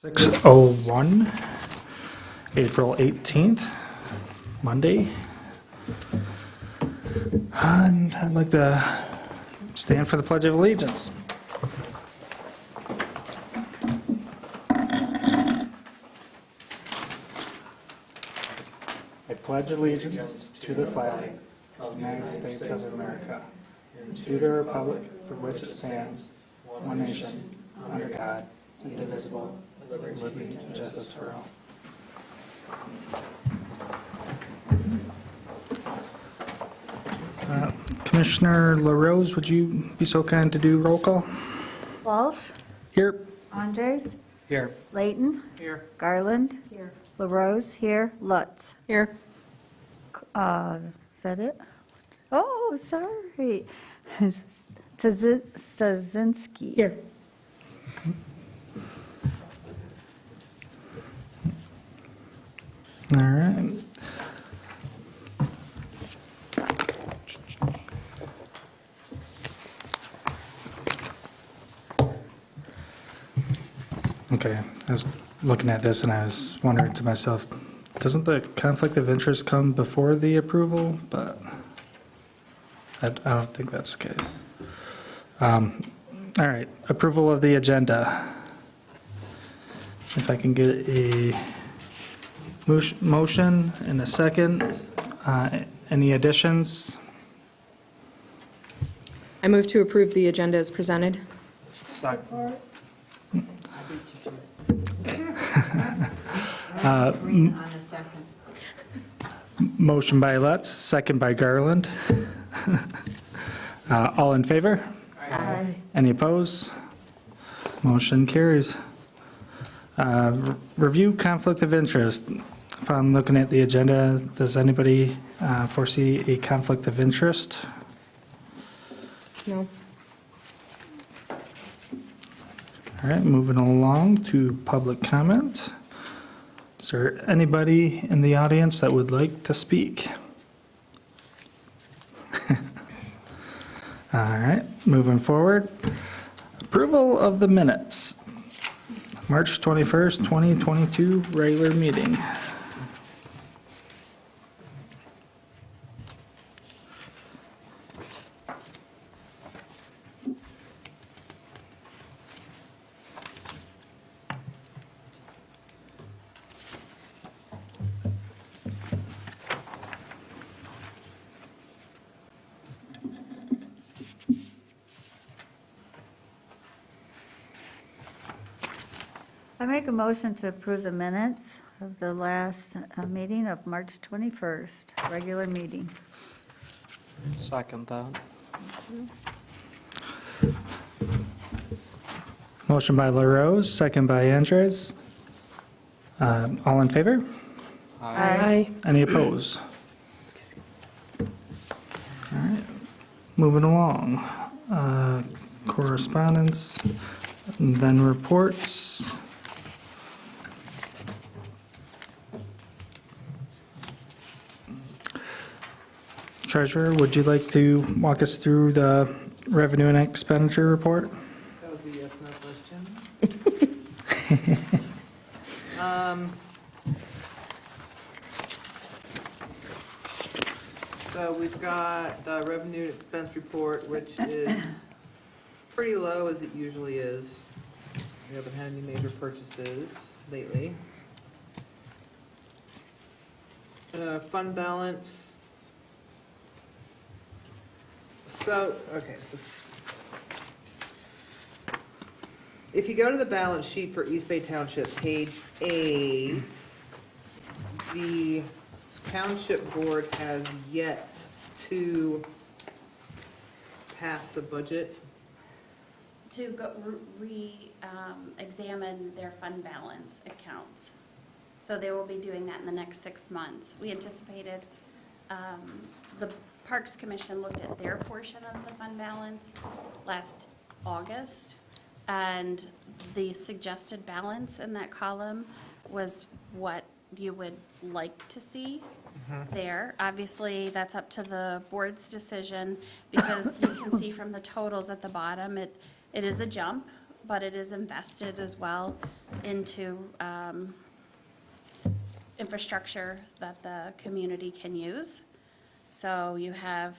6:01, April 18th, Monday. And I'd like to stand for the Pledge of Allegiance. I pledge allegiance to the flag of the United States of America and to the republic for which it stands, one nation, under God, indivisible, with liberty and justice for all. Commissioner LaRose, would you be so kind to do roll call? Walsh, Here. Andres, Here. Layton. Here. Garland. Here. LaRose, here. Lutz. Here. Is that it? Oh, sorry. Stasinski. Here. All right. Okay, I was looking at this and I was wondering to myself, doesn't the conflict of interest come before the approval? But I don't think that's the case. All right, approval of the agenda. If I can get a motion and a second. Any additions? I move to approve the agenda as presented. Motion by Lutz, second by Garland. All in favor? Aye. Any opposed? Motion carries. Review conflict of interest. Upon looking at the agenda, does anybody foresee a conflict of interest? No. All right, moving along to public comment. Is there anybody in the audience that would like to speak? All right, moving forward. Approval of the minutes. March 21st, 2022, regular meeting. I make a motion to approve the minutes of the last meeting of March 21st, regular meeting. Second that. Motion by LaRose, second by Andres. All in favor? Aye. Any opposed? All right, moving along. Correspondence, and then reports. Treasurer, would you like to walk us through the revenue and expenditure report? That was a yes, no question. So we've got the revenue and expense report, which is pretty low as it usually is. We haven't had any major purchases lately. Fund balance. So, okay, so if you go to the balance sheet for East Bay Township, page 8, the township board has yet to pass the budget. To go examine their fund balance accounts. So they will be doing that in the next 6 months. We anticipated, the Parks Commission looked at their portion of the fund balance last August, and the suggested balance in that column was what you would like to see there. Obviously, that's up to the board's decision, because you can see from the totals at the bottom, it is a jump but it is invested as well into infrastructure that the community can use. So you have,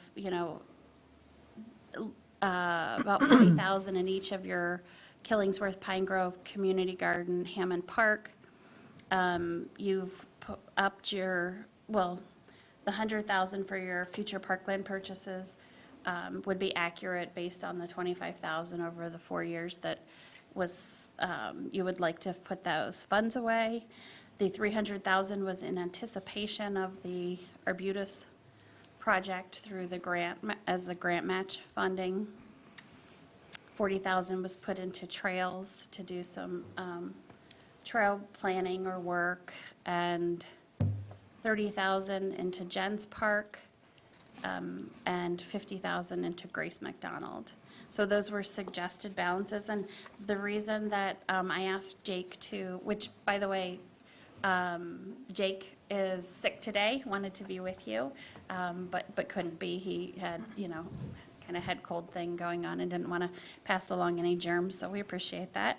about 40,000 in each of your Killingsworth, Pine Grove, Community Garden, Hammond Park. You've upped your, the 100,000 for your future parkland purchases would be accurate based on the 25,000 over the 4 years that was, you would like to put those funds away. The 300,000 was in anticipation of the Arbutus project through the grant, as the grant match funding. 40,000 was put into trails to do some trail planning or work, and 30,000 into Jens Park, and 50,000 into Grace McDonald. So those were suggested balances, and the reason that I asked Jake to, which, by the way, Jake is sick today, wanted to be with you, but couldn't be. He had, kind of head cold thing going on and didn't want to pass along any germs, so we appreciate that.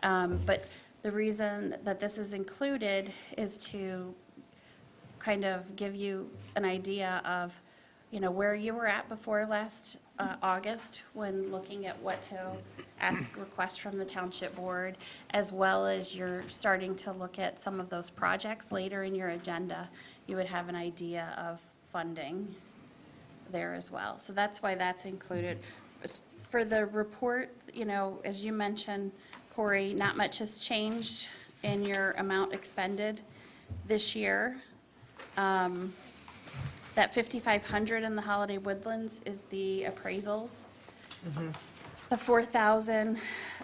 But the reason that this is included is to kind of give you an idea of, where you were at before last August when looking at what to ask requests from the township board, as well as you're starting to look at some of those projects later in your agenda. You would have an idea of funding there as well. So that's why that's included. For the report, as you mentioned, Corey, not much has changed in your amount expended this year. That 5,500 in the Holiday Woodlands is the appraisals. The 4,000,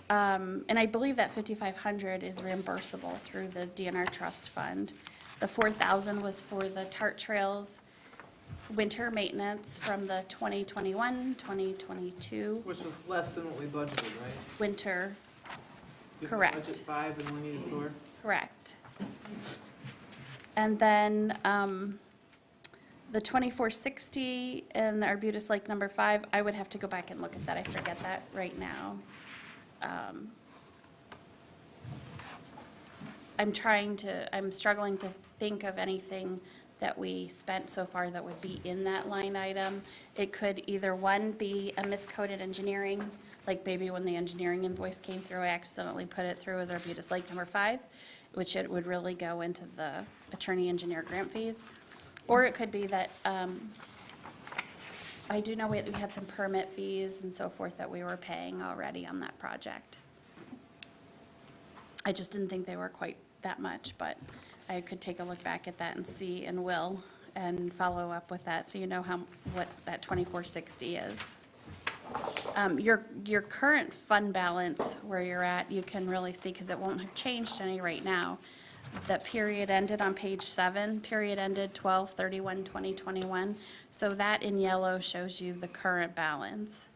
and I believe that 5,500 is reimbursable through the DNR Trust Fund. The 4,000 was for the Tart Trails winter maintenance from the 2021, 2022 Which was less than what we budgeted, right? winter. We Correct. Budget 5 and we needed 4. Correct. And then the 2460 and the Arbutus Lake number 5, I would have to go back and look at that. I forget that right now. I'm struggling to think of anything that we spent so far that would be in that line item. It could either, one, be a miscoded engineering, like maybe when the engineering invoice came through, I accidentally put it through as Arbutus Lake number 5, which it would really go into the attorney engineer grant fees. Or it could be that, I do know we had some permit fees and so forth that we were paying already on that project. I just didn't think they were quite that much, but I could take a look back at that and see, and will, and follow up with that, so you know what that 2460 is. Your current fund balance, where you're at, you can really see, because it won't have changed any right now. That period ended on page 7, period ended 12/31/2021. So that in yellow shows you the current balance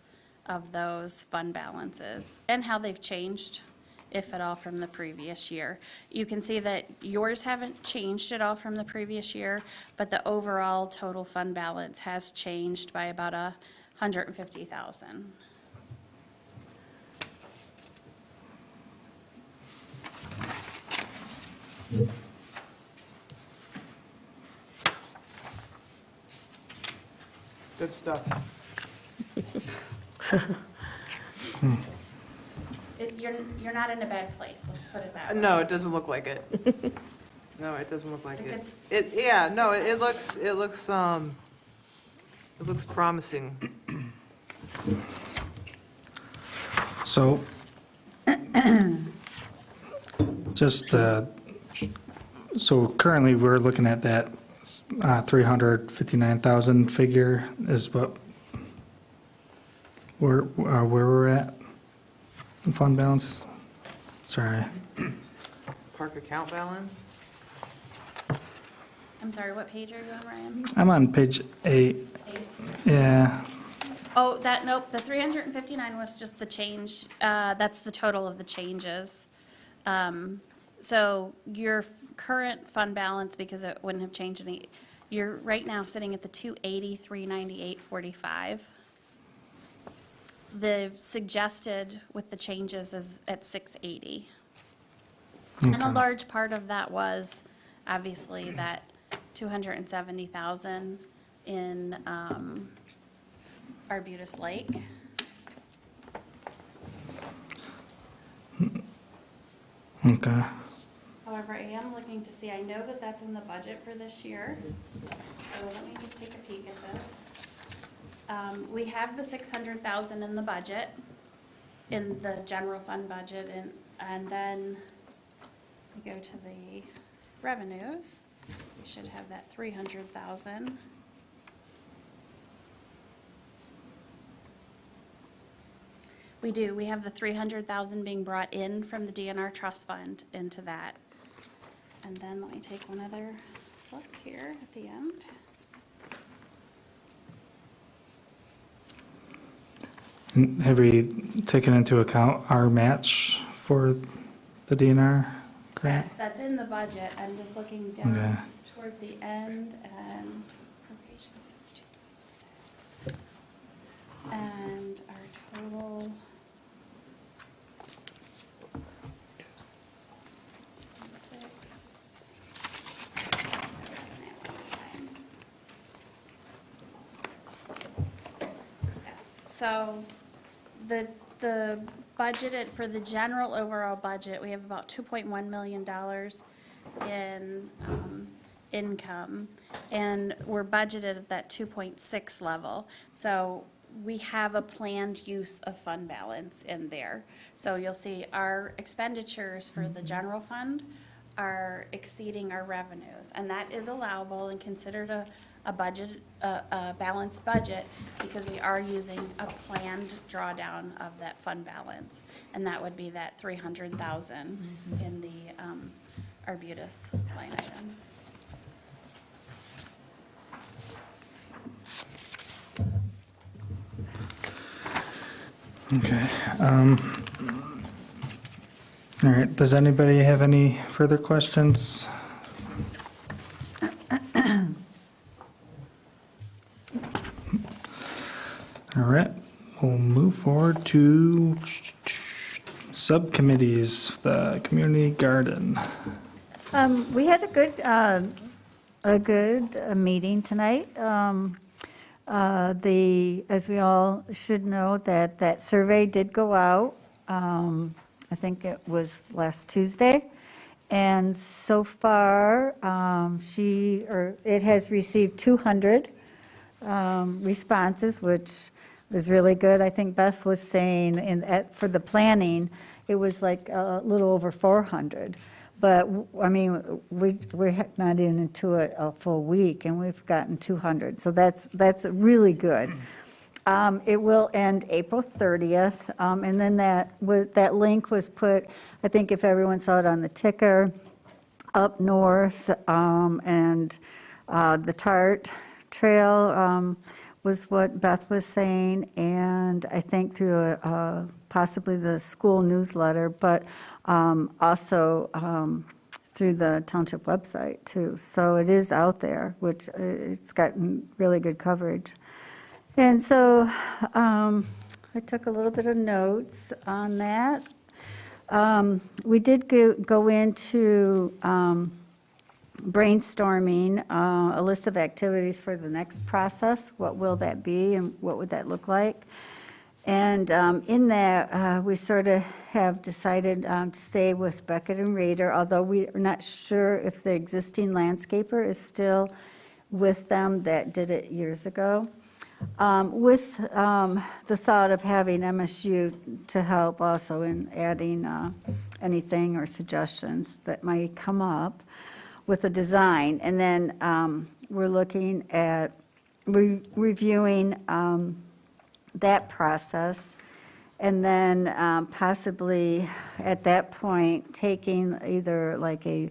of those fund balances and how they've changed, if at all, from the previous year. You can see that yours haven't changed at all from the previous year, but the overall total fund balance has changed by about 150,000. Good stuff. You're not in a bad place, let's put it that way. No, it doesn't look like it. No, it doesn't look like I think it. it's- Yeah, no, it looks promising. So, just, so currently, we're looking at that 359,000 figure is what, where we're at in fund balance? Sorry. Park account balance? I'm sorry, what page are you on, Ryan? I'm on page 8. Yeah, Oh, nope, the 359 was just the change, that's the total of the changes. So your current fund balance, because it wouldn't have changed any, you're right now sitting at the 280, 398, 45. the suggested with the changes is at 680. And a Okay. large part of that was obviously that 270,000 in Arbutus Lake. Okay. However, I am looking to see, I know that that's in the budget for this year. So let me just take a peek at this. We have the 600,000 in the budget, in the general fund budget, and then we go to the revenues. We should have that 300,000. We do, we have the 300,000 being brought in from the DNR trust fund into that. And then let me take one other look here at the end. And have we taken into account our match for the DNR grant? Yes, that's in the budget. I'm just looking Okay. down toward the end and appropriations is 2.6. And our total. 6. Yes, so the budgeted, for the general overall budget, we have about $2.1 million in income, and we're budgeted at that 2.6 level. So we have a planned use of fund balance in there. So you'll see our expenditures for the general fund are exceeding our revenues, and that is allowable and considered a budget, a balanced budget, because we are using a planned drawdown of that fund balance, and that would be that 300,000 in the Arbutus line item. Okay. All right, does anybody have any further questions? All right, we'll move forward to subcommittees, the community garden. We had a good meeting tonight. As we all should know, that survey did go out. I think it was last Tuesday. And so far, it has received 200 responses, which was really good. I think Beth was saying for the planning, it was like a little over 400. But, I mean, we're not into it a full week, and we've gotten 200. So that's really good. It will end April 30th, and then that link was put, I think if everyone saw it on the ticker, up north, and the TART trail was what Beth was saying, and I think through possibly the school newsletter, but also through the township website too. So it is out there, which it's gotten really good coverage. And so I took a little bit of notes on that. We did go into brainstorming a list of activities for the next process. What will that be and what would that look like? And in that, we sort of have decided to stay with Beckett and Rader, although we're not sure if the existing landscaper is still with them that did it years ago. With the thought of having MSU to help also in adding anything or suggestions that might come up with a design. And then we're looking at reviewing that process, and then possibly at that point taking either like a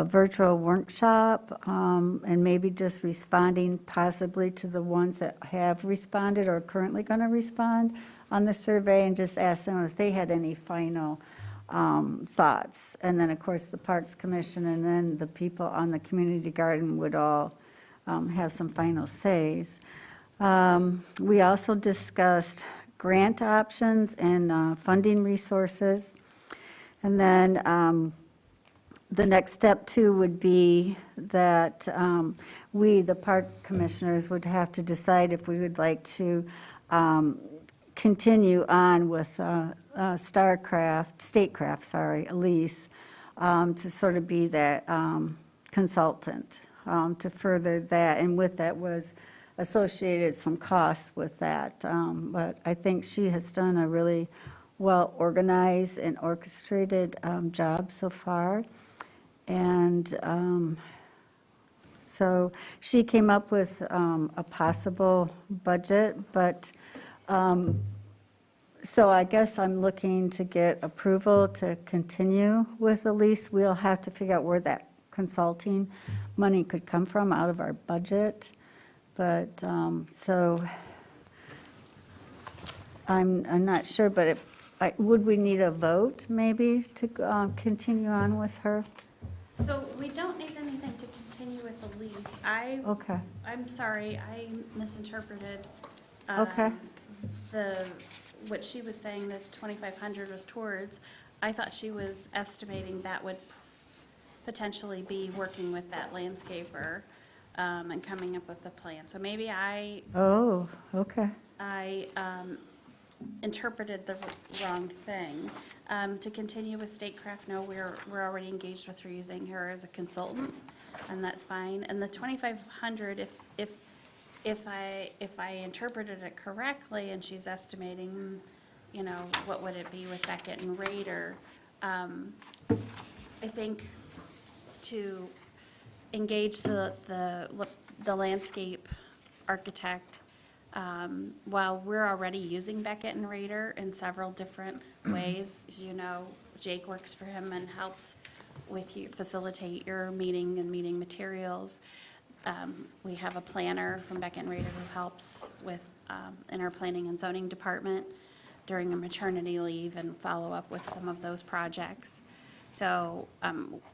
virtual workshop and maybe just responding possibly to the ones that have responded or currently going to respond on the survey, and just ask them if they had any final thoughts. And then of course the Parks Commission and then the people on the community garden would all have some final says. We also discussed grant options and funding resources. And then the next step too would be that we, the park commissioners, would have to decide if we would like to continue on with Statecraft, a lease, to sort of be that consultant to further that. And with that was associated some costs with that. But I think she has done a really well-organized and orchestrated job so far. And so she came up with a possible budget, but, so I guess I'm looking to get approval to continue with the lease. We'll have to figure out where that consulting money could come from out of our budget. But, so, I'm not sure, but would we need a vote maybe to continue on with her? So we don't need anything to continue with the lease. Okay, I'm sorry, I misinterpreted. Okay. What she was saying that 2,500 was towards. I thought she was estimating that would potentially be working with that landscaper and coming up with a plan. So maybe I oh, okay, interpreted the wrong thing. To continue with Statecraft, no, we're already engaged with her, using her as a consultant, and that's fine. And the 2,500, if I interpreted it correctly, and she's estimating, you know, what would it be with Beckett and Rader, I think to engage the landscape architect, while we're already using Beckett and Rader in several different ways, as you know, Jake works for him and helps with you, facilitate your meeting and meeting materials. We have a planner from Beckett and Rader who helps with, in our planning and zoning department during a maternity leave and follow up with some of those projects. So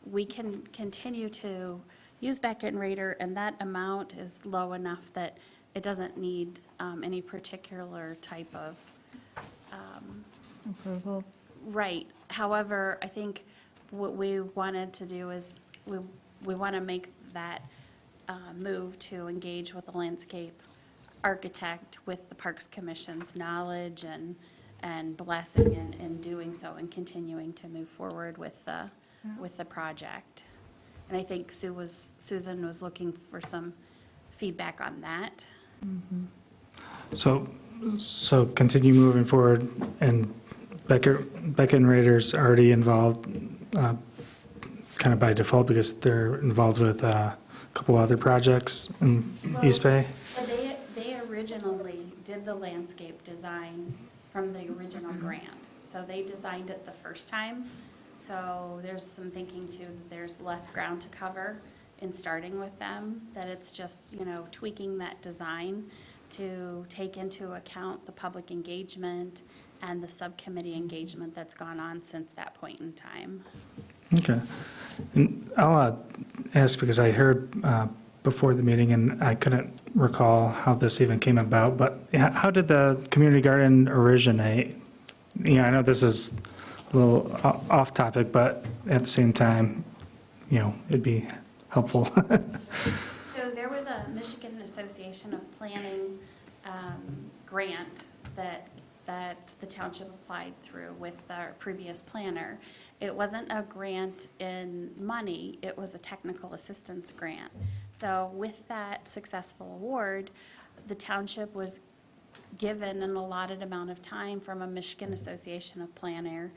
we can continue to use Beckett and Rader, and that amount is low enough that it doesn't need any particular type of, approval. right. However, I think what we wanted to do is we want to make that move to engage with the landscape architect with the Parks Commission's knowledge and blessing in doing so and continuing to move forward with the project. And I think Susan was looking for some feedback on that. So continue moving forward, and Beckett and Rader's already involved, kind of by default, because they're involved with a couple other projects in East Bay. Well, they originally did the landscape design from the original grant. So they designed it the first time. So there's some thinking too, that there's less ground to cover in starting with them, that it's just, you know, tweaking that design to take into account the public engagement and the subcommittee engagement that's gone on since that point in time. Okay. And I'll ask, because I heard before the meeting, and I couldn't recall how this even came about, but how did the community garden originate? You know, I know this is a little off topic, but at the same time, you know, it'd be helpful. So there was a Michigan Association of Planning grant that the township applied through with our previous planner. It wasn't a grant in money, it was a technical assistance grant. So with that successful award, the township was given an allotted amount of time from a Michigan Association of planning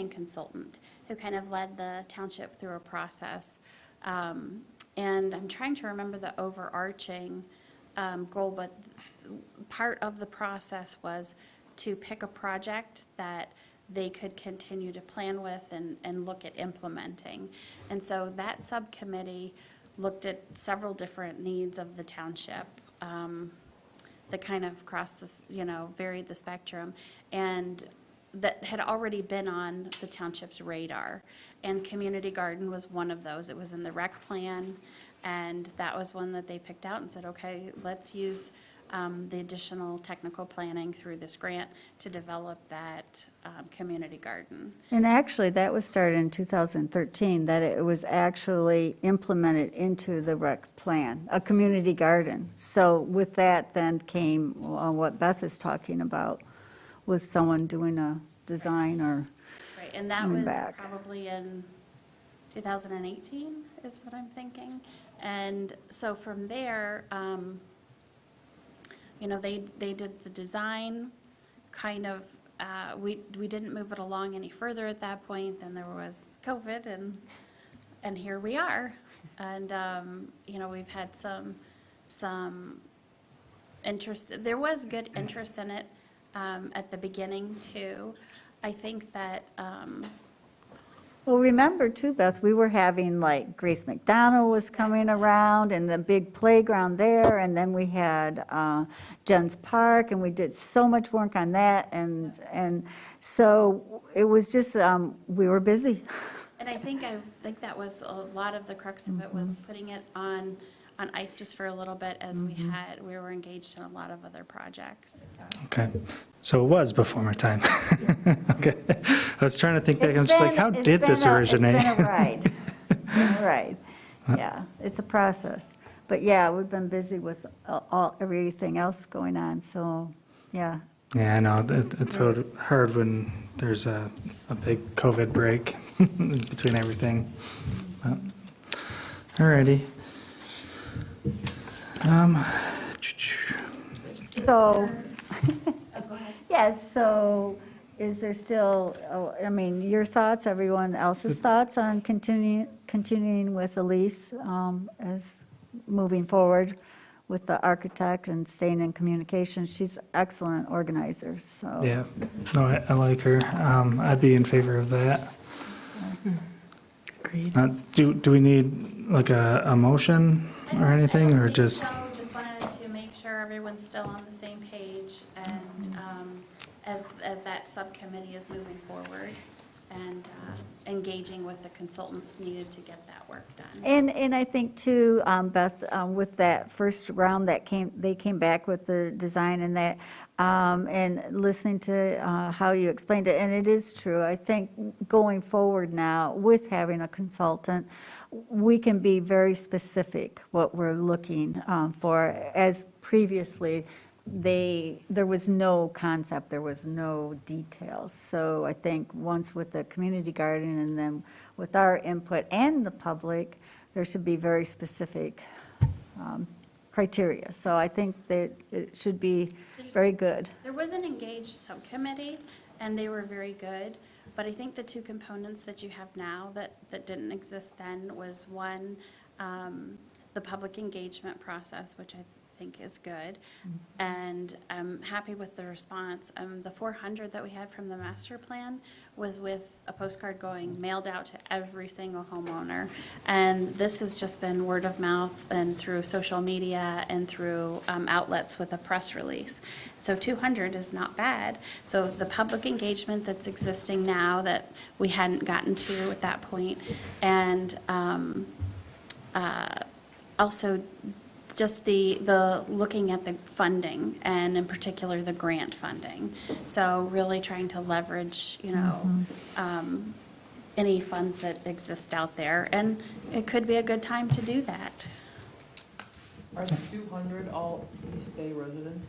consultant who kind of led the township through a process. And I'm trying to remember the overarching goal, but part of the process was to pick a project that they could continue to plan with and look at implementing. And so that subcommittee looked at several different needs of the township that kind of crossed this, you know, varied the spectrum, and that had already been on the township's radar. And community garden was one of those. It was in the rec plan, and that was one that they picked out and said, okay, let's use the additional technical planning through this grant to develop that community garden. And actually, that was started in 2013, that it was actually implemented into the rec plan, a community garden. So with that then came what Beth is talking about, with someone doing a design or, Right, and that Coming was back. probably in 2018 is what I'm thinking. And so from there, they did the design, kind of, we didn't move it along any further at that point. Then there was COVID, and here we are. And, we've had some interest, there was good interest in it at the beginning, too. I think that, well, remember too, Beth, we were having like Grace McDonald was coming around and the big playground there, and then we had Jen's Park, and we did so much work on that, and so it was just, we were busy. and I think that was a lot of the crux of it, was putting it on ice just for a little bit, as we were engaged in a lot of other projects. Okay, so it was before my time. Okay, I was trying to think back, I'm just like, how did this originate? It's been a ride. It's been a ride. Yeah, it's a process. But yeah, we've been busy with everything else going on, so, yeah. Yeah, I know, it's hard when there's a big COVID break between everything. But, alrighty. So, yes, so is there still, your thoughts, everyone else's thoughts on continuing with Elise as moving forward with the architect and staying in communication? She's an excellent organizer, so. Yeah, no, I like her. I'd be in favor of that. Agreed. Do we need like a motion or anything, or just? I don't think so. Just wanted to make sure everyone's still on the same page, and as that subcommittee is moving forward and engaging with the consultants needed to get that work done. And I think too, Beth, with that first round they came back with the design and that, and listening to how you explained it, and it is true. I think going forward now with having a consultant, we can be very specific what we're looking for. As previously, there was no concept, there was no details. So I think once with the community garden and then with our input and the public, there should be very specific criteria. So I think that it should be very good. There was an engaged subcommittee, and they were very good, but I think the two components that you have now that didn't exist then was, one, the public engagement process, which I think is good, and I'm happy with the response. The 400 that we had from the master plan was with a postcard going mailed out to every single homeowner, and this has just been word of mouth and through social media and through outlets with a press release. So 200 is not bad. So the public engagement that's existing now that we hadn't gotten to at that point, and also just the looking at the funding, and in particular the grant funding. So really trying to leverage, any funds that exist out there, and it could be a good time to do that. Are the 200 all East Bay residents?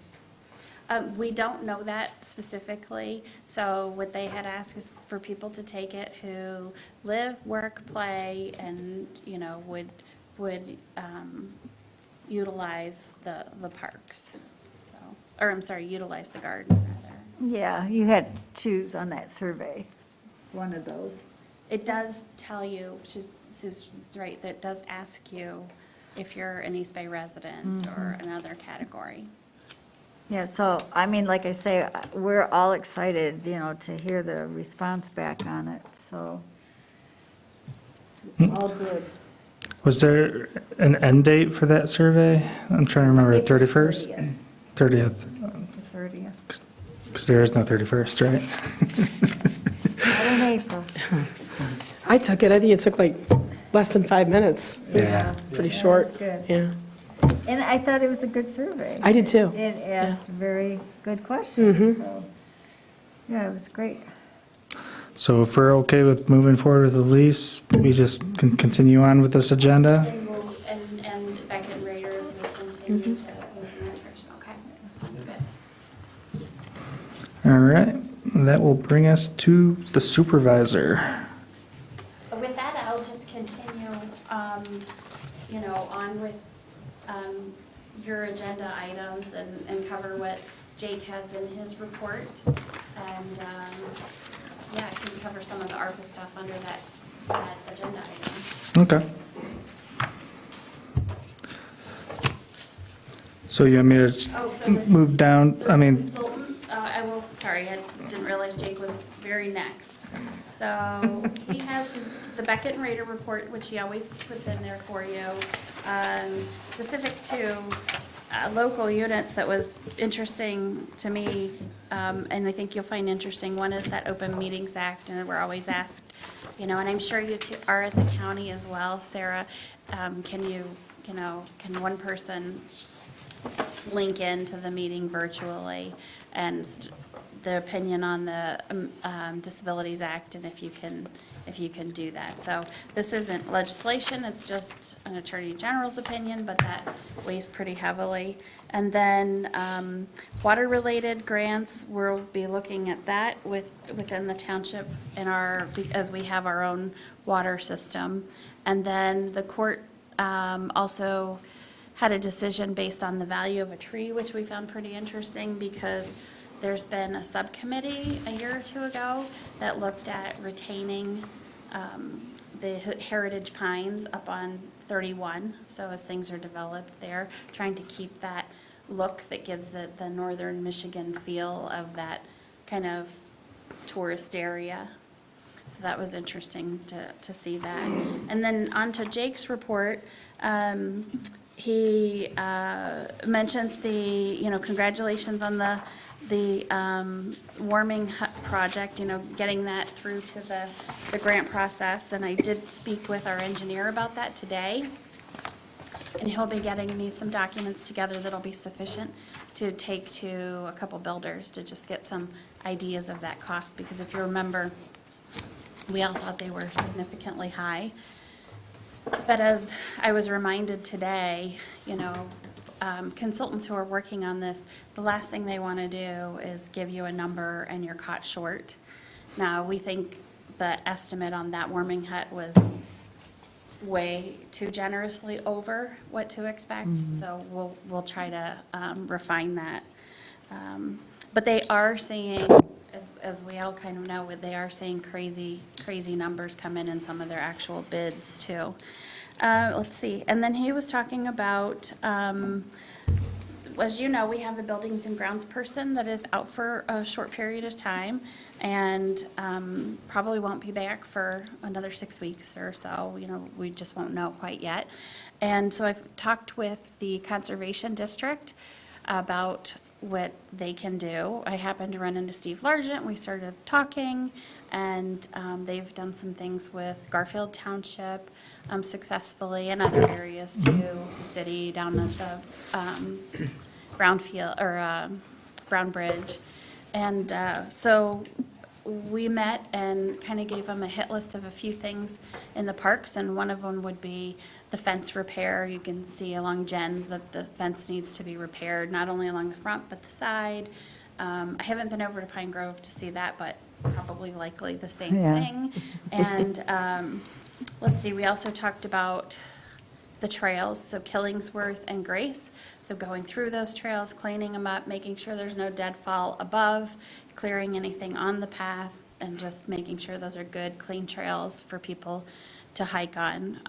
We don't know that specifically, so what they had asked is for people to take it who live, work, play, and, would utilize the parks, so, or I'm sorry, utilize the garden, rather. Yeah, you had to choose on that survey, one of those. It does tell you, Sue's right, that it does ask you if you're an East Bay resident or another category. Yeah, so, like I say, we're all excited, to hear the response back on it, so. All good. Was there an end date for that survey? I'm trying to remember, It's the 31st? 30th, The 30th. because there is no 31st, right? Not in April. I took it, I think it took like less than 5 minutes. It was Yeah. Pretty Yeah, short, that's good. yeah. And I thought it was a good survey. I did too. It asked very good questions. So, yeah, it was great. So if we're okay with moving forward with the lease, we just can continue on with this agenda? And Beckett and Rader will continue to move in that direction. Okay, sounds good. All right, that will bring us to the supervisor. With that, I'll just continue, on with your agenda items and cover what Jake has in his report. And, I can cover some of the ARPA stuff under that agenda item. Okay. So you want me to Oh, so the- move down, I mean, Consultant, sorry, I didn't realize Jake was very next. So he has the Beckett and Rader report, which he always puts in there for you, specific to local units that was interesting to me, and I think you'll find interesting. One is that Open Meetings Act, and we're always asked, and I'm sure you two are at the county as well, Sarah, can one person link into the meeting virtually, and the opinion on the Disabilities Act, and if you can do that. So this isn't legislation, it's just an Attorney General's opinion, but that weighs pretty heavily. And then water-related grants, we'll be looking at that within the township as we have our own water system. And then the court also had a decision based on the value of a tree, which we found pretty interesting because there's been a subcommittee a year or two ago that looked at retaining the heritage pines up on 31. So as things are developed there, trying to keep that look that gives it the northern Michigan feel of that kind of tourist area. So that was interesting to see that. And then on to Jake's report. He mentions congratulations on the warming hut project, getting that through to the grant process. And I did speak with our engineer about that today. And he'll be getting me some documents together that'll be sufficient to take to a couple builders to just get some ideas of that cost. Because if you remember, we all thought they were significantly high. But as I was reminded today, consultants who are working on this, the last thing they want to do is give you a number and you're caught short. Now, we think the estimate on that warming hut was way too generously over what to expect, so we'll try to refine that. But they are seeing, as we all kind of know, they are seeing crazy numbers come in some of their actual bids too. Let's see, and then he was talking about, as you know, we have a buildings and grounds person that is out for a short period of time and probably won't be back for another 6 weeks or so. We just won't know quite yet. And so I've talked with the Conservation District about what they can do. I happened to run into Steve Largent. We started talking, and they've done some things with Garfield Township successfully, and other areas too. The city down at the Brown Bridge, and so we met and kind of gave them a hit list of a few things in the parks, and one of them would be the fence repair. You can see along Jen's that the fence needs to be repaired, not only along the front, but the side. I haven't been over to Pine Grove to see that, but probably likely the same Yeah. thing. And let's see, we also talked about the trails, so Killingsworth and Grace. So going through those trails, cleaning them up, making sure there's no deadfall above, clearing anything on the path, and just making sure those are good, clean trails for people to hike on.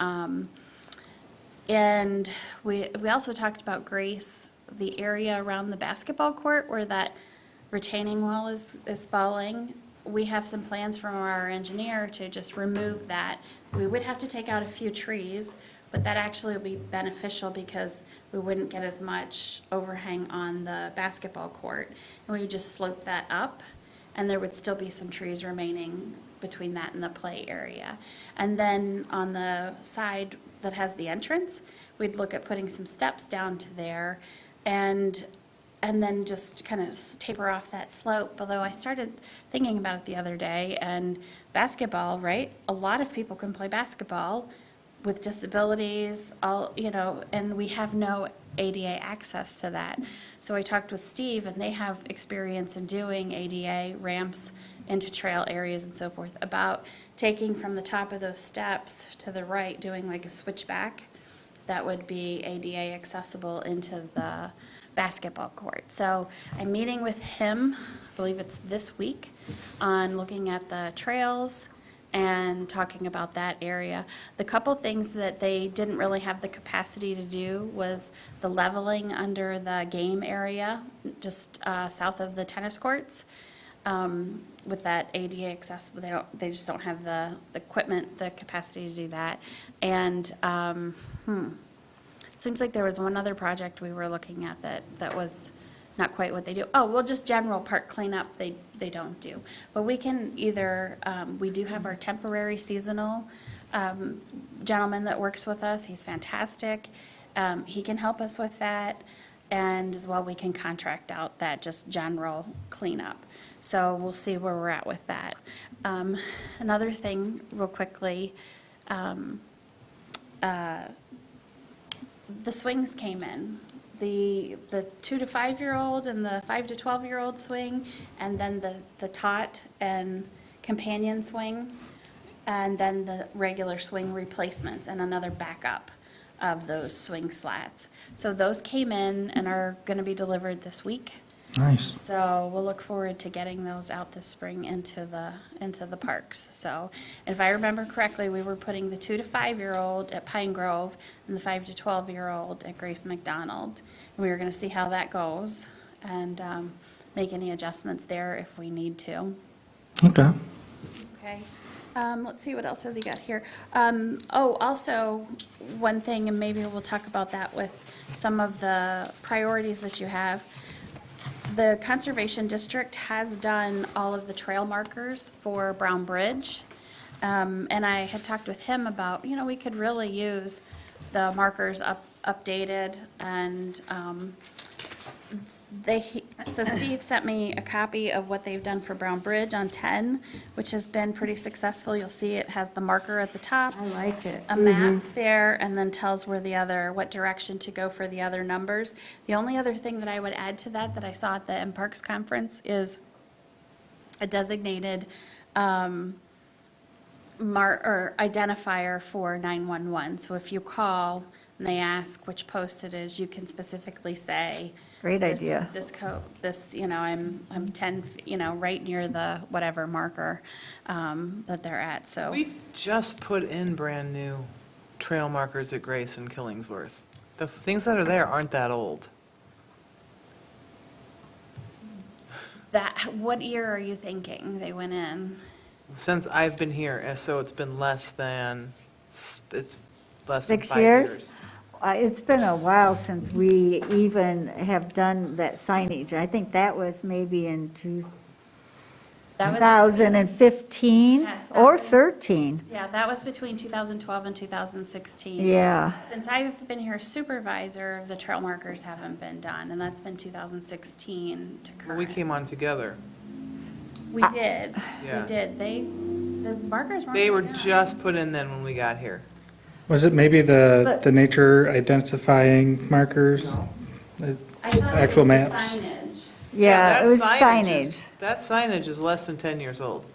And we also talked about Grace, the area around the basketball court where that retaining wall is falling. We have some plans from our engineer to just remove that. We would have to take out a few trees, but that actually would be beneficial because we wouldn't get as much overhang on the basketball court. And we would just slope that up, and there would still be some trees remaining between that and the play area. And then on the side that has the entrance. We'd look at putting some steps down to there and then just kind of taper off that slope. Although I started thinking about it the other day, and basketball, right? A lot of people can play basketball with disabilities, and we have no ADA access to that. So I talked with Steve, and they have experience in doing ADA ramps into trail areas and so forth, about taking from the top of those steps to the right, doing like a switchback that would be ADA accessible into the basketball court. So I'm meeting with him, I believe it's this week, on looking at the trails and talking about that area. The couple things that they didn't really have the capacity to do was the leveling under the game area, just south of the tennis courts. With that ADA accessible, they just don't have the equipment, the capacity to do that. And it seems like there was one other project we were looking at that was not quite what they do. Oh, well, just general park cleanup, they don't do. But we can either, we do have our temporary seasonal gentleman that works with us. He's fantastic. He can help us with that. And as well, we can contract out that just general cleanup. So we'll see where we're at with that. Another thing, real quickly, the swings came in. The 2 to 5-year-old and the 5 to 12-year-old swing, and then the tot and companion swing, and then the regular swing replacements, and another backup of those swing slats. So those came in and are going to be delivered this week. Nice. So we'll look forward to getting those out this spring into the parks. So if I remember correctly, we were putting the 2 to 5-year-old at Pine Grove and the 5 to 12-year-old at Grace McDonald. And we were going to see how that goes and make any adjustments there if we need to. Okay. Okay. Let's see, what else has he got here? Also, one thing, and maybe we'll talk about that with some of the priorities that you have. The Conservation District has done all of the trail markers for Brown Bridge. And I had talked with him about, we could really use the markers updated, and so Steve sent me a copy of what they've done for Brown Bridge on 10, which has been pretty successful. You'll see it has the marker at the top, I like it. a map there, and then tells what direction to go for the other numbers. The only other thing that I would add to that I saw at the M Parks conference is a designated identifier for 911. So if you call and they ask which post it is, you can specifically say. Great this- idea. This code, I'm 10, right near the whatever marker that they're at, so. We just put in brand-new trail markers at Grace and Killingsworth. The things that are there aren't that old. What year are you thinking they went in? Since I've been here, so it's been less than 6 5 years? It's been a while since we even have done that signage. I think that was maybe in That was- 2015 Yes, that or was- 13. Yeah, that was between 2012 and 2016. Yeah. Since I've been here supervisor, the trail markers haven't been done, and that's been 2016 to current. We came on together. We did. Yeah. We did. The markers weren't. They were done. just put in then when we got here. Was it maybe But- the nature identifying markers? I thought it Actual was the maps? signage. Yeah, that it was signage is- signage. That signage is less than 10 years old.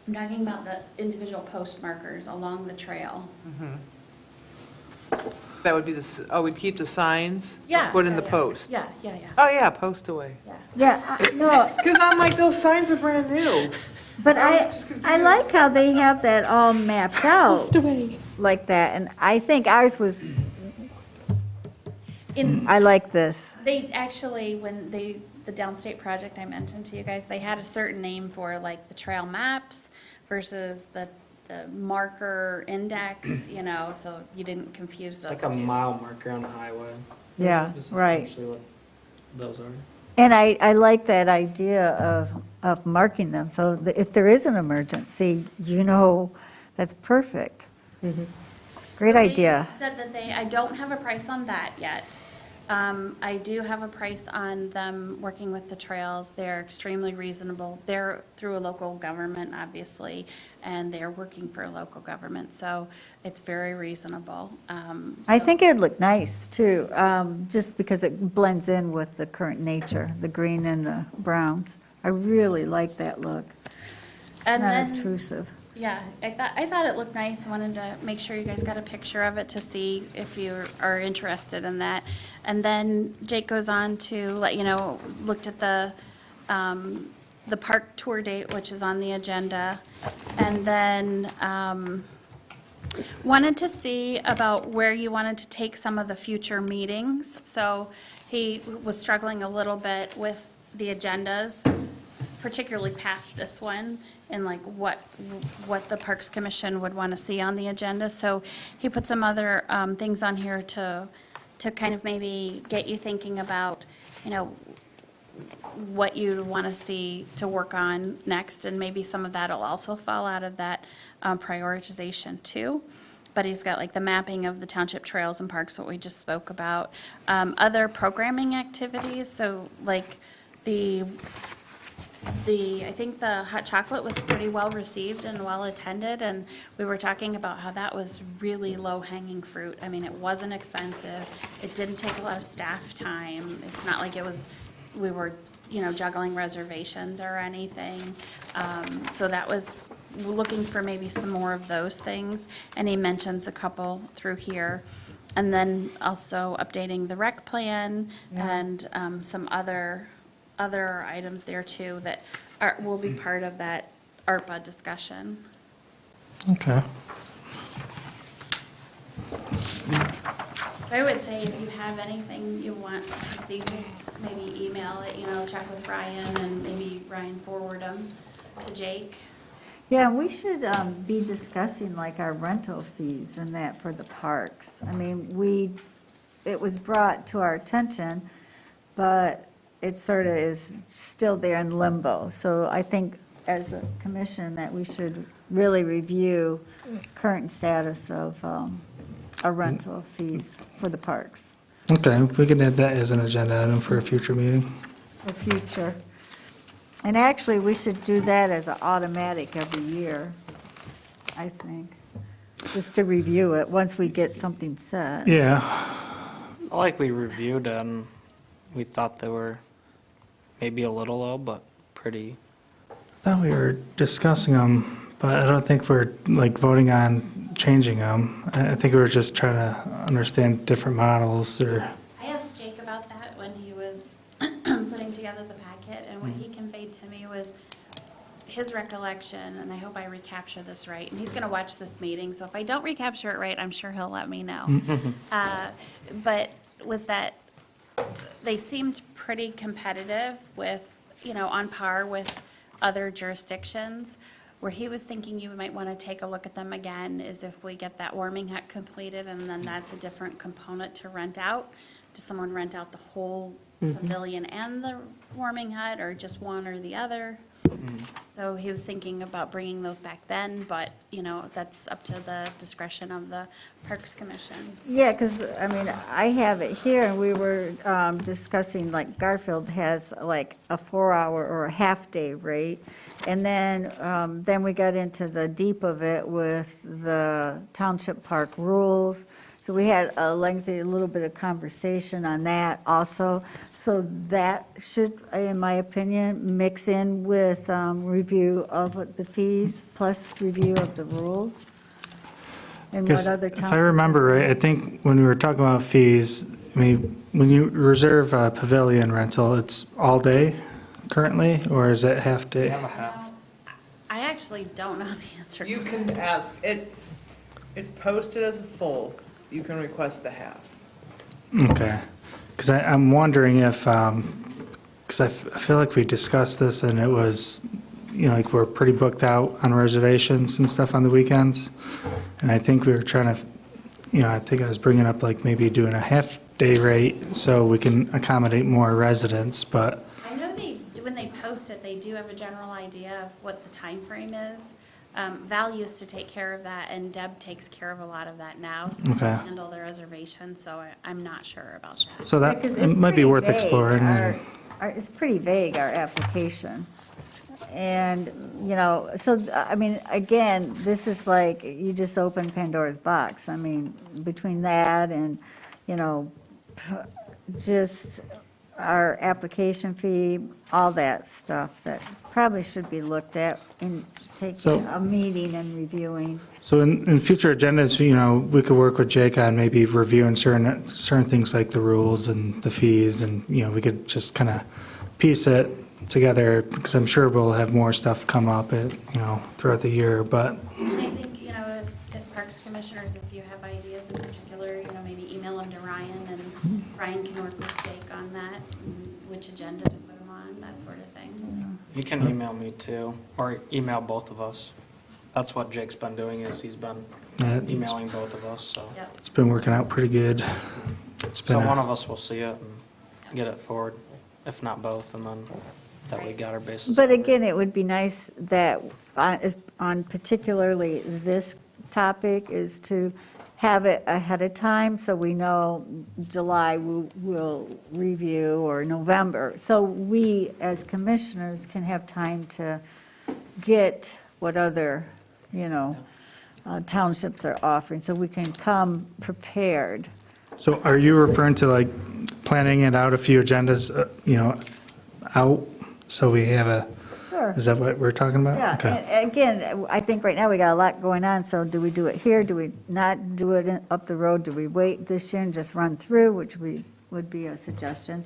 I'm talking about the individual post markers along the trail. That would be we'd keep the signs? Yeah. Put in yeah, the yeah. posts? Yeah, yeah, yeah, Oh, yeah, post away. yeah. Yeah, no, Because I'm like, those signs are brand new. but I was I just confused. like how they have that all mapped out away. like that, and I think ours was, I like this. They actually, when the downstate project I mentioned to you guys, they had a certain name for like the trail maps versus the marker index, so you didn't confuse It's those like a two. mile marker on a highway. Yeah, This is right. essentially what those are. And I like that idea of marking them, so that if there is an emergency, that's perfect. Great They idea. Said that I don't have a price on that yet. I do have a price on them working with the trails. They're extremely reasonable. They're through a local government, obviously, and they're working for a local government, so it's very reasonable. I So- think it'd look nice, too, just because it blends in with the current nature, the green and the browns. I really like that look. And Not then, obtrusive. yeah, I thought it looked nice. I wanted to make sure you guys got a picture of it to see if you are interested in that. And then Jake goes on to let you know, looked at the park tour date, which is on the agenda. And then, wanted to see about where you wanted to take some of the future meetings. So he was struggling a little bit with the agendas, particularly past this one, and like what the Parks Commission would want to see on the agenda. So he put some other things on here to kind of maybe get you thinking about, you know, what you want to see to work on next, and maybe some of that will also fall out of that prioritization too. But he's got like the mapping of the township trails and parks, what we just spoke about. Other programming activities, so like I think the hot chocolate was pretty well received and well attended, and we were talking about how that was really low hanging fruit. I mean, it wasn't expensive. It didn't take a lot of staff time. It's not like we were, you know, juggling reservations or anything. So that was looking for maybe some more of those things, and he mentions a couple through here. And then also updating the rec plan and some other items there too that will be part of that ARPA discussion. Okay. So I would say if you have anything you want to see, just maybe email it, you know, check with Ryan, and maybe Ryan forward them to Jake. Yeah, we should be discussing like our rental fees and that for the parks. I mean, it was brought to our attention, but it sort of is still there in limbo. So I think as a commission that we should really review current status of our rental fees for the parks Okay, we can add that as an agenda item for a future meeting. for future. And actually, we should do that as an automatic every year, I think, just to review it once we get something set. Yeah, I like we reviewed and we thought they were maybe a little low, but pretty. I thought we were discussing them, but I don't think we're like voting on changing them. I think we were just trying to understand different models or, I asked Jake about that when he was putting together the packet, and what he conveyed to me was his recollection, and I hope I recapture this right, and he's going to watch this meeting, so if I don't recapture it right, I'm sure he'll let me know. But was that they seemed pretty competitive with, you know, on par with other jurisdictions. Where he was thinking you might want to take a look at them again is if we get that warming hut completed, and then that's a different component to rent out. Does someone rent out the whole pavilion and the warming hut, or just one or the other? So he was thinking about bringing those back then, but, you know, that's up to the discretion of the Parks Commission. Yeah, because, I mean, I have it here, and we were discussing, like, Garfield has like a 4-hour or a half-day rate. And then we got into the deep of it with the township park rules. So we had a little bit of conversation on that also. So that should, in my opinion, mix in with review of the fees plus review of the rules. And what because other if towns. I remember right, I think when we were talking about fees, I mean, when you reserve a pavilion rental, it's all day currently, or is it half We day? have a half. I actually don't know the answer. You can ask, it's posted as a full, you can request a half. Okay, because I'm wondering if, because I feel like we discussed this and it was, you know, like we're pretty booked out on reservations and stuff on the weekends. And I think we were trying to, you know, I think I was bringing up like maybe doing a half-day rate so we can accommodate more residents, but, I know when they post it, they do have a general idea of what the time frame is. Val used to take care of that, and Deb takes care of a lot of that now, so Okay. we handle the reservation, so I'm not sure about that. So that, Because it it's might be pretty worth vague. exploring. and- It's pretty vague, our application. And, you know, so, I mean, again, this is like, you just open Pandora's box. I mean, between that and, you know, just our application fee, all that stuff that probably should be looked at in taking So- a meeting and reviewing. So in future agendas, you know, we could work with Jake on maybe reviewing certain things like the rules and the fees, and, you know, we could just kind of piece it together, because I'm sure we'll have more stuff come up, throughout the year, but, And I think, you know, as Parks Commissioners, if you have ideas in particular, you know, maybe email them to Ryan, and Ryan can work with Jake on that, and which agenda to put them on, that sort of thing. You can email me too, or email both of us. That's what Jake's been doing, is he's been emailing both of us, so. Yep. it's been working out pretty good. It's been So a- one of us will see it and get it forward, if not both, and then that we got our bases. But covered. again, it would be nice that on particularly this topic is to have it ahead of time, so we know July we'll review, or November. So we, as commissioners, can have time to get what other, townships are offering, so we can come prepared. So are you referring to like planning it out a few agendas, out, so we have a, Sure. is that what we're talking about? Yeah, Okay. and again, I think right now we got a lot going on, so do we do it here? Do we not do it up the road? Do we wait this year and just run through, which would be a suggestion?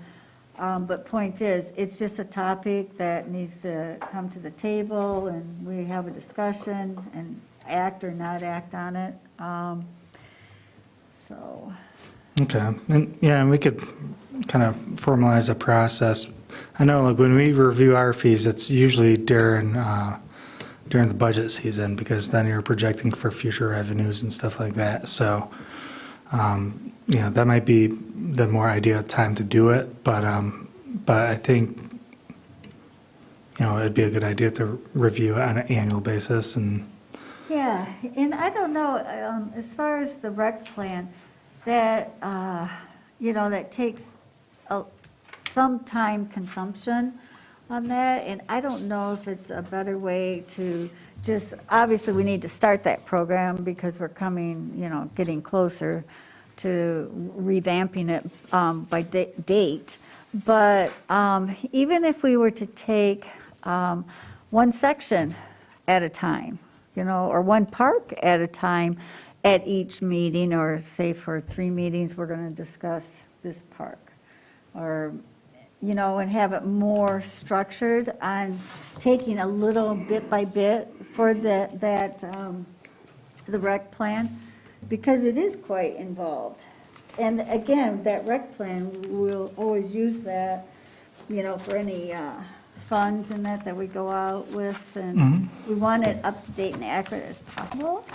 But point is, it's just a topic that needs to come to the table, and we have a discussion and act or not act on it. So, Okay, and we could kind of formalize a process. I know, like, when we review our fees, it's usually during the budget season, because then you're projecting for future revenues and stuff like that. So, that might be the more ideal time to do it, but I think, it'd be a good idea to review it on an annual basis, and, yeah, and I don't know, as far as the rec plan, that, that takes some time consumption on that, and I don't know if it's a better way to just, obviously, we need to start that program because we're coming, getting closer to revamping it by date. But even if we were to take one section at a time, or one park at a time at each meeting, or say for 3 meetings, we're going to discuss this park, or, and have it more structured on taking a little bit by bit for the rec plan, because it is quite involved. And again, that rec plan, we'll always use that, for any funds and that we go out with, and we want it up to date and accurate as possible.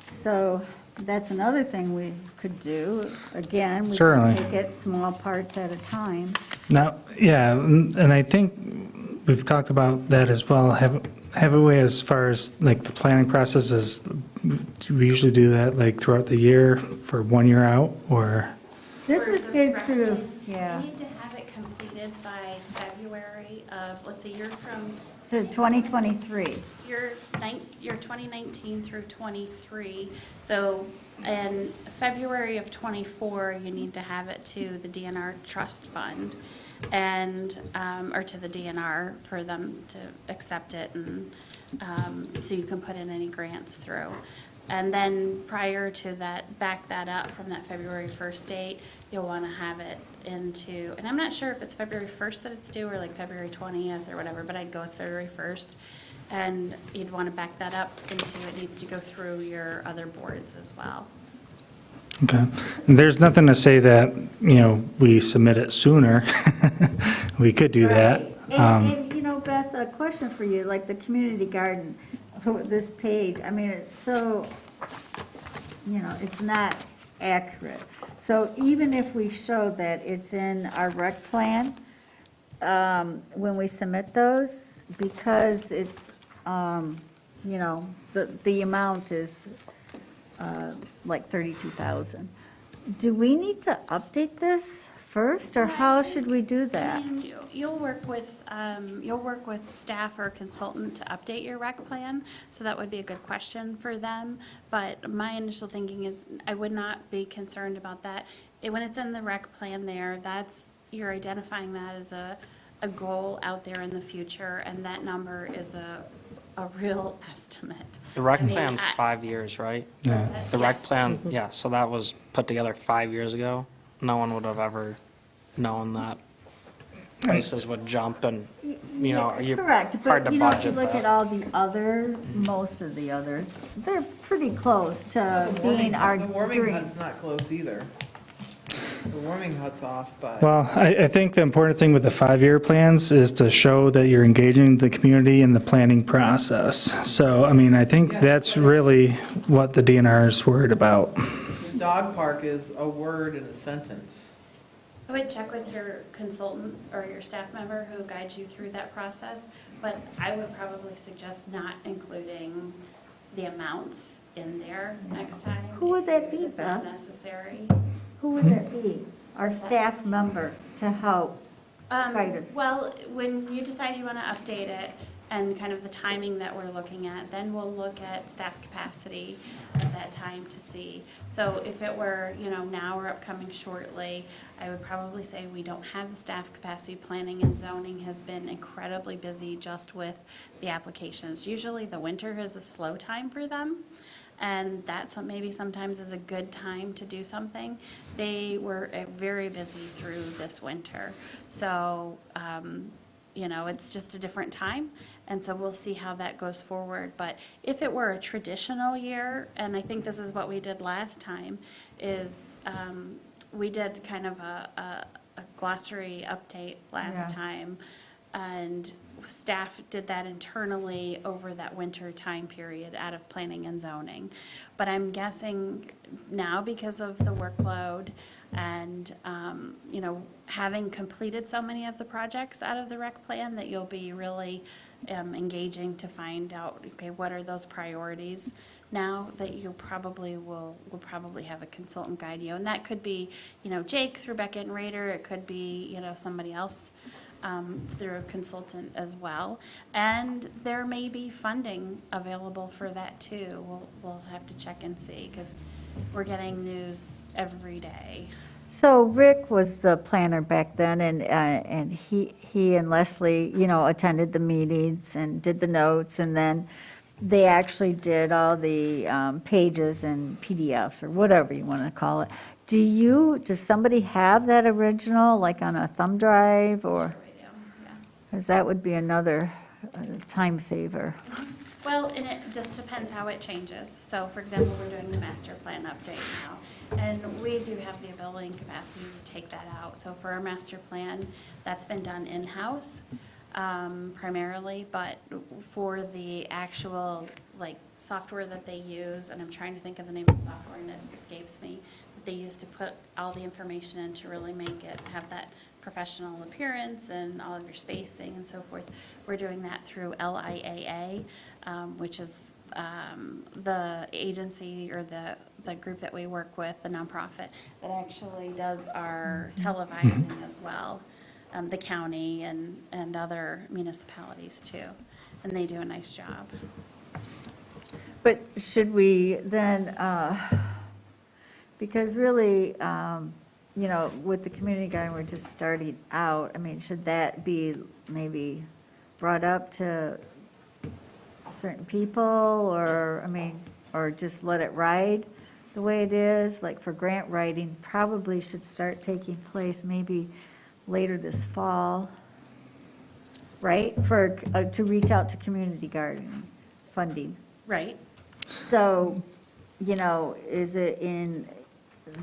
So that's another thing we could do. Again, we Certainly. can take it small parts at a time. now, yeah, and I think we've talked about that as well. Have a way as far as like the planning process is, do we usually do that like throughout the year for 1 year out, or? This For is the good correction, too, yeah. You need to have it completed by February of, let's see, you're from, To 2023. you're 2019 through 23. So in February of 24, you need to have it to the DNR trust fund, and, or to the DNR for them to accept it, and so you can put in any grants through. And then prior to that, back that up from that February 1st date, you'll want to have it into, and I'm not sure if it's February 1st that it's due, or like February 20th or whatever, but I'd go with February 1st. And you'd want to back that up into, it needs to go through your other boards as well. Okay, and there's nothing to say that, we submit it sooner. We could do that. Right. And, Beth, a question for you, like the community garden, this page, I mean, it's so, it's not accurate. So even if we show that it's in our rec plan, when we submit those, because it's the amount is like 32,000. Do we need to update this first, or how should we do that? And you'll work with staff or a consultant to update your rec plan, so that would be a good question for them. But my initial thinking is I would not be concerned about that. When it's in the rec plan there, you're identifying that as a goal out there in the future, and that number is a real estimate. The rec I mean, plan's 5 years, right? Yeah. The rec Yes. plan, yeah, so that was put together 5 years ago. No one would have ever known that prices would jump and, you're Correct, hard but to if you budget look at that. all most of the others, they're pretty close to being our The warming dream. hut's not close either. The warming hut's off, but. Well, I think the important thing with the 5-year plans is to show that you're engaging the community in the planning process. So, I mean, I think that's really what the DNR is worried about. The dog park is a word in a sentence. I would check with your consultant or your staff member who guides you through that process, but I would probably suggest not including the amounts in there next time. Who would that be, If it's not Beth? necessary. Who would that be? Our staff member to help guide us? Well, when you decide you want to update it and kind of the timing that we're looking at, then we'll look at staff capacity at that time to see. So if it were, now or upcoming shortly, I would probably say we don't have the staff capacity. Planning and zoning has been incredibly busy just with the applications. Usually the winter is a slow time for them. And that maybe sometimes is a good time to do something. They were very busy through this winter. So, it's just a different time. And so we'll see how that goes forward. But if it were a traditional year, and I think this is what we did last time, is we did kind of a glossary update last Yeah. time. And staff did that internally over that winter time period out of planning and zoning. But I'm guessing now, because of the workload and, having completed so many of the projects out of the rec plan, that you'll be really engaging to find out, okay, what are those priorities now, that you probably will probably have a consultant guide you. And that could be, Jake through Beckett and Rader, it could be, somebody else through a consultant as well. And there may be funding available for that too. We'll have to check and see, because we're getting news every day. So Rick was the planner back then, and he and Leslie, attended the meetings and did the notes, and then they actually did all the pages and PDFs, or whatever you want to call it. Does somebody have that original, like on a thumb drive, or, Yeah. because that would be another time saver. Well, and it just depends how it changes. So, for example, we're doing the master plan update now, and we do have the ability and capacity to take that out. So for our master plan, that's been done in-house primarily, but for the actual, software that they use, and I'm trying to think of the name of the software and it escapes me, that they use to put all the information in to really make it have that professional appearance and all of your spacing and so forth. We're doing that through LIAA, which is the agency or the group that we work with, the nonprofit, that actually does our televising as well, the county and other municipalities too. And they do a nice job. But should we then, because really, with the community garden, we're just starting out, should that be maybe brought up to certain people, or just let it ride the way it is? Like for grant writing, probably should start taking place maybe later this fall, right? To reach out to community garden funding. Right? So, is it in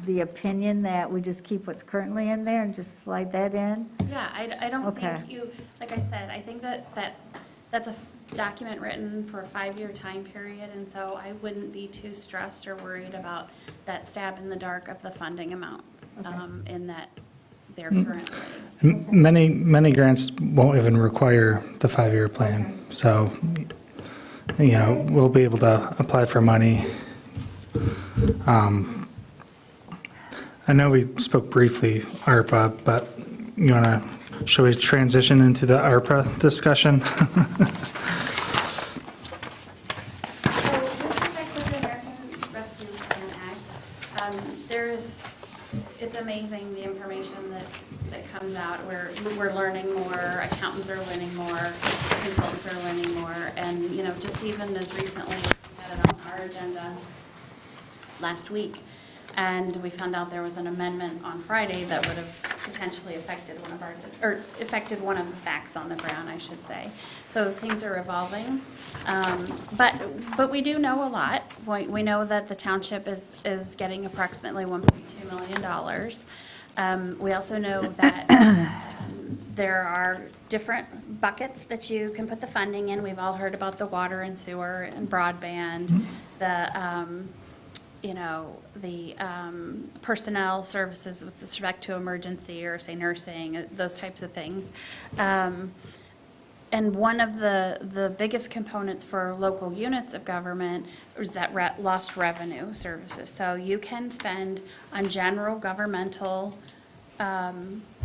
the opinion that we just keep what's currently in there and just slide that in? Yeah, I don't Okay. think like I said, I think that's a document written for a 5-year time period, and so I wouldn't be too stressed or worried about that stab in the dark of the funding amount in that there currently. Many grants won't even require the 5-year plan. So we'll be able to apply for money. I know we spoke briefly ARPA, but shall we transition into the ARPA discussion? So with respect to the American Rescue Plan Act, it's amazing the information that comes out. We're learning more, accountants are learning more, consultants are learning more, and, just even as recently, we had it on our agenda last week, and we found out there was an amendment on Friday that would have potentially affected one of the facts on the ground, I should say. So things are evolving, but we do know a lot. We know that the township is getting approximately $1.2 million. We also know that there are different buckets that you can put the funding in. We've all heard about the water and sewer and broadband, the personnel services with respect to emergency or, say, nursing, those types of things. And one of the biggest components for local units of government is that lost revenue services. So you can spend on general governmental,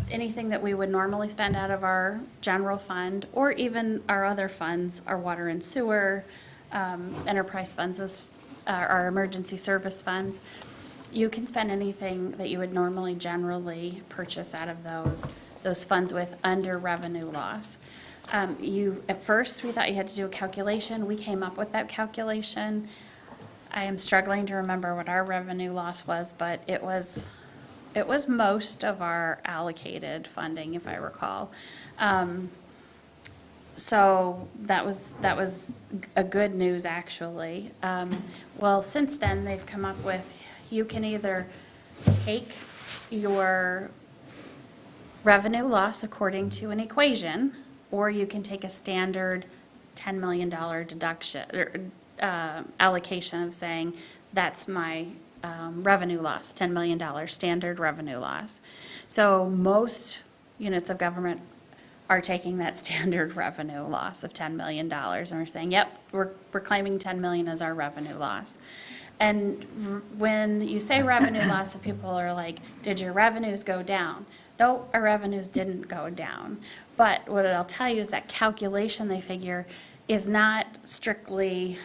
anything that we would normally spend out of our general fund, or even our other funds, our water and sewer, enterprise funds, our emergency service funds. You can spend anything that you would normally generally purchase out of those funds with under revenue loss. At first, we thought you had to do a calculation. We came up with that calculation. I am struggling to remember what our revenue loss was, but it was most of our allocated funding, if I recall. So that was a good news, actually. Well, since then, they've come up with, you can either take your revenue loss according to an equation, or you can take a standard $10 million deduction, or allocation of saying, that's my revenue loss, $10 million standard revenue loss. So most units of government are taking that standard revenue loss of $10 million, and we're saying, yep, we're claiming $10 million as our revenue loss. And when you say revenue loss, people are like, did your revenues go down? No, our revenues didn't go down. But what I'll tell you is that calculation they figure is not strictly,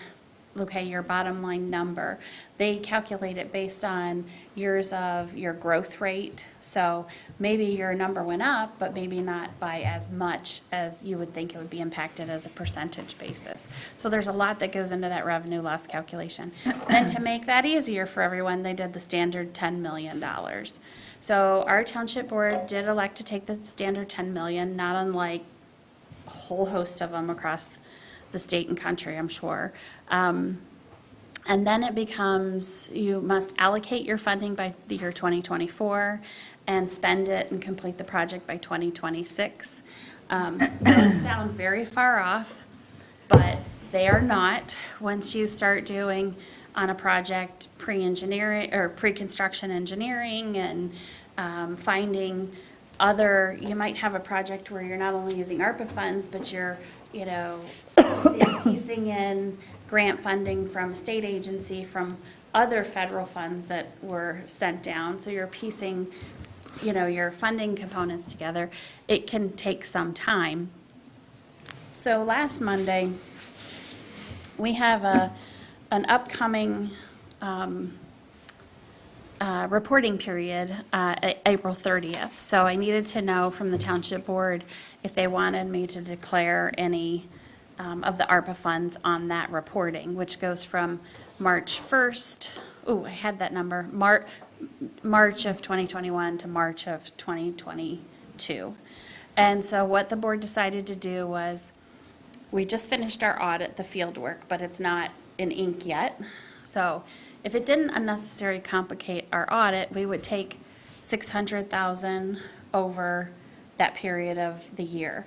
okay, your bottom line number. They calculate it based on years of your growth rate. So maybe your number went up, but maybe not by as much as you would think it would be impacted as a percentage basis. So there's a lot that goes into that revenue loss calculation. Then to make that easier for everyone, they did the standard $10 million. So our township board did elect to take the standard $10 million, not unlike a whole host of them across the state and country, I'm sure. And then it becomes, you must allocate your funding by the year 2024 and spend it and complete the project by 2026. Those sound very far off, but they are not. Once you start doing on a project pre-engineering or pre-construction engineering and finding other, you might have a project where you're not only using ARPA funds, but you're, piecing in grant funding from a state agency, from other federal funds that were sent down. So you're piecing, your funding components together. It can take some time. So last Monday, we have an upcoming reporting period, April 30th. So I needed to know from the township board if they wanted me to declare any of the ARPA funds on that reporting, which goes from March 1st, I had that number, March of 2021 to March of 2022. And so what the board decided to do was, we just finished our audit, the field work, but it's not in ink yet. So if it didn't unnecessarily complicate our audit, we would take $600,000 over that period of the year.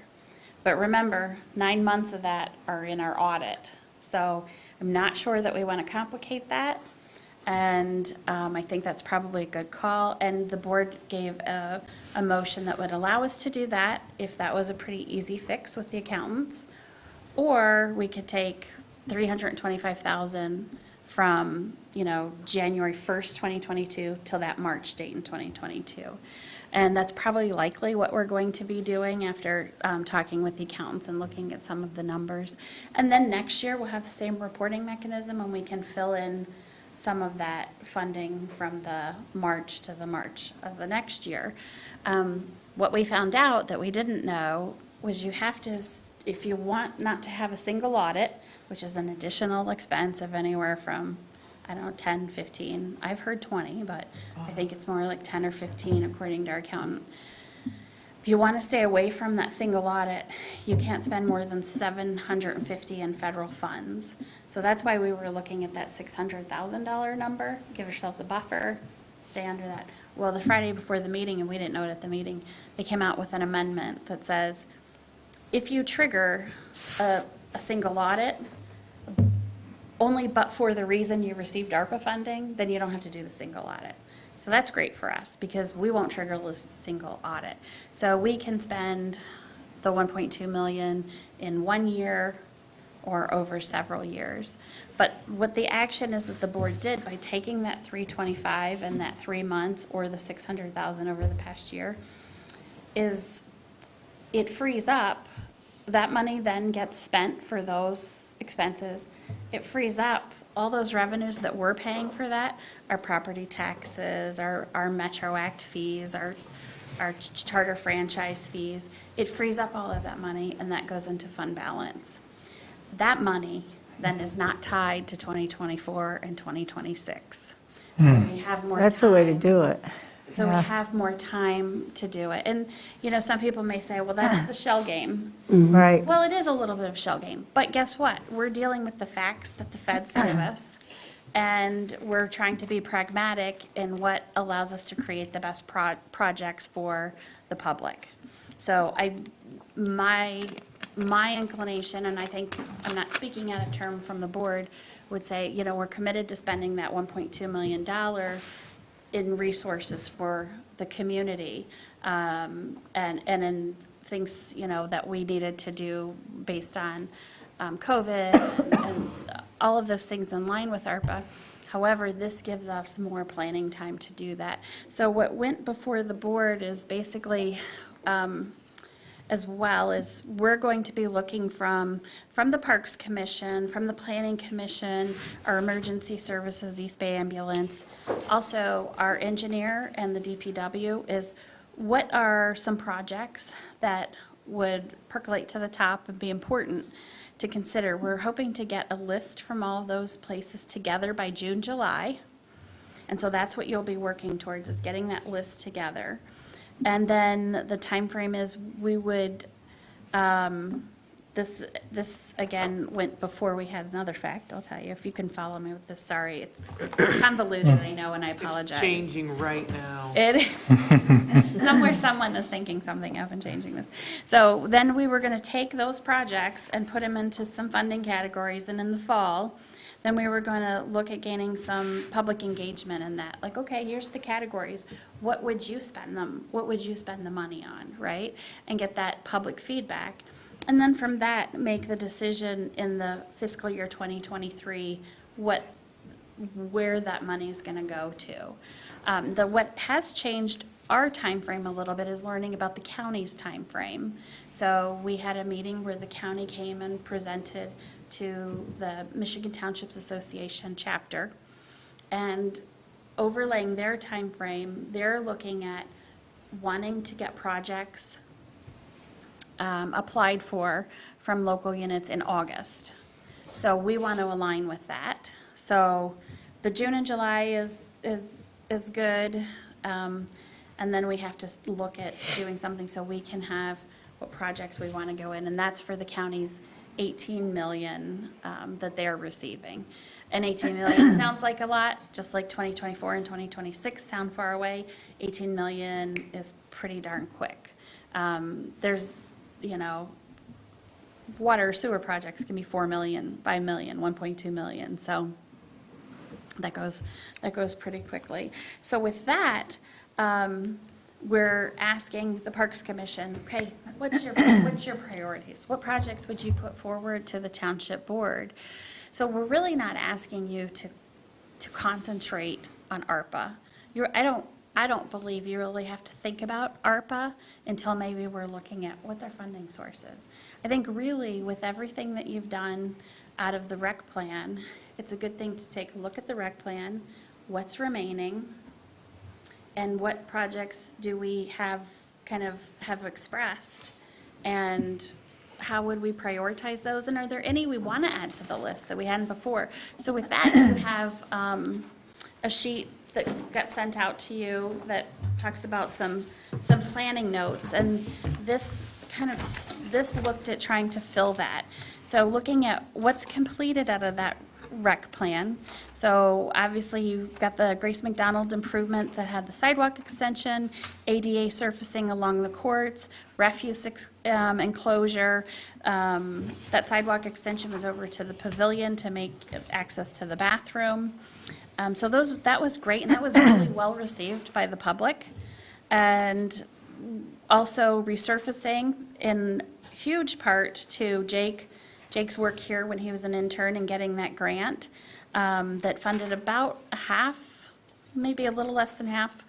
But remember, 9 months of that are in our audit. So I'm not sure that we want to complicate that. And I think that's probably a good call. And the board gave a motion that would allow us to do that if that was a pretty easy fix with the accountants. Or we could take $325,000 from, January 1st, 2022 till that March date in 2022. And that's probably likely what we're going to be doing after talking with the accountants and looking at some of the numbers. And then next year, we'll have the same reporting mechanism, and we can fill in some of that funding from the March to the March of the next year. What we found out that we didn't know was you have to, if you want not to have a single audit, which is an additional expense of anywhere from, I don't know, 10, 15, I've heard 20, but I think it's more like 10 or 15 according to our accountant. If you want to stay away from that single audit, you can't spend more than $750 in federal funds. So that's why we were looking at that $600,000 number, give yourselves a buffer, stay under that. Well, the Friday before the meeting, and we didn't know it at the meeting, they came out with an amendment that says, if you trigger a single audit, only but for the reason you received ARPA funding, then you don't have to do the single audit. So that's great for us, because we won't trigger a single audit. So we can spend the 1.2 million in 1 year or over several years. But what the action is that the board did by taking that 325 and that 3 months, or the 600,000 over the past year, is it frees up, that money then gets spent for those expenses. It frees up all those revenues that we're paying for that, our property taxes, our Metro Act fees, our charter franchise fees. It frees up all of that money, and that goes into fund balance. That money then is not tied to 2024 and 2026. We have more time. That's the way to do it. So we Yeah. have more time to do it. And, some people may say, well, that's the shell game. Right. Well, it is a little bit of shell game, but guess what? We're dealing with the facts that the feds give us, and we're trying to be pragmatic in what allows us to create the best projects for the public. So my inclination, and I think, I'm not speaking out of term from the board, would say, we're committed to spending that $1.2 million in resources for the community, and in things, that we needed to do based on COVID and all of those things in line with ARPA. However, this gives us more planning time to do that. So what went before the board is basically, as well as we're going to be looking from the Parks Commission, from the Planning Commission, our Emergency Services, East Bay Ambulance, also our engineer and the DPW, is what are some projects that would percolate to the top and be important to consider. We're hoping to get a list from all of those places together by June, July. And so that's what you'll be working towards, is getting that list together. And then the time frame is we would, this again went before we had another fact, I'll tell you, if you can follow me with this, sorry, it's convoluted, I know, and I apologize. Changing right now. Somewhere someone is thinking something up and changing this. So then we were gonna take those projects and put them into some funding categories, and in the fall, then we were going to look at gaining some public engagement in that. Like, okay, here's the categories. What would you spend them? What would you spend the money on, right? And get that public feedback. And then from that, make the decision in the fiscal year 2023, where that money is going to go to. What has changed our time frame a little bit is learning about the county's time frame. So we had a meeting where the county came and presented to the Michigan Townships Association chapter, and overlaying their time frame, they're looking at wanting to get projects applied for from local units in August. So we want to align with that. So the June and July is good, and then we have to look at doing something so we can have what projects we want to go in, and that's for the county's 18 million that they're receiving. And 18 million sounds like a lot, just like 2024 and 2026 sound far away. 18 million is pretty darn quick. There's, water sewer projects can be 4 million, 5 million, 1.2 million, so that goes pretty quickly. So with that, we're asking the Parks Commission, okay, what's your priorities? What projects would you put forward to the township board? So we're really not asking you to concentrate on ARPA. I don't believe you really have to think about ARPA until maybe we're looking at what's our funding sources. I think really with everything that you've done out of the rec plan, it's a good thing to take a look at the rec plan, what's remaining, and what projects do we have expressed, and how would we prioritize those, and are there any we want to add to the list that we hadn't before? So with that, you have a sheet that got sent out to you that talks about some planning notes, and this looked at trying to fill that. So looking at what's completed out of that rec plan. So obviously you've got the Grace McDonald improvement that had the sidewalk extension, ADA surfacing along the courts, refuse enclosure. That sidewalk extension was over to the pavilion to make access to the bathroom. So that was great, and that was really well received by the public. And also resurfacing in huge part to Jake's work here when he was an intern and getting that grant that funded about half, maybe a little less than half,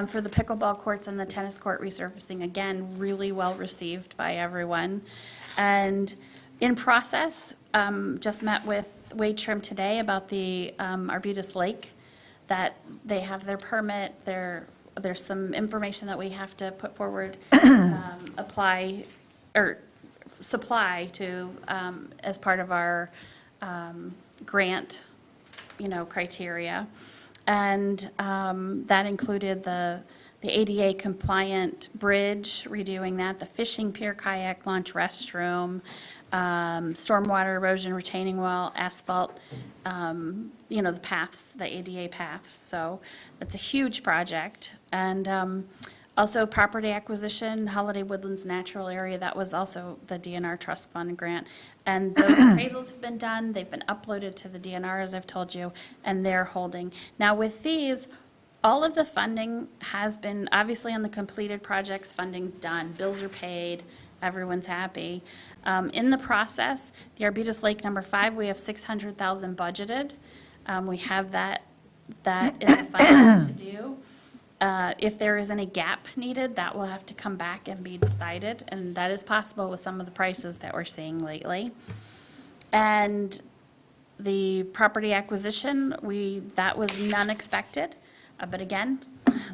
for the pickleball courts and the tennis court resurfacing. Again, really well received by everyone. And in process, just met with Wade Trim today about the Arbutus Lake, that they have their permit. There's some information that we have to put forward, apply, or supply to, as part of our grant, criteria. And that included the ADA compliant bridge, redoing that, the fishing pier, kayak launch, restroom, stormwater erosion retaining wall, asphalt, the paths, the ADA paths. So that's a huge project. And also property acquisition, Holiday Woodlands Natural Area, that was also the DNR Trust Fund grant. And those appraisals have been done, they've been uploaded to the DNR, as I've told you, and they're holding. Now with these, all of the funding has been, obviously on the completed projects, funding's done, bills are paid, everyone's happy. In the process, the Arbutus Lake number 5, we have 600,000 budgeted. We have that in the funding to do. If there is any gap needed, that will have to come back and be decided, and that is possible with some of the prices that we're seeing lately. And the property acquisition, that was none expected, but again,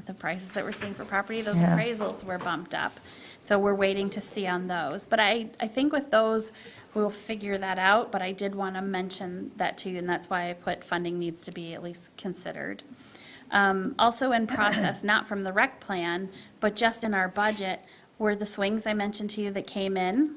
the prices that we're seeing for property, those Yeah. appraisals were bumped up. So we're waiting to see on those. But I think with those, we'll figure that out, but I did want to mention that to you, and that's why I put funding needs to be at least considered. Also in process, not from the rec plan, but just in our budget, were the swings I mentioned to you that came in.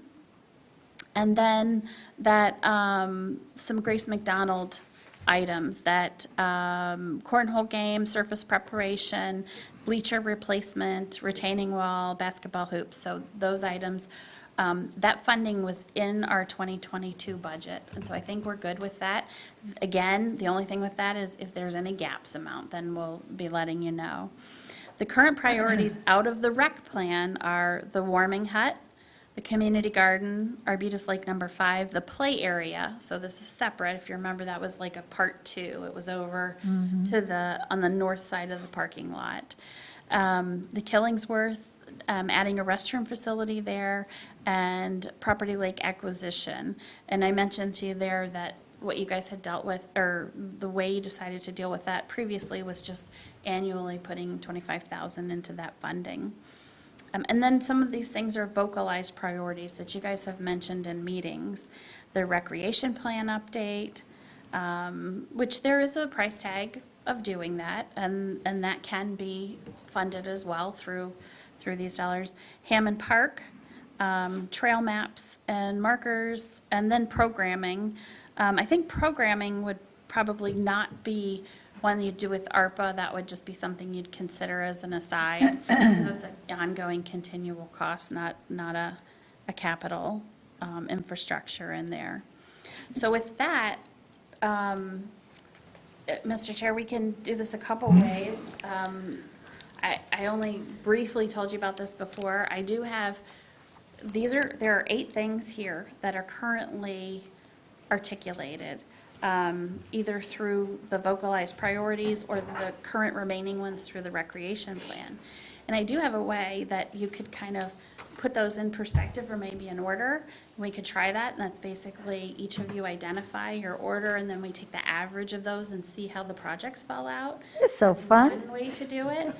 And then that, some Grace McDonald items, that cornhole game, surface preparation, bleacher replacement, retaining wall, basketball hoops. So those items, that funding was in our 2022 budget. And so I think we're good with that. Again, the only thing with that is if there's any gaps amount, then we'll be letting you know. The current priorities out of the rec plan are the warming hut, the community garden, Arbutus Lake number 5, the play area. So this is separate. If you remember, that was like a part 2. It was over to on the north side of the parking lot. The Killingsworth, adding a restroom facility there, and property lake acquisition. And I mentioned to you there that what you guys had dealt with, or the way you decided to deal with that previously, was just annually putting $25,000 into that funding. And then some of these things are vocalized priorities that you guys have mentioned in meetings. The recreation plan update, which there is a price tag of doing that, and that can be funded as well through these dollars. Hammond Park, trail maps and markers, and then programming. I think programming would probably not be one you'd do with ARPA. That would just be something you'd consider as an aside, because it's an ongoing continual cost, not a capital infrastructure in there. So with that, Mr. Chair, we can do this a couple ways. I only briefly told you about this before. I do have, there are 8 things here that are currently articulated. either through the vocalized priorities or the current remaining ones through the recreation plan. And I do have a way that you could kind of put those in perspective or maybe in order. We could try that, and that's basically each of you identify your order, and then we take the average of those and see how the projects fall out. It's so fun. One way to do it.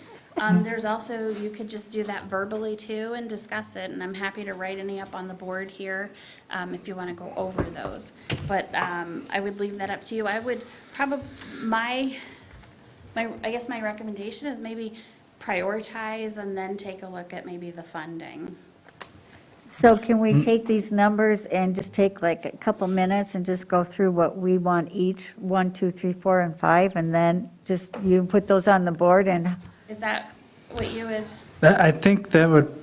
There's also, you could just do that verbally too and discuss it, and I'm happy to write any up on the board here if you want to go over those. But I would leave that up to you. I would probably, I guess my recommendation is maybe prioritize and then take a look at maybe the funding. So can we take these numbers and just take like a couple minutes and just go through what we want each, 1, 2, 3, 4, and 5, and then just, you put those on the board and Is that what you would? I think that would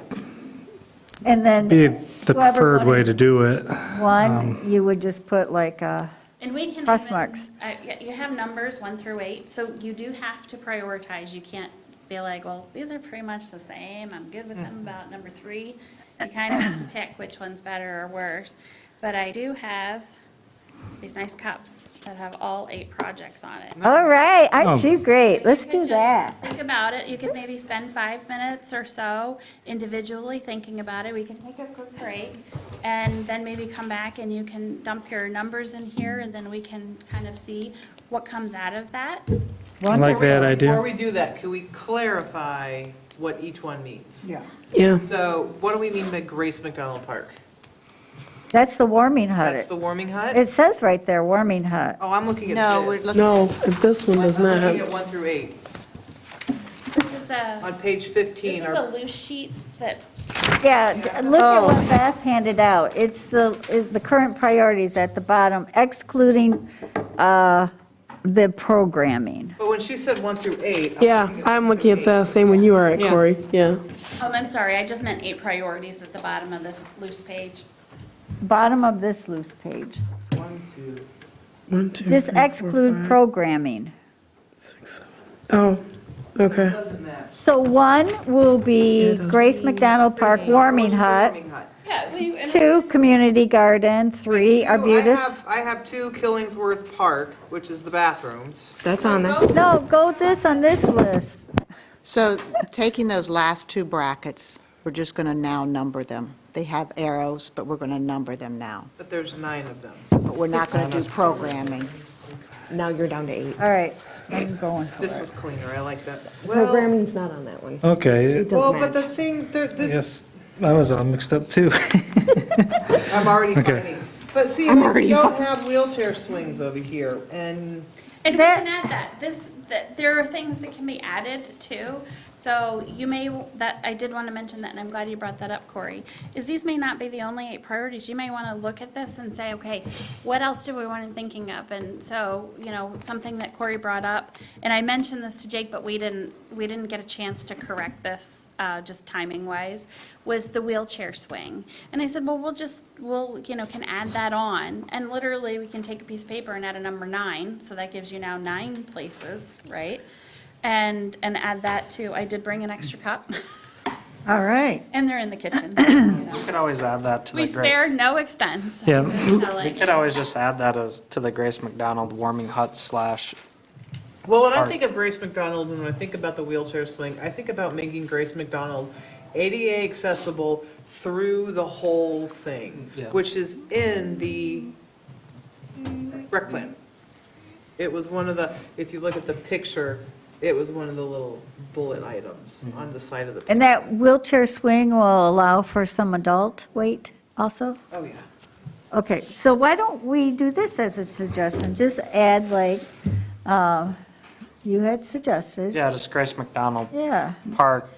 then be the whoever preferred way wanted to do it. one, you would just put like, And we can Cross even- marks. You have numbers 1 through 8, so you do have to prioritize. You can't be like, well, these are pretty much the same. I'm good with them about number 3. You kind of have to pick which one's better or worse. But I do have these nice cups that have all 8 projects on it. all right, Oh. aren't you great? Let's You could do just that. Think about it. You could maybe spend 5 minutes or so individually thinking about it. We can take a quick break and then maybe come back and you can dump your numbers in here and then we can kind of see what comes out of that. I like that Before idea. we do that, can we clarify what each one means? Yeah. Yeah. So what do we mean by Grace McDonald Park? That's the warming That's hut. the warming hut? It says right there, warming hut. Oh, I'm looking at No, we're this. looking No, this one does I'm not looking have, at 1 through 8. This is a, On page this 15, is a our- loose sheet that, Yeah, look at Oh. what Beth handed out. It's the current priorities at the bottom, excluding the programming. but when she said 1 through 8. yeah, I'm looking at the same one you are at, Yeah. Corey, yeah. I'm sorry, I just meant 8 priorities at the bottom of this loose page. Bottom of this loose page. 1, 2. 1, 2, Just 3, 4, exclude 5, programming. 6, 7. Oh, okay. Doesn't match. So 1 will be Grace McDonald Park warming hut. Warming hut. Yeah, 2, community garden. 3, Two, Arbutus. I have 2 Killingsworth Park, which is the bathrooms. That's on there. No, go this on this list. So taking those last 2 brackets, we're just going to now number them. They have arrows, but we're going to number them now. But there's 9 of them. But we're not going to do programming. Now you're down to 8. All right, I'm going for This it. was cleaner, I like that. Well, Programming's not on that one. Okay, It does well, but the match. things, yes, I was all mixed up too. I'm already Okay. finding. But see, I'm we already don't have wheelchair swings over here, and And we That- can add that. There are things that can be added too. So you may, I did want to mention that, and I'm glad you brought that up, Corey, is these may not be the only 8 priorities. You may want to look at this and say, okay, what else do we want to thinking of? And so, something that Corey brought up, and I mentioned this to Jake, but we didn't get a chance to correct this, just timing wise, was the wheelchair swing. And I said, well, we'll can add that on. And literally, we can take a piece of paper and add a number 9, so that gives you now 9 places, right? And add that to, I did bring an extra cup, All right. and they're in the kitchen. We could always add that to the We Grace. spared no expense. Yeah. I like We it. could always just add that as, to the Grace McDonald warming hut / well, when I Park. think of Grace McDonald and when I think about the wheelchair swing, I think about making Grace McDonald ADA accessible through the whole thing, Yeah. which is in the rec plan. It was one of the, if you look at the picture, it was one of the little bullet items on the side of the. And that wheelchair swing will allow for some adult weight also? Oh, yeah. Okay, so why don't we do this as a suggestion? Just add like, you had suggested. Yeah, just Grace McDonald Yeah. Park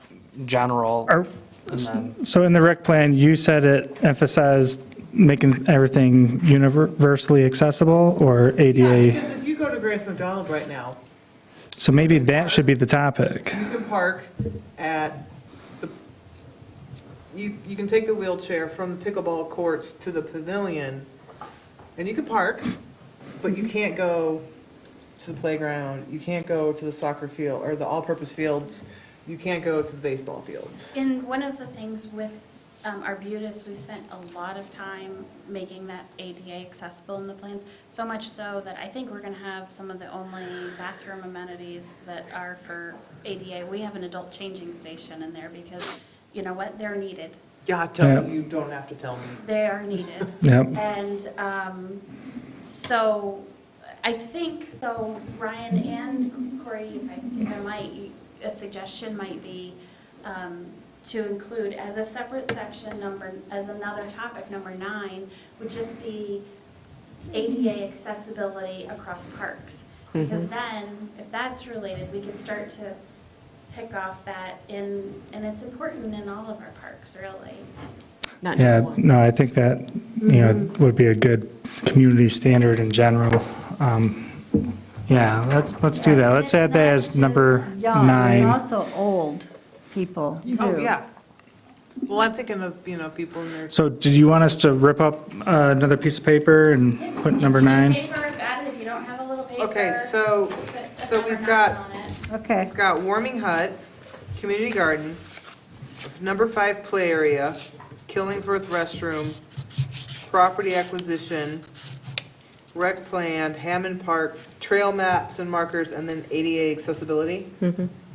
general. Are- And then, So in the rec plan, you said it emphasized making everything universally accessible or Yeah, ADA? because if you go to Grace McDonald right now, So maybe that should be the topic. you can park at the, you can take the wheelchair from the pickleball courts to the pavilion, and you can park, but you can't go to the playground, you can't go to the soccer field, or the all-purpose fields, you can't go to the baseball fields. And one of the things with Arbutus, we've spent a lot of time making that ADA accessible in the plans, so much so that I think we're gonna have some of the only bathroom amenities that are for ADA. We have an adult changing station in there because, you know what, they're needed. Yeah, Yeah. you don't have to tell me. They are needed. Yep. And so I think, though, Ryan and Corey, if I might, a suggestion might be to include as a separate section as another topic, number 9, would just be ADA accessibility across parks. Because then, if that's related, we could start to pick off that and it's important in all of our parks, really. Not Yeah, number one. no, I think that, would be a good community standard in general. Yeah, let's do that. Let's add that as number Young, and 9. also old people, too. Oh, yeah. Well, I'm thinking of, people in their. So did you want us to rip up another piece of paper and put number 9? Paper, got it, if you don't have a little paper. Okay, so put number we've 9 got- on it. Okay, We've got warming hut, community garden, number 5 play area, Killingsworth restroom, property acquisition, rec plan, Hammond Park, trail maps and markers, and then ADA accessibility,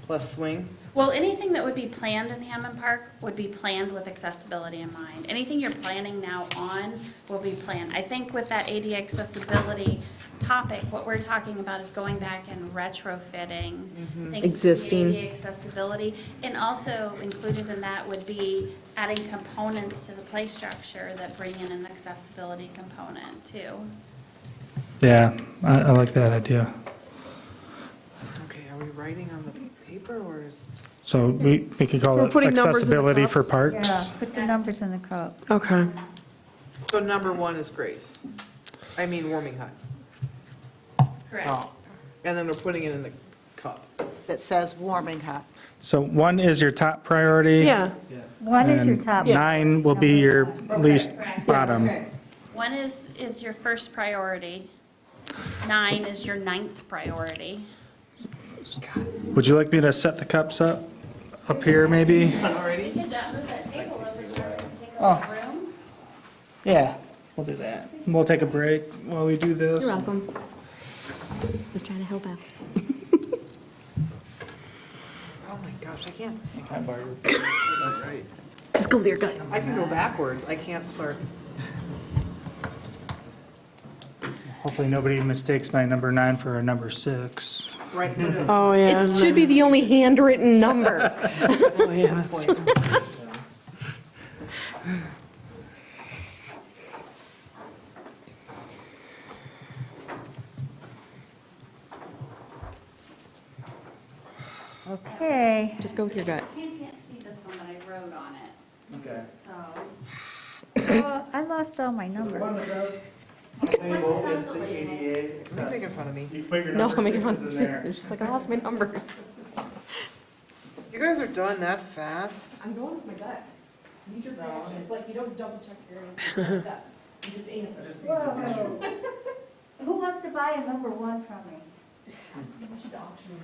plus swing. Well, anything that would be planned in Hammond Park would be planned with accessibility in mind. Anything you're planning now on will be planned. I think with that ADA accessibility topic, what we're talking about is going back and retrofitting things to Existing. the ADA accessibility. And also included in that would be adding components to the play structure that bring in an accessibility component too. Yeah, I like that idea. Okay, are we writing on the paper or is? So we could call We're it putting numbers in the accessibility for cups? yeah, parks. put the numbers in the cup. Okay. So number 1 is Grace. I mean warming hut. Correct. Oh. And then we're putting it in the cup. That says warming hut. So 1 is your top priority. Yeah, 1 is your and top. 9 will be your least Correct. bottom. Okay. 1 is your first priority. 9 is your 9th priority. Would you like me to set the cups up here, maybe? We could move that table over so we can take a Oh. little room. Yeah, we'll do that. We'll take a break while we do this. you're welcome. Just trying to help out. Oh my gosh, I can't. Hi, Barbara. Just go with your gut. I can go backwards. I can't start. Hopefully nobody mistakes my number 9 for a number 6. Right in the middle. Oh, yeah. It should be the only handwritten number. Oh, yeah, that's true. Okay, Just go with your gut. I can't see this one, but I wrote on it, Okay. so. well, I lost all my numbers. Table is the ADA Don't make in front of me. You put your No, number I'm making fun. 6s in there. She's like, I lost my numbers. You guys are done that fast? I'm going with my gut. Need your reaction. It's like you don't double check your guts. You just answer. Whoa. Who wants to buy a number 1 from me? She's auctioning.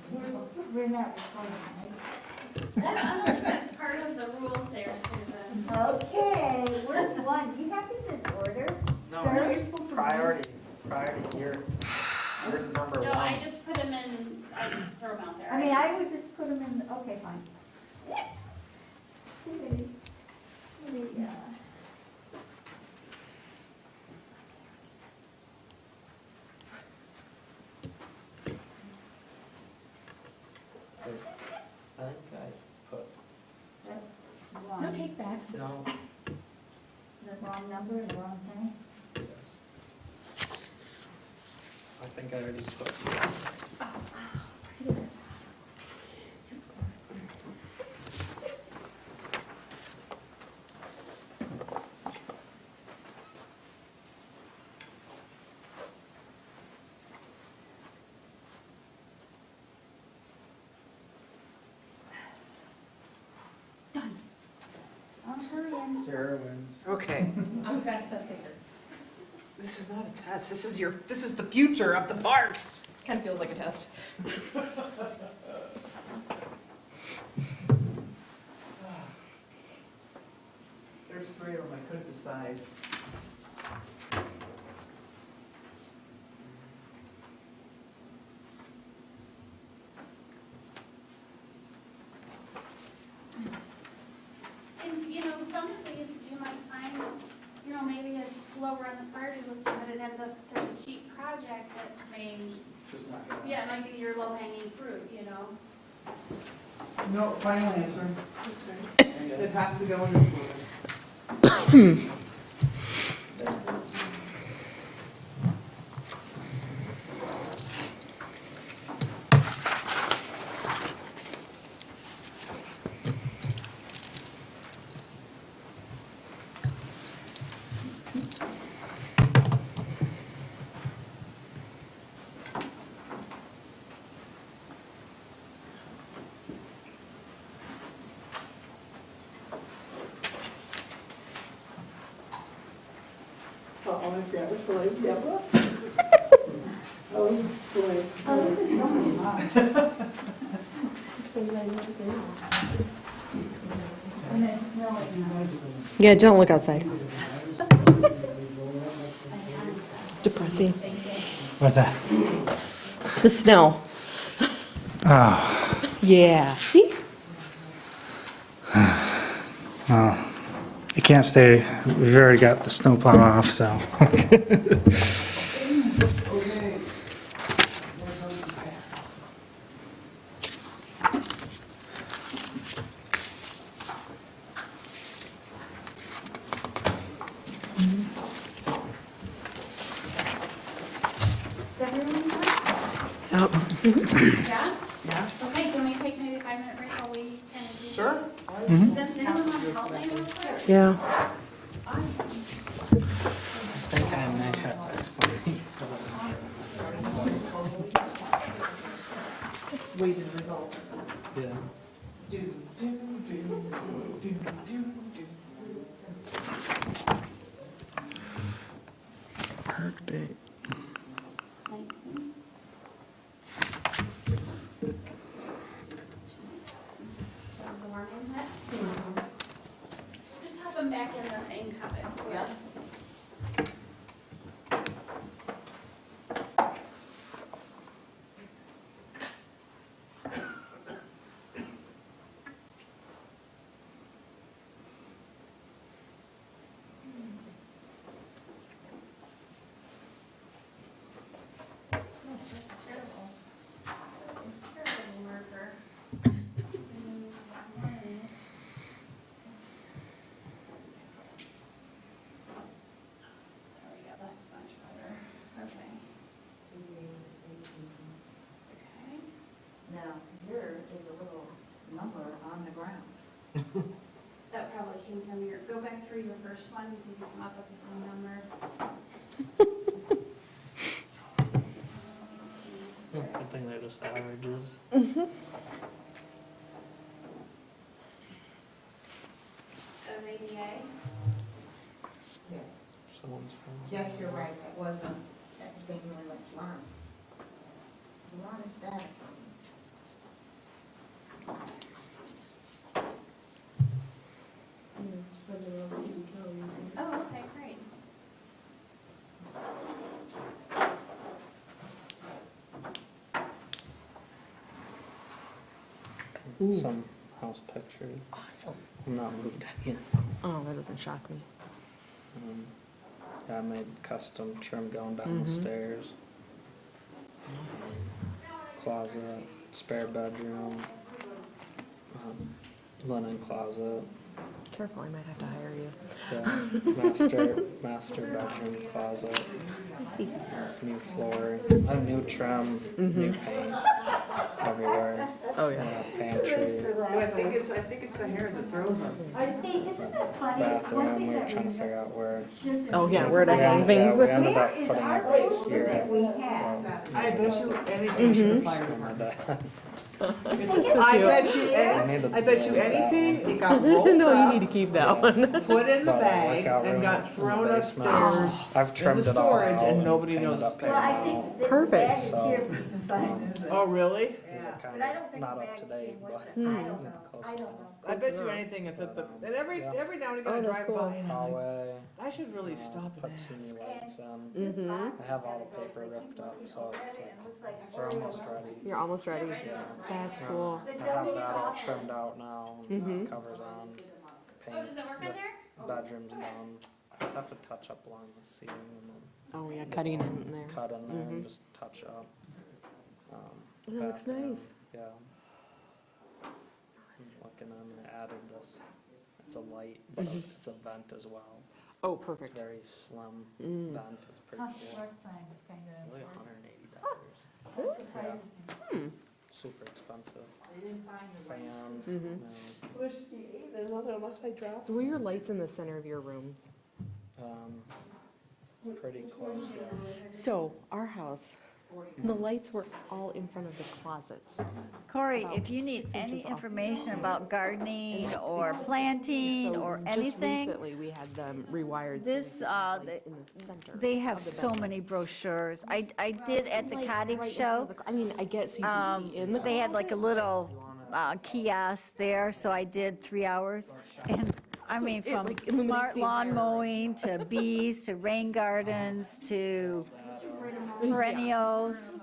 We're not recording, I don't think that's part of the rules there, Susan. right? Okay, where's 1? Do you have these in order? No, Sir? You're supposed to. Priority, you're number No, I just put them in, I just throw them out there. I mean, I would just put them in, okay, fine. Yeah. I think I put, That's 1. No take backs. no, The wrong number, the wrong thing? I think I already put. I'm hurrying. Sarah wins. Okay. I'm a fast test taker. This is not a test. This is the future of the parks. Kind of feels like a test. There's three of them, I couldn't decide. And, you know, some of these you might find, you know, maybe it's lower on the priority list, but it ends up such a cheap project that may, yeah, it might be your low hanging fruit, you know? No, final answer. It has to go in the folder. Oh, I forgot which one I have left. Oh, boy. Yeah, don't look outside. It's depressing. What's that? The snow. Oh, Yeah. See? well, it can't stay. We've already got the snowplow off, so. Okay. Is everyone done? Yep. Yeah? Yeah, Okay, can we take maybe a 5-minute break while we kind of do this? sure. Does anyone want to help me real quick? Yeah. Awesome. Sometime I have next time. Weighted results. Yeah. Do, do, do, do, do, do. Park date. 19. The warning net? Just pop them back in the same cup. Yeah. That's terrible. Terrible marker. There we go, that's much better. Okay. Okay. Now, here is a little number on the ground. That probably came from your, go back through your first one and see if you come up with the same number. Good thing they're just averages. Of ADA. Someone's from. Yes, you're right, that wasn't, that thing really went to learn. A lot of static things. Oh, okay, great. Some house picture. Awesome. I'm not moved yet. Oh, that doesn't shock me. Yeah, I made custom trim going down the stairs. Closet, spare bedroom, linen closet, Careful, I might have to hire you. yeah, master bedroom closet, new floor, a new trim, new paint everywhere. Oh, yeah. Pantry, But I think it's the hair that throws us. I think, isn't that funny? bathroom, we were trying to figure out where. Oh, yeah, where to Yeah, hang we things. ended up putting it right here. That we have. I bet you anything for the fire My department. dad. I bet you anything, it got rolled No, you up, need to keep that one. put in the Bought a bag, workout and room got in the thrown basement. upstairs I've in trimmed the it all storage, out and nobody painted knows up it's Well, I there. think the Perfect. bag is here for you to sign. Oh, really? Is it But I kinda don't think not the up bag to date, came with but it. I don't know, close I don't enough. know. I bet you anything it's at the, and every now and again I Oh, that's drive cool. by and I'm like, Hallway, I should really stop and put 2 new ask. lights in. Mm-hmm. I have all the paper ripped up, so it's like, we're almost ready. You're almost ready. Yeah. That's cool. I have that all trimmed out now, and covers on, Oh, paint, does it work in there? the bedroom's done. I just have to touch up along the ceiling and then Oh, yeah, cutting in there. cut in there and just touch up. That looks bathroom, nice. Yeah. I'm looking on, I added this, it's a light, but it's a vent as well. Oh, It's perfect. very slim vent, it's pretty cool. Only $180. Yeah. Super expensive. Fan, So were your lights in the center of your rooms? um, pretty close, yeah. So, our house, the lights were all in front of the closets. Corey, About if you need 6 any inches off. information about gardening or planting So or Just anything, recently, we had them rewired. so this, we could have lights in the center they have of the so many bedrooms. brochures. I did at the Like, cottage right in front show. of the- I mean, I get so you can see in the They had like a closet. little kiosk there, so I did 3 hours. And, I mean, it, from like, illuminates smart the lawn entire- mowing to bees to rain gardens to perennials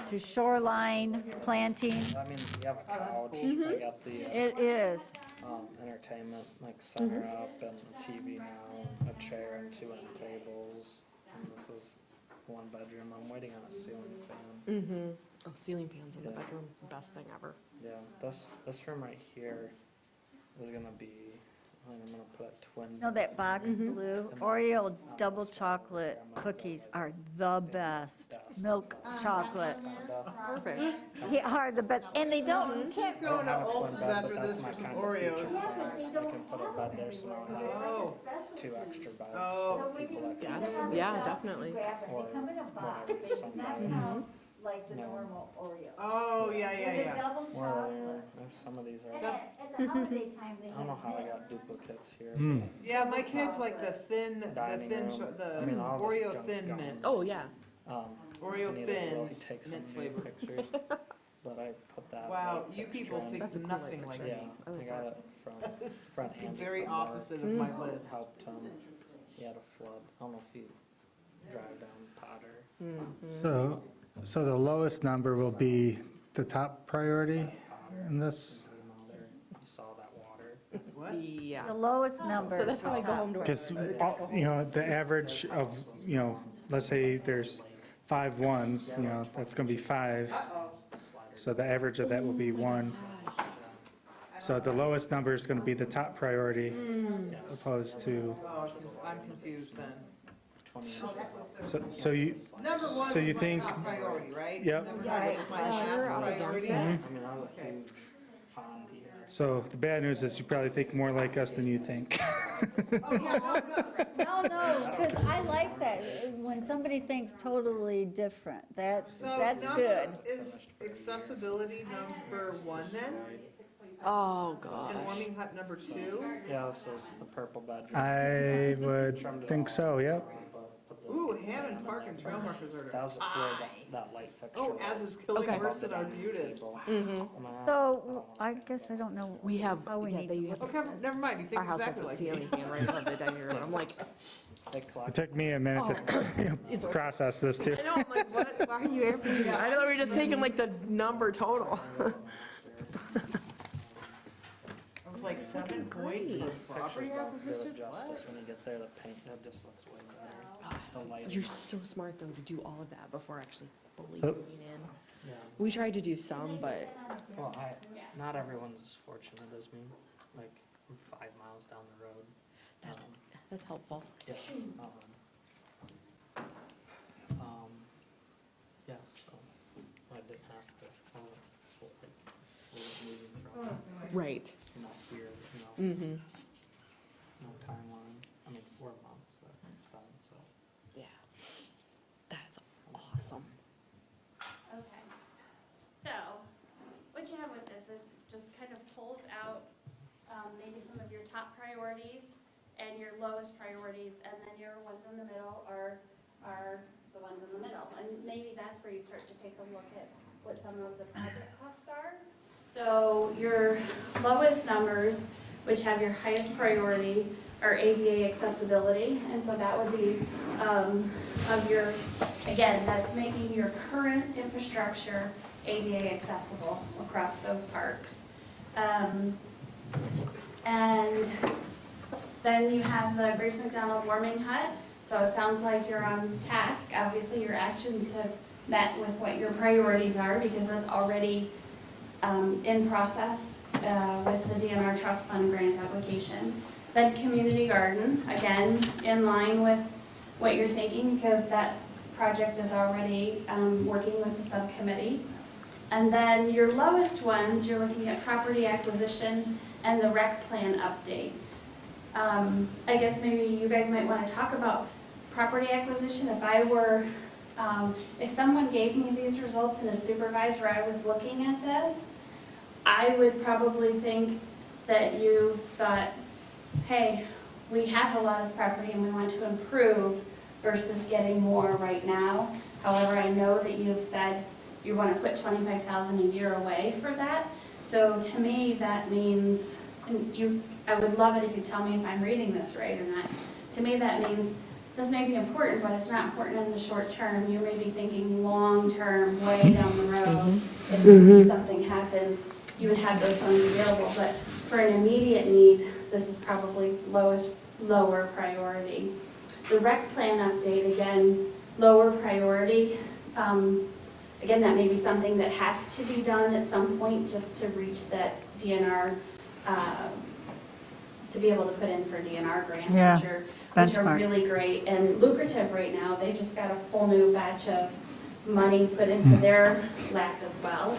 to shoreline planting. I mean, you have a couch, I got the It is. entertainment, like center up and a TV now, a chair and 2 end tables. And this is 1 bedroom, I'm waiting on a ceiling fan. Oh, ceiling fans in the Yeah. bedroom, best thing ever. Yeah, this room right here is gonna be, I'm gonna put a twin. You know that box blue? Oreo double chocolate cookies are the best. Milk chocolate. Perfect. Are the best. And they don't, you can't Going to have a twin Olson's bed, but after that's this my for some kind of future Oreos. plans. I can put a bed there so I have Oh, 2 extra beds. oh, People that can Yes, yeah, definitely. Or whatever, someday. like the No. normal Oreo. oh, yeah. Double More layer, and some of these are, I At the holiday time, they don't know how I got duplicates here. Yeah, my kids like the thin, Dining room. the I mean, all this Oreo junk's thin gone. mint. Oh, yeah. Oreo I need to really thins, take some mint new flavor. pictures, but I put that. Wow, light you fixture people in. think That's a cool nothing light like picture. me. Yeah, I got it from front The Andy. very from work. opposite of my list. Helped him, he had a flood, I don't know if you drive down Potter. So the lowest number will be the top priority in this? There, you saw that water. What? The Yeah. lowest number. So that's how I go home to work. Because, the average of, let's say there's 5 ones, that's going to be 5. So the average of that will be 1. So the lowest number is going to be the top priority opposed to, Oh, I'm confused then. 20 years ago. so you, Number one so you is my think, top priority, right? Yep. Number nine is my You're last up against priority. it. I mean, I was a Okay. huge pond here. so the bad news is you probably think more like us than you think. Oh, yeah, no, No, because I like that, when somebody thinks totally different, that's So good. is accessibility number 1 then? Oh, And God. warming hut number 2? Yeah, this is the purple bedroom. I would think so, yep. Put the- Ooh, Hammond Park and trail markers are. That was where that light fixture. Oh, as was. is killing Okay. worse than our beauties. So I guess I don't know. We have, how we yeah, need they to have, look Okay, never mind, you think our house has exactly a like me. ceiling fan right above the dining room. I'm like, It took me a minute to process this too. I know, I'm like, what? Why are you averaging? I thought we were just taking like the number total. I was like 7 points for property Pictures don't do it acquisition? justice when you get there, the paint, it just looks way better. The lighting. You're so smart though to do all of that before actually fully So- moving in. Yeah. We tried to do some, but Well, not everyone's as fortunate as me. Like, I'm 5 miles down the road. that's, Um, that's helpful. Yeah. Yeah, so I didn't have to, like, we were moving from, Right. here, Mm-hmm. no timeline. I mean, 4 months, that's fine, so. Yeah. That's awesome. Okay. So, what you have with this is just kind of pulls out maybe some of your top priorities and your lowest priorities, and then your ones in the middle are the ones in the middle. And maybe that's where you start to take a look at what some of the project costs are. So your lowest numbers, which have your highest priority, are ADA accessibility. And so that would be of your, again, that's making your current infrastructure ADA accessible across those parks. And then you have the Grace McDonald Warming Hut. So it sounds like you're on task. Obviously, your actions have met with what your priorities are because that's already in process with the DNR Trust Fund grant application. Then Community Garden, again, in line with what you're thinking because that project is already working with the subcommittee. And then your lowest ones, you're looking at property acquisition and the rec plan update. I guess maybe you guys might want to talk about property acquisition. If I were, if someone gave me these results and a supervisor, I was looking at this, I would probably think that you thought, hey, we have a lot of property and we want to improve versus getting more right now. However, I know that you've said you want to put $25,000 a year away for that. So to me, that means, and I would love it if you tell me if I'm reading this right or not. To me, that means this may be important, but it's not important in the short term. You may be thinking long-term, way down the road. If something happens, you would have those funds available. But for an immediate need, this is probably lower priority. The rec plan update, again, lower priority. Again, that may be something that has to be done at some point just to reach that DNR, to be able to put in for DNR grants, Yeah, which are benchmark. really great and lucrative right now. They just got a whole new batch of money put into their lap as well.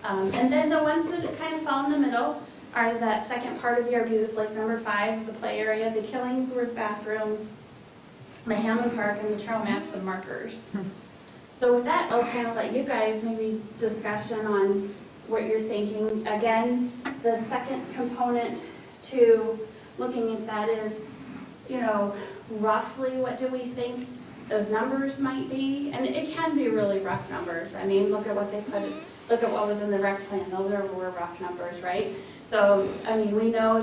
And then the ones that kind of fall in the middle are that second part of the Arbutus Lake number 5, the play area, the Killingsworth bathrooms, the Hammond Park, and the trail maps and markers. So with that, I'll kind of let you guys maybe discussion on what you're thinking. Again, the second component to looking at that is, you know, roughly what do we think those numbers might be? And it can be really rough numbers. I mean, look at what they put, look at what was in the rec plan. Those were rough numbers, right? So, I mean, we know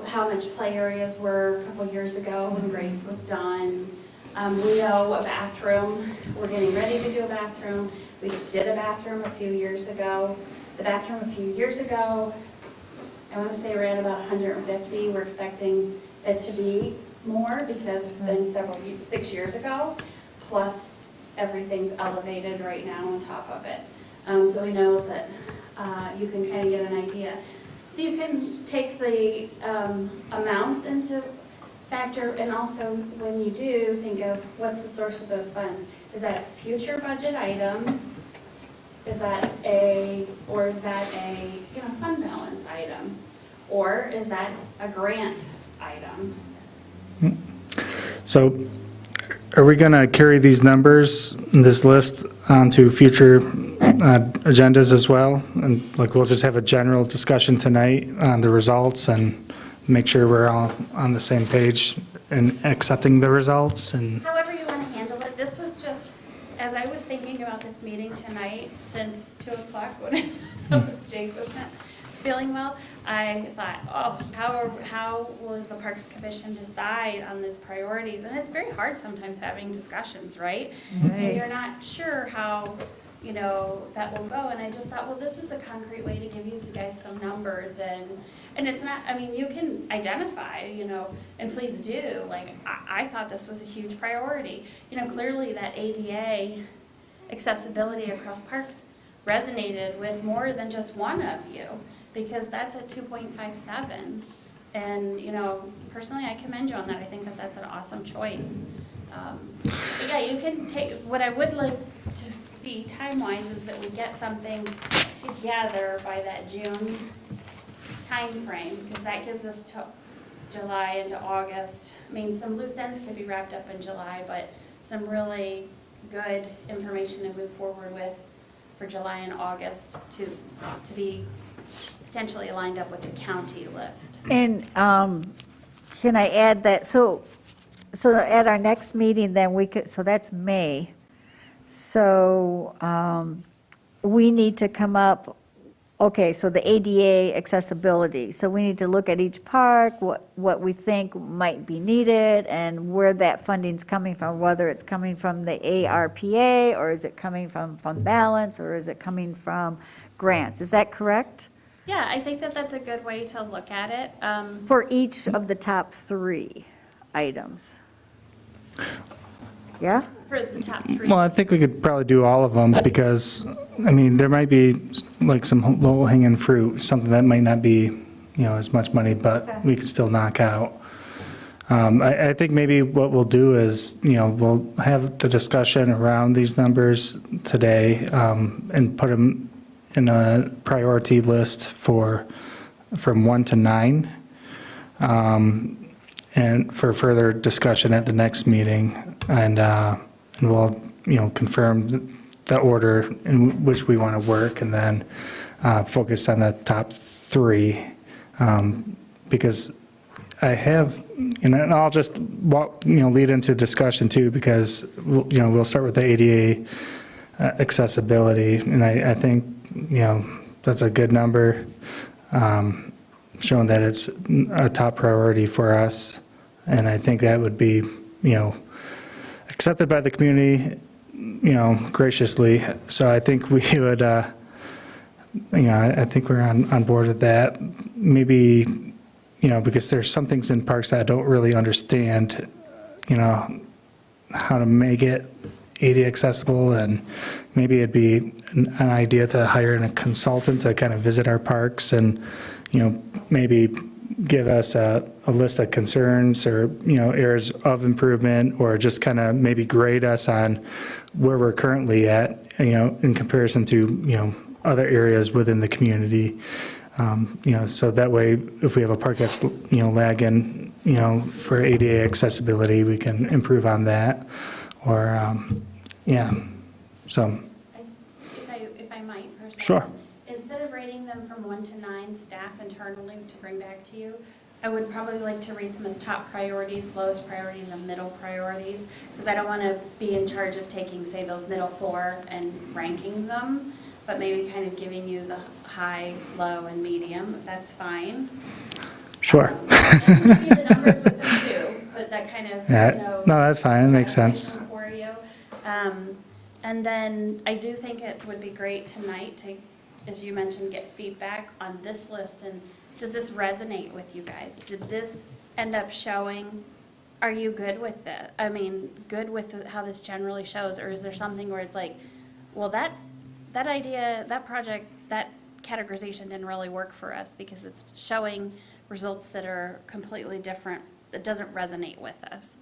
how much play areas were a couple years ago when Grace was done. We know a bathroom. We're getting ready to do a bathroom. We just did a bathroom a few years ago. The bathroom a few years ago, I want to say we're at about 150. We're expecting it to be more because it's been 6 years ago. Plus, everything's elevated right now on top of it. So we know that you can kind of get an idea. So you can take the amounts into factor, and also when you do, think of what's the source of those funds. Is that a future budget item? Is that a fund balance item? Or is that a grant item? So are we going to carry these numbers, this list, onto future agendas as well? And like, we'll just have a general discussion tonight on the results and make sure we're all on the same page and accepting the results and... However you want to handle it. This was just, as I was thinking about this meeting tonight, since 2 o'clock when Jake was not feeling well, I thought, oh, how will the Parks Commission decide on these priorities? And it's very hard sometimes having discussions, right? And you're not sure how, you know, that will go. And I just thought, well, this is a concrete way to give you guys some numbers. And it's not, I mean, you can identify, you know, and please do. Like, I thought this was a huge priority. You know, clearly that ADA accessibility across parks resonated with more than just one of you, because that's at 2.57. And, you know, personally, I commend you on that. I think that that's an awesome choice. But yeah, you can take, what I would like to see time-wise is that we get something together by that June timeframe, because that gives us to July into August. I mean, some loose ends could be wrapped up in July, but some really good information to move forward with for July and August to be potentially lined up with the county list. And can I add that, so at our next meeting, then we could, so that's May. So we need to come up, okay, so the ADA accessibility. So we need to look at each park, what we think might be needed, and where that funding's coming from, whether it's coming from the ARPA, or is it coming from fund balance, or is it coming from grants? Is that correct? Yeah, I think that that's a good way to look at it. For each of the top 3 items? Yeah? For the top 3. Well, I think we could probably do all of them because, I mean, there might be like some low hanging fruit, something that might not be, as much money, but we could still knock out. I think maybe what we'll do is, we'll have the discussion around these numbers today and put them in a priority list from 1 to 9. And for further discussion at the next meeting, and we'll, confirm the order in which we want to work, and then focus on the top 3, because I have, and I'll just lead into discussion too, because we'll start with the ADA accessibility, and I think that's a good number. Showing that it's a top priority for us. And I think that would be, accepted by the community, graciously. So I think we would, I think we're on board with that. Maybe, because there's some things in parks that I don't really understand, how to make it ADA accessible, and maybe it'd be an idea to hire a consultant to kind of visit our parks and, maybe give us a list of concerns or, areas of improvement, or just kind of maybe grade us on where we're currently at, in comparison to, other areas within the community. So that way, if we have a park that's, lagging, for ADA accessibility, we can improve on that. Or, so, If I might, for a second. Sure. Instead of rating them from 1 to 9, staff internally to bring back to you, I would probably like to rate them as top priorities, lowest priorities, and middle priorities, because I don't want to be in charge of taking, say, those middle 4 and ranking them, but maybe kind of giving you the high, low, and medium, if that's fine. sure. And give you the numbers with them too, but that kind of, Yeah, no, that's fine, it makes sense. For you. And then I do think it would be great tonight to, as you mentioned, get feedback on this list, and does this resonate with you guys? Did this end up showing, are you good with it? I mean, good with how this generally shows, or is there something where it's like, well, that idea, that project, that categorization didn't really work for us because it's showing results that are completely different, that doesn't resonate with us?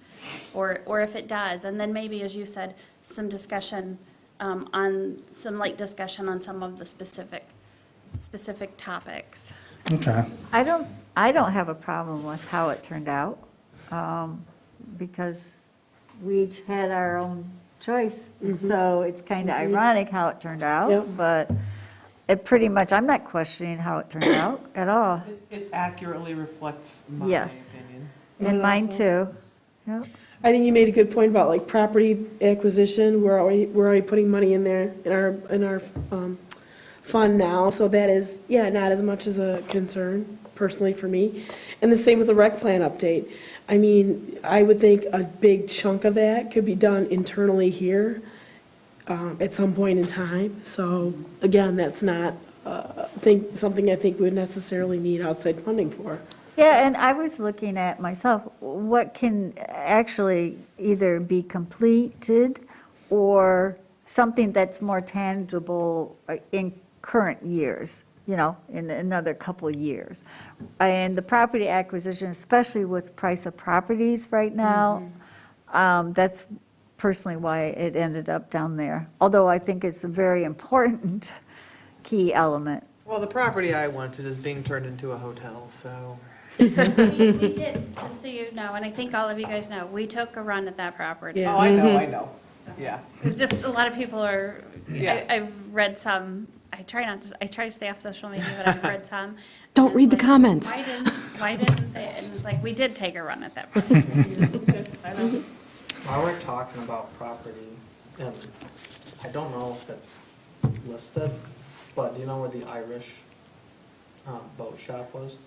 Or if it does, and then maybe, as you said, some discussion some light discussion on some of the specific topics. Okay. I don't have a problem with how it turned out, because we each had our own choice. So it's kind of ironic how it turned out, but it pretty much, I'm not questioning how it turned out at all. It accurately reflects my Yes. opinion. And mine too. Yep. I think you made a good point about like property acquisition. We're already putting money in there in our fund now, so that is, not as much as a concern personally for me. And the same with the rec plan update. I mean, I would think a big chunk of that could be done internally here at some point in time. So again, that's not something I think we would necessarily need outside funding for. Yeah, and I was looking at myself, what can actually either be completed or something that's more tangible in current years, in another couple years. And the property acquisition, especially with price of properties right now, that's personally why it ended up down there. Although I think it's a very important key element. Well, the property I wanted is being turned into a hotel, so. We did, just so you know, and I think all of you guys know, we took a run at that property. Yeah. Oh, I know. Yeah. It's just, a lot of people are, Yeah. I've read some, I try to stay off social media, but I've read some. Don't and read the it's like, comments. Why didn't they? And it's like, we did take a run at that property. While we're talking about property, and I don't know if it's listed, but do you know where the Irish boat shop was?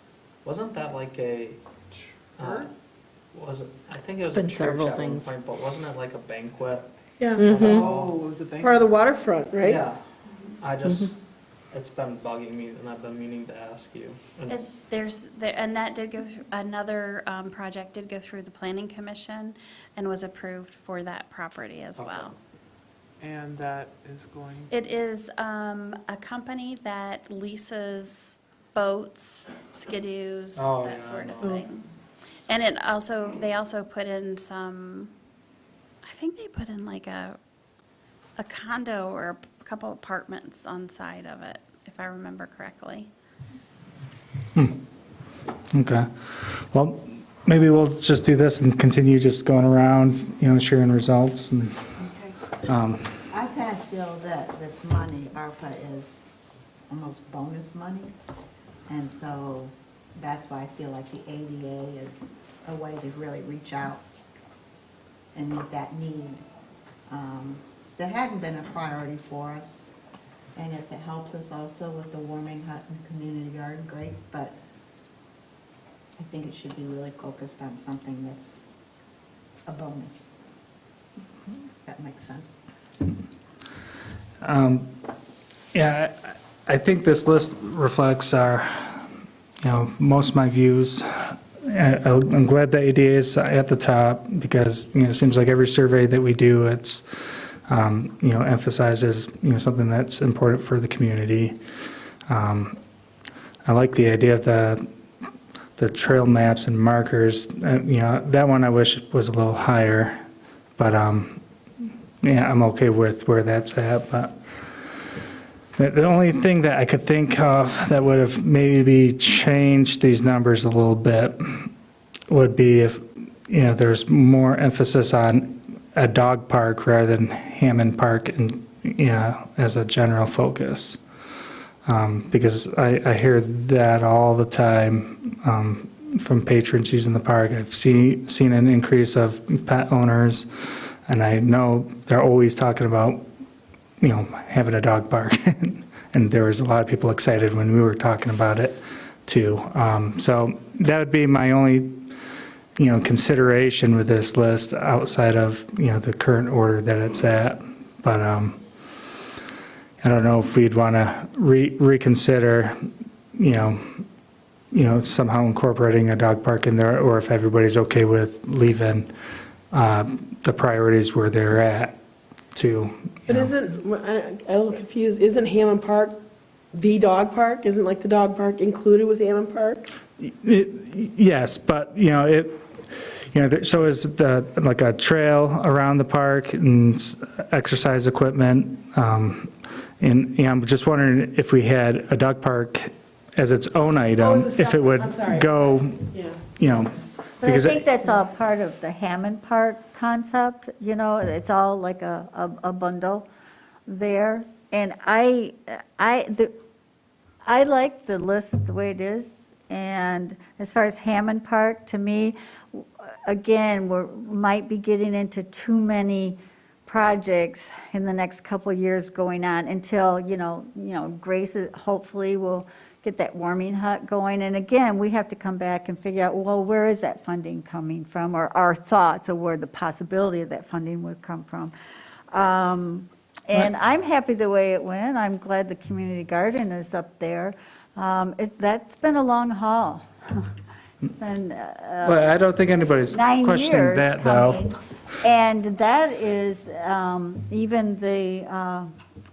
Wasn't that like a, Church? was it, I think it was a been church several at one things. point, but wasn't it like a banquet? Yeah, Oh, it was a bank. part of the waterfront, right? Yeah, I just, it's been bugging me, and I've been meaning to ask you. And And that did go through, another project did go through the planning commission and was approved for that property as Okay. well. And that is going, It is a company that leases boats, skidoos, Oh, that yeah, sort of I know. thing. And it also, they also put in some, I think they put in like a condo or a couple apartments on side of it, if I remember correctly. Okay. Well, maybe we'll just do this and continue just going around, sharing results and, I kind of feel that this money, ARPA, is almost bonus money. And so that's why I feel like the ADA is a way to really reach out and meet that need. That hadn't been a priority for us. And if it helps us also with the warming hut and community garden, great. But I think it should be really focused on something that's a bonus. If that makes sense. yeah, I think this list reflects our, most of my views. I'm glad the ADA is at the top because, it seems like every survey that we do, it's, emphasizes, something that's important for the community. I like the idea of the trail maps and markers. That one I wish was a little higher, but, yeah, I'm okay with where that's at, but the only thing that I could think of that would have maybe changed these numbers a little bit would be if, there's more emphasis on a dog park rather than Hammond Park and, as a general focus. Because I hear that all the time from patrons using the park. I've seen an increase of pet owners, and I know they're always talking about, having a dog park. And there was a lot of people excited when we were talking about it too. So that would be my only, consideration with this list outside of, the current order that it's at. But I don't know if we'd want to reconsider, somehow incorporating a dog park in there, or if everybody's okay with leaving the priorities where they're at too. But isn't, I'm a little confused, isn't Hammond Park the dog park? Isn't like the dog park included with Hammond Park? Yes, but, so is like a trail around the park and exercise equipment. And I'm just wondering if we had a dog park as its own item, as a if it would separate- I'm sorry. go, Yeah. But I because think that's all part of the Hammond Park concept, it's all like a bundle there. And I like the list the way it is, and as far as Hammond Park, to me, again, might be getting into too many projects in the next couple of years going on until, Grace hopefully will get that warming hut going. And again, we have to come back and figure out, well, where is that funding coming from, or our thoughts of where the possibility of that funding would come from. And I'm happy the way it went. I'm glad the community garden is up there. That's been a long haul. It's been well, I don't think anybody's 9 questioning years that though. coming. And that is, even the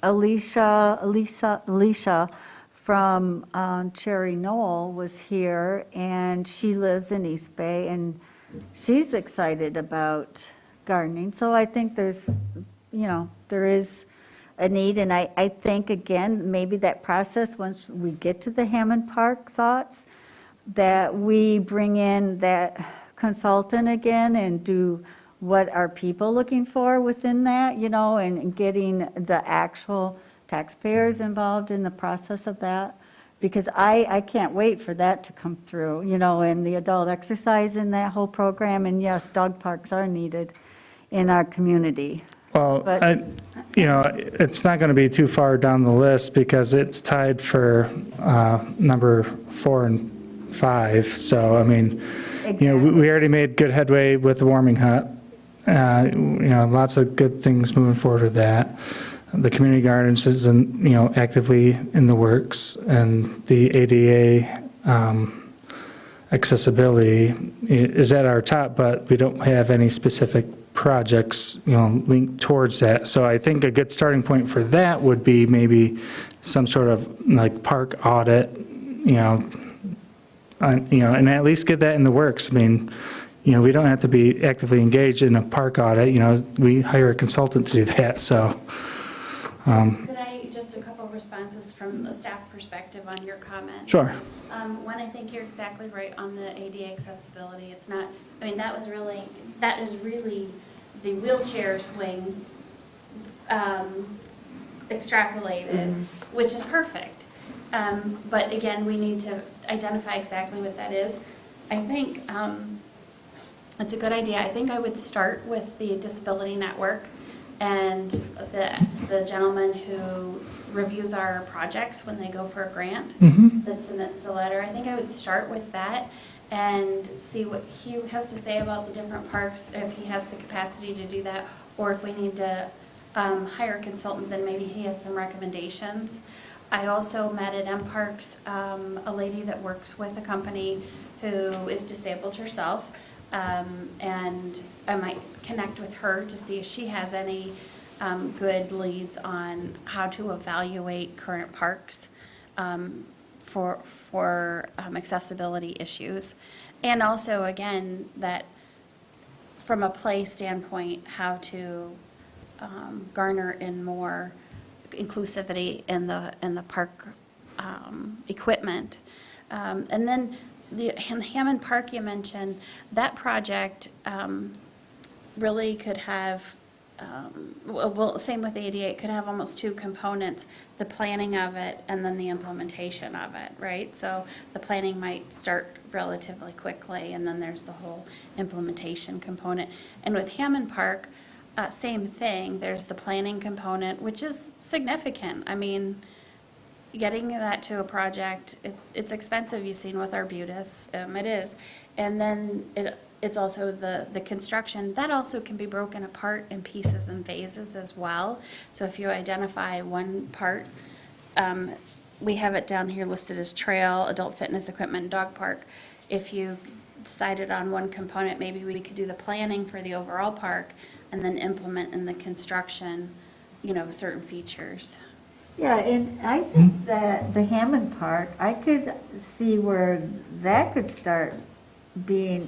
Alicia from Cherry Knoll was here, and she lives in East Bay, and she's excited about gardening. So I think there's, there is a need, and I think, again, maybe that process, once we get to the Hammond Park thoughts, that we bring in that consultant again and do what are people looking for within that, and getting the actual taxpayers involved in the process of that. Because I can't wait for that to come through, and the adult exercise in that whole program. And yes, dog parks are needed in our community. Well, But- it's not going to be too far down the list because it's tied for number 4 and 5. So, I mean, we already made good headway with the warming hut. Lots of good things moving forward with that. The community gardens is, actively in the works, and the ADA accessibility is at our top, but we don't have any specific projects, linked towards that. So I think a good starting point for that would be maybe some sort of like park audit, and at least get that in the works. I mean, we don't have to be actively engaged in a park audit, we hire a consultant to do that, so. Could I, just a couple of responses from the staff perspective on your comment? Sure. One, I think you're exactly right on the ADA accessibility. It's not, I mean, that is really the wheelchair swing extrapolated, which is perfect. But again, we need to identify exactly what that is. I think it's a good idea. I think I would start with the Disability Network and the gentleman who reviews our projects when they go for a grant that submits the letter. I think I would start with that and see what he has to say about the different parks, if he has the capacity to do that, or if we need to hire a consultant, then maybe he has some recommendations. I also met at MParks a lady that works with a company who is disabled herself, and I might connect with her to see if she has any good leads on how to evaluate current parks for accessibility issues. And also, again, that from a play standpoint, how to garner in more inclusivity in the park equipment. And then in Hammond Park you mentioned, that project really could have, same with ADA, it could have almost two components, the planning of it and then the implementation of it, right? So the planning might start relatively quickly, and then there's the whole implementation component. And with Hammond Park, same thing, there's the planning component, which is significant. I mean, getting that to a project, it's expensive, you've seen with Arbutus, it is. And then it's also the construction. That also can be broken apart in pieces and phases as well. So if you identify one part, we have it down here listed as trail, adult fitness equipment, and dog park. If you decided on one component, maybe we could do the planning for the overall park and then implement in the construction, certain features. Yeah, and I think that the Hammond Park, I could see where that could start being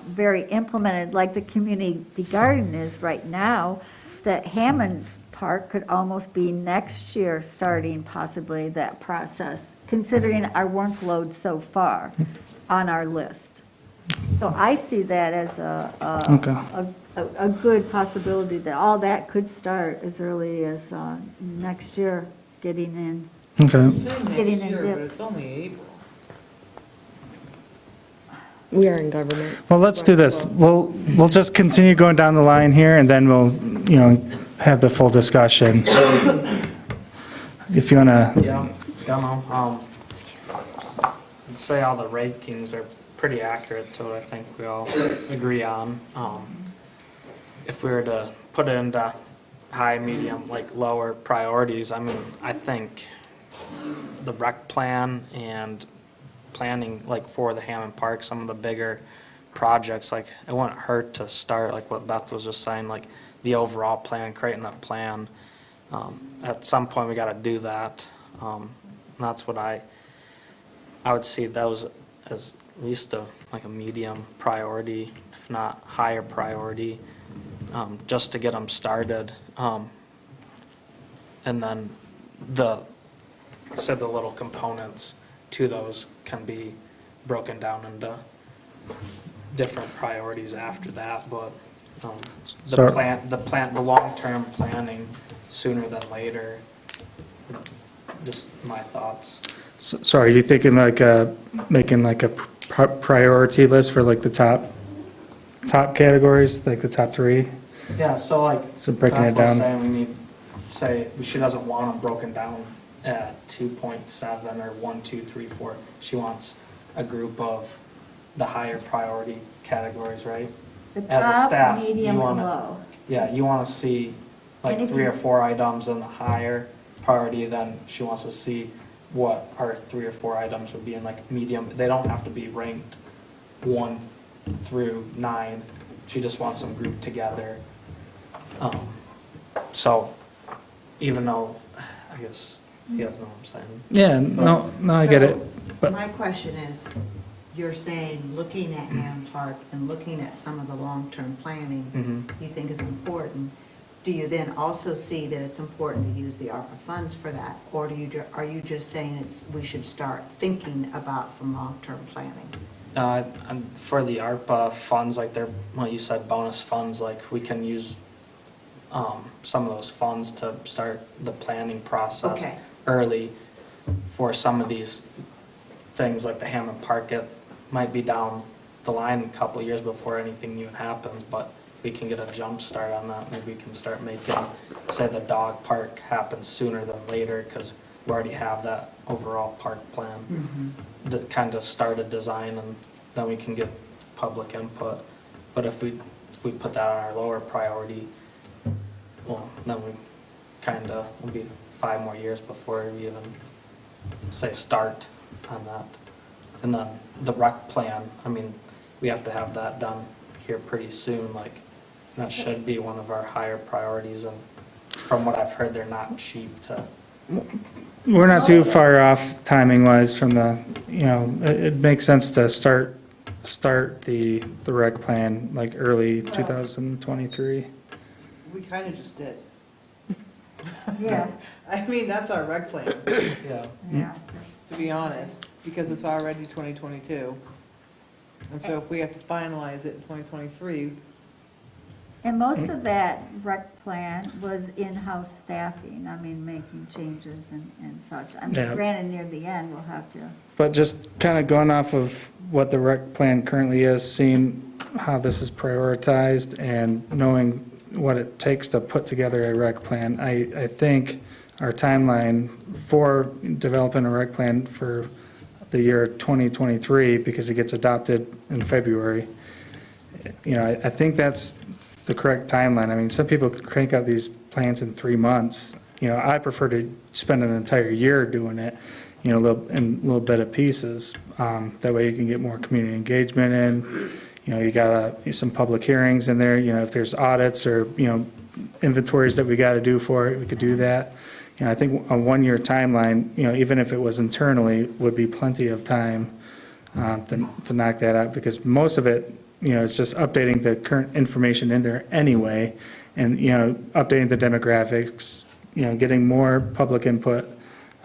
very implemented, like the community garden is right now, that Hammond Park could almost be next year starting possibly that process, considering our workload so far on our list. So I see that as a good possibility that all that could start as early as next year, getting in. Okay. Getting Next in year, dip. but it's only April. We are in government. Well, let's do this. We'll just continue going down the line here, and then we'll, have the full discussion. If you want to, Yeah, I'd say all the rankings are pretty accurate to what I think we all agree on. If we were to put it into high, medium, lower priorities, I mean, I think the rec plan and planning, for the Hammond Park, some of the bigger projects, it wouldn't hurt to start, what Beth was just saying, the overall plan, creating that plan. At some point, we got to do that. And that's what I would see those as at least a medium priority, if not higher priority, just to get them started. And then the little components to those can be broken down into different priorities after that, but the long-term planning sooner than later, just my thoughts. so are you thinking making a priority list for the top categories, the top 3? Yeah, so like. So breaking it Beth was down. saying we need, say, she doesn't want them broken down at 2.7 or 1, 2, 3, 4. She wants a group of the higher priority categories, right? The As a top, staff, medium, you and wanna- low. Yeah, you want to see like And if 3 you- or 4 items in the higher priority, then she wants to see what our 3 or 4 items would be in like medium. They don't have to be ranked 1 through 9. She just wants them grouped together. So even though, I guess you guys know what I'm saying. Yeah, no, I get it. But- My question is, you're saying, looking at Hammond Park and looking at some of the long-term planning Mhm. you think is important, do you then also see that it's important to use the ARPA funds for that? Or are you just saying we should start thinking about some long-term planning? And for the ARPA funds, like they're, what you said, bonus funds, like we can use some of those funds to start the planning process Okay. early for some of these things, like the Hammond Park. It might be down the line a couple of years before anything even happens, but if we can get a jump start on that, maybe we can start making, say, the dog park happen sooner than later, because we already have that overall park plan. That kind of start a design, and then we can get public input. But if we put that on our lower priority, well, then we kind of, will be 5 more years before we even, say, start on that. And then the rec plan, I mean, we have to have that done here pretty soon, like, that should be one of our higher priorities, and from what I've heard, they're not cheap to. We're not too far off timing wise from the, it makes sense to start the rec plan like early 2023. We kind of just did. Yeah, I mean, that's our rec plan, Yeah. yeah. to be honest, because it's already 2022. And so if we have to finalize it in 2023, And most of that rec plan was in-house staffing, I mean, making changes and such. I Yeah. mean, granted, near the end, we'll have to, But just kind of going off of what the rec plan currently is, seeing how this is prioritized and knowing what it takes to put together a rec plan, I think our timeline for developing a rec plan for the year 2023, because it gets adopted in February, I think that's the correct timeline. I mean, some people could crank out these plans in 3 months. I prefer to spend an entire year doing it, in a little bit of pieces. That way you can get more community engagement in. You got some public hearings in there, if there's audits or, inventories that we got to do for it, we could do that. I think a 1-year timeline, even if it was internally, would be plenty of time to knock that out, because most of it, it's just updating the current information in there anyway, and, updating the demographics, getting more public input,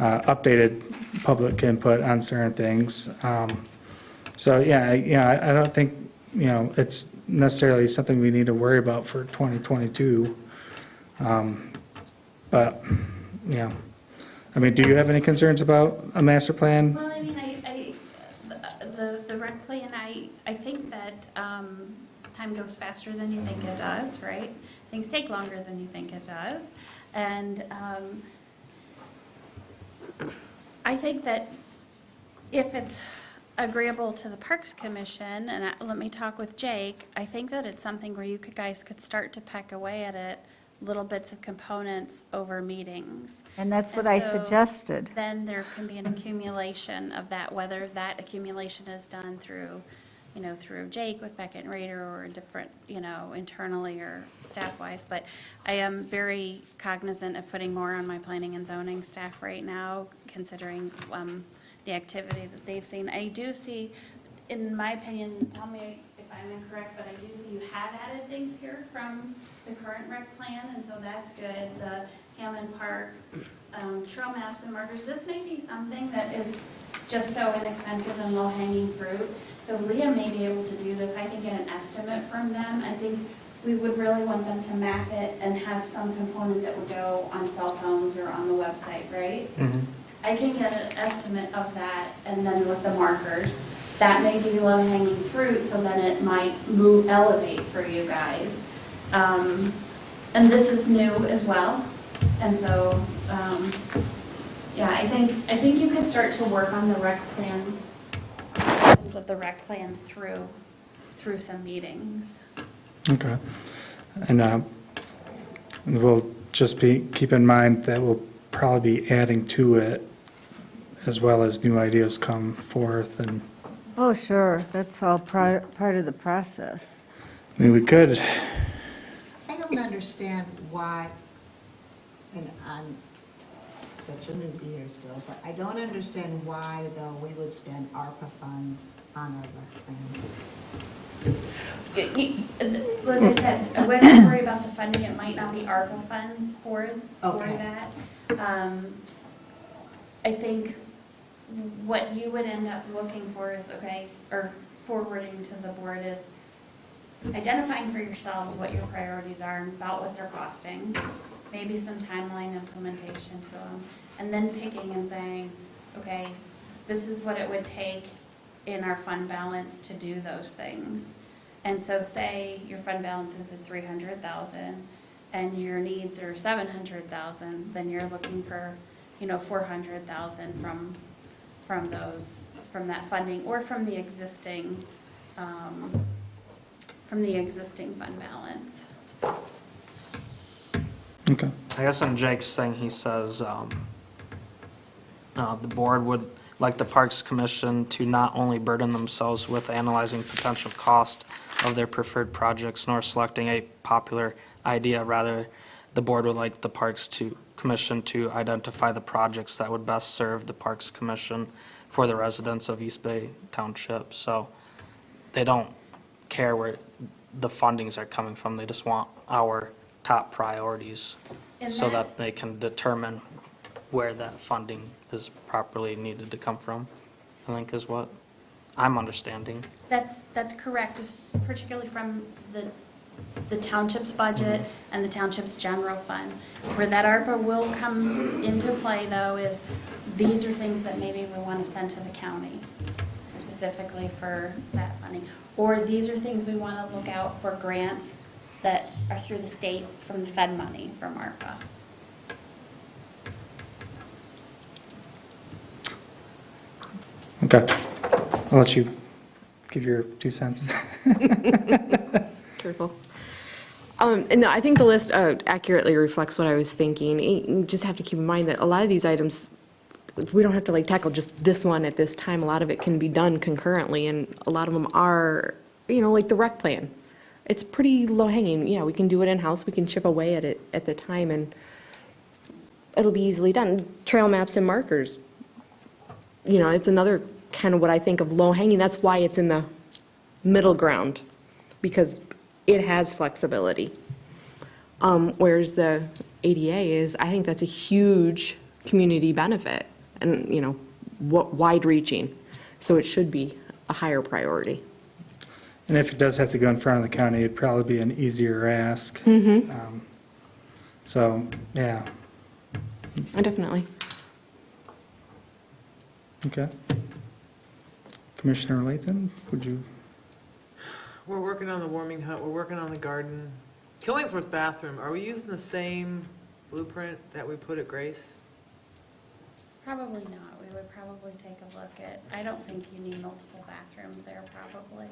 updated public input on certain things. So, I don't think, it's necessarily something we need to worry about for 2022. But, I mean, do you have any concerns about a master plan? Well, I mean, the rec plan, I think that time goes faster than you think it does, right? Things take longer than you think it does. And I think that if it's agreeable to the Parks Commission, and let me talk with Jake, I think that it's something where you guys could start to peck away at it, little bits of components over meetings. and that's what And I so suggested. Then there can be an accumulation of that, whether that accumulation is done through, through Jake with Beckett and Rader or different, internally or staff-wise. But I am very cognizant of putting more on my planning and zoning staff right now, considering the activity that they've seen. I do see, in my opinion, tell me if I'm incorrect, but I do see you have added things here from the current rec plan, and so that's good. The Hammond Park trail maps and markers, this may be something that is just so inexpensive and low-hanging fruit. So Leah may be able to do this. I can get an estimate from them. I think we would really want them to map it and have some component that would go on cell phones or on the website, right? I can get an estimate of that, and then with the markers, that may be low-hanging fruit, so then it might elevate for you guys. And this is new as well, and so, yeah, I think you could start to work on the rec plan, of the rec plan through some meetings. Okay. And we'll just keep in mind that we'll probably be adding to it as well as new ideas come forth. And, Oh, sure, that's all part of the process. I mean, we could, I don't understand why, and I'm such a newbie here still, but I don't understand why, though, we would spend ARPA funds on our rec plan. As I said, I wouldn't worry about the funding, it might not be ARPA funds for Okay. that. I think what you would end up looking for is, okay, or forwarding to the board is identifying for yourselves what your priorities are, about what they're costing, maybe some timeline implementation to them, and then picking and saying, okay, this is what it would take in our fund balance to do those things. And so say your fund balance is at 300,000 and your needs are 700,000, then you're looking for, 400,000 from that funding or from the existing fund balance. okay. I guess in Jake's thing, he says, the board would like the Parks Commission to not only burden themselves with analyzing potential cost of their preferred projects, nor selecting a popular idea, rather, the board would like the Parks Commission to identify the projects that would best serve the Parks Commission for the residents of East Bay Township. So they don't care where the fundings are coming from, they just want our top priorities And so that- that they can determine where that funding is properly needed to come from, I think is what I'm understanding. That's correct, particularly from the township's budget and the township's general fund. Where that ARPA will come into play, though, is these are things that maybe we want to send to the county specifically for that funding. Or these are things we want to look out for grants that are through the state from the Fed money from ARPA. Okay. I'll let you give your 2 cents. Careful. And no, I think the list accurately reflects what I was thinking. You just have to keep in mind that a lot of these items, we don't have to tackle just this one at this time. A lot of it can be done concurrently, and a lot of them are, like the rec plan. It's pretty low hanging. Yeah, we can do it in-house. We can chip away at it at the time, and it'll be easily done. Trail maps and markers. It's another kind of what I think of low hanging. That's why it's in the middle ground, because it has flexibility. Whereas the ADA is, I think that's a huge community benefit and, wide reaching. So it should be a higher priority. And if it does have to go in front of the county, it'd probably be an easier ask. So, yeah, Definitely. okay. Commissioner Layton, would you? We're working on the warming hut, we're working on the garden. Killingsworth bathroom, are we using the same blueprint that we put at Grace? Probably not. We would probably take a look at, I don't think you need multiple bathrooms there probably.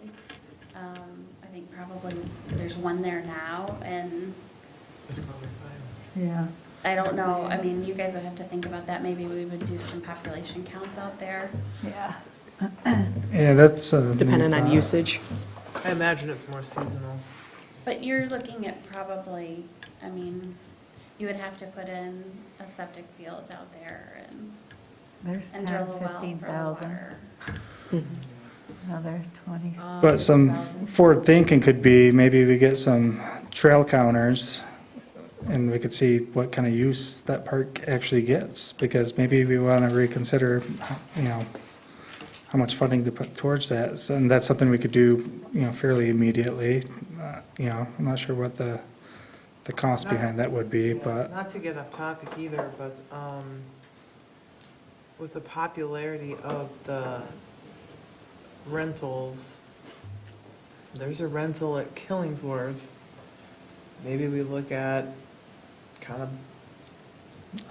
I think probably there's one there now, and That's probably fine. Yeah. I don't know, I mean, you guys would have to think about that. Maybe we would do some population counts out there. Yeah. Yeah, that's. Depending on usage. I imagine it's more seasonal. But you're looking at probably, I mean, you would have to put in a septic field out there There's and drill 10, a well for the 15,000, water. another 20. But some forward thinking could be, maybe we get some trail counters and we could see what kind of use that park actually gets, because maybe we want to reconsider, how much funding to put towards that. So, and that's something we could do, fairly immediately. I'm not sure what the cost behind that would be, but, Not to get off topic either, but with the popularity of the rentals, there's a rental at Killingsworth maybe we look at kind of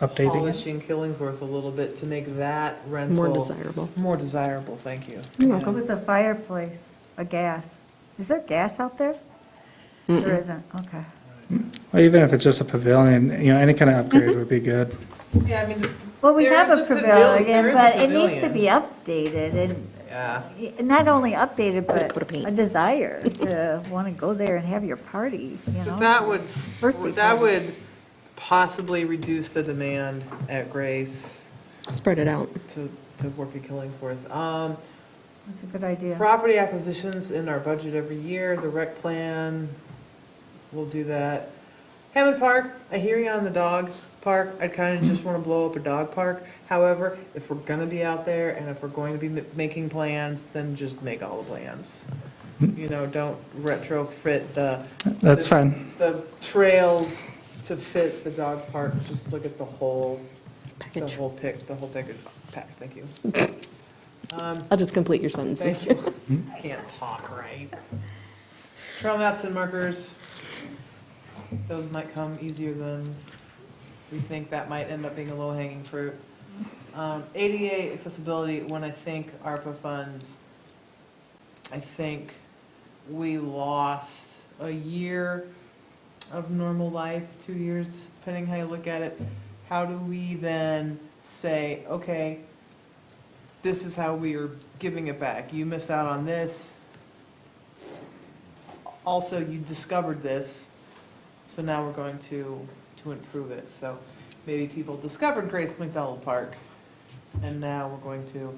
Updating it. polishing Killingsworth a little bit to make that rental. More desirable. More desirable, thank you. You're Yeah. welcome. With a fireplace, a gas. Is there gas out there? There isn't, okay. Well, even if it's just a pavilion, any kind of upgrade would be good. Yeah, I mean, Well, we there have is a there pavilion, is a but it needs to pavilion. be updated Yeah, and not only updated, Put a but coat of paint. a desire to want to go there and have your party, because that would, Birthday that party. would possibly reduce the demand at Grace Spread it out. to work at Killingsworth. That's a good idea. Property acquisitions in our budget every year, the rec plan, we'll do that. Hammond Park, I hear you on the dog park, I kind of just want to blow up a dog park. However, if we're gonna be out there and if we're going to be making plans, then just make all the plans. Don't retrofit That's fine. the trails to fit the dog park, just look at the whole Package. package, thank you. I'll just complete your sentences. Thank you. Can't talk right. Trail maps and markers, those might come easier than we think. That might end up being a low-hanging fruit. ADA accessibility, when I think ARPA funds, I think we lost a year of normal life, 2 years, depending how you look at it. How do we then say, okay, this is how we are giving it back. You missed out on this. Also, you discovered this, so now we're going to improve it. So maybe people discovered Grace McDonald Park, and now we're going to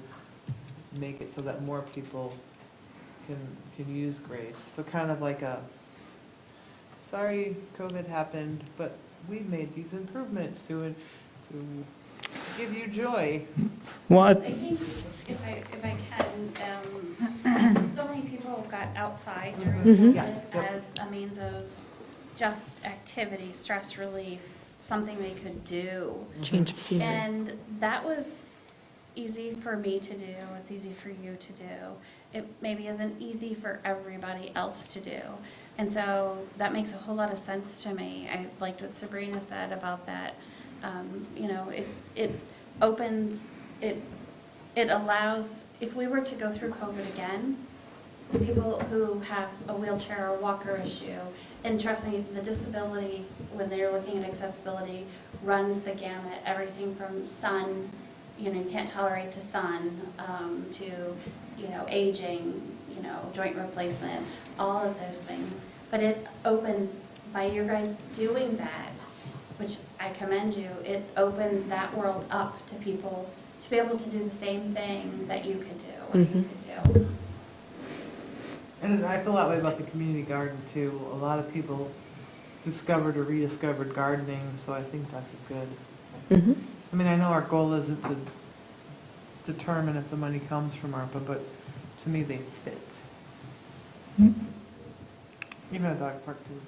make it so that more people can use Grace. So kind of like a, sorry COVID happened, but we made these improvements to give you joy. Well, I think if I can, so many people got outside during Yeah. COVID as a means of just activity, stress relief, something they could do. Change of scenery. And that was easy for me to do, it's easy for you to do. It maybe isn't easy for everybody else to do. And so that makes a whole lot of sense to me. I liked what Sabrina said about that. It opens, it allows, if we were to go through COVID again, people who have a wheelchair or walker issue, and trust me, the disability, when they're looking at accessibility, runs the gamut, everything from sun, you can't tolerate to sun, to, aging, joint replacement, all of those things. But it opens, by you guys doing that, which I commend you, it opens that world up to people to be able to do the same thing that you could do, or you could do. And I feel that way about the community garden too. A lot of people discovered or rediscovered gardening, so I think that's a good. Mhm. I mean, I know our goal isn't to determine if the money comes from ARPA, but to me, they fit. Even a dog park too.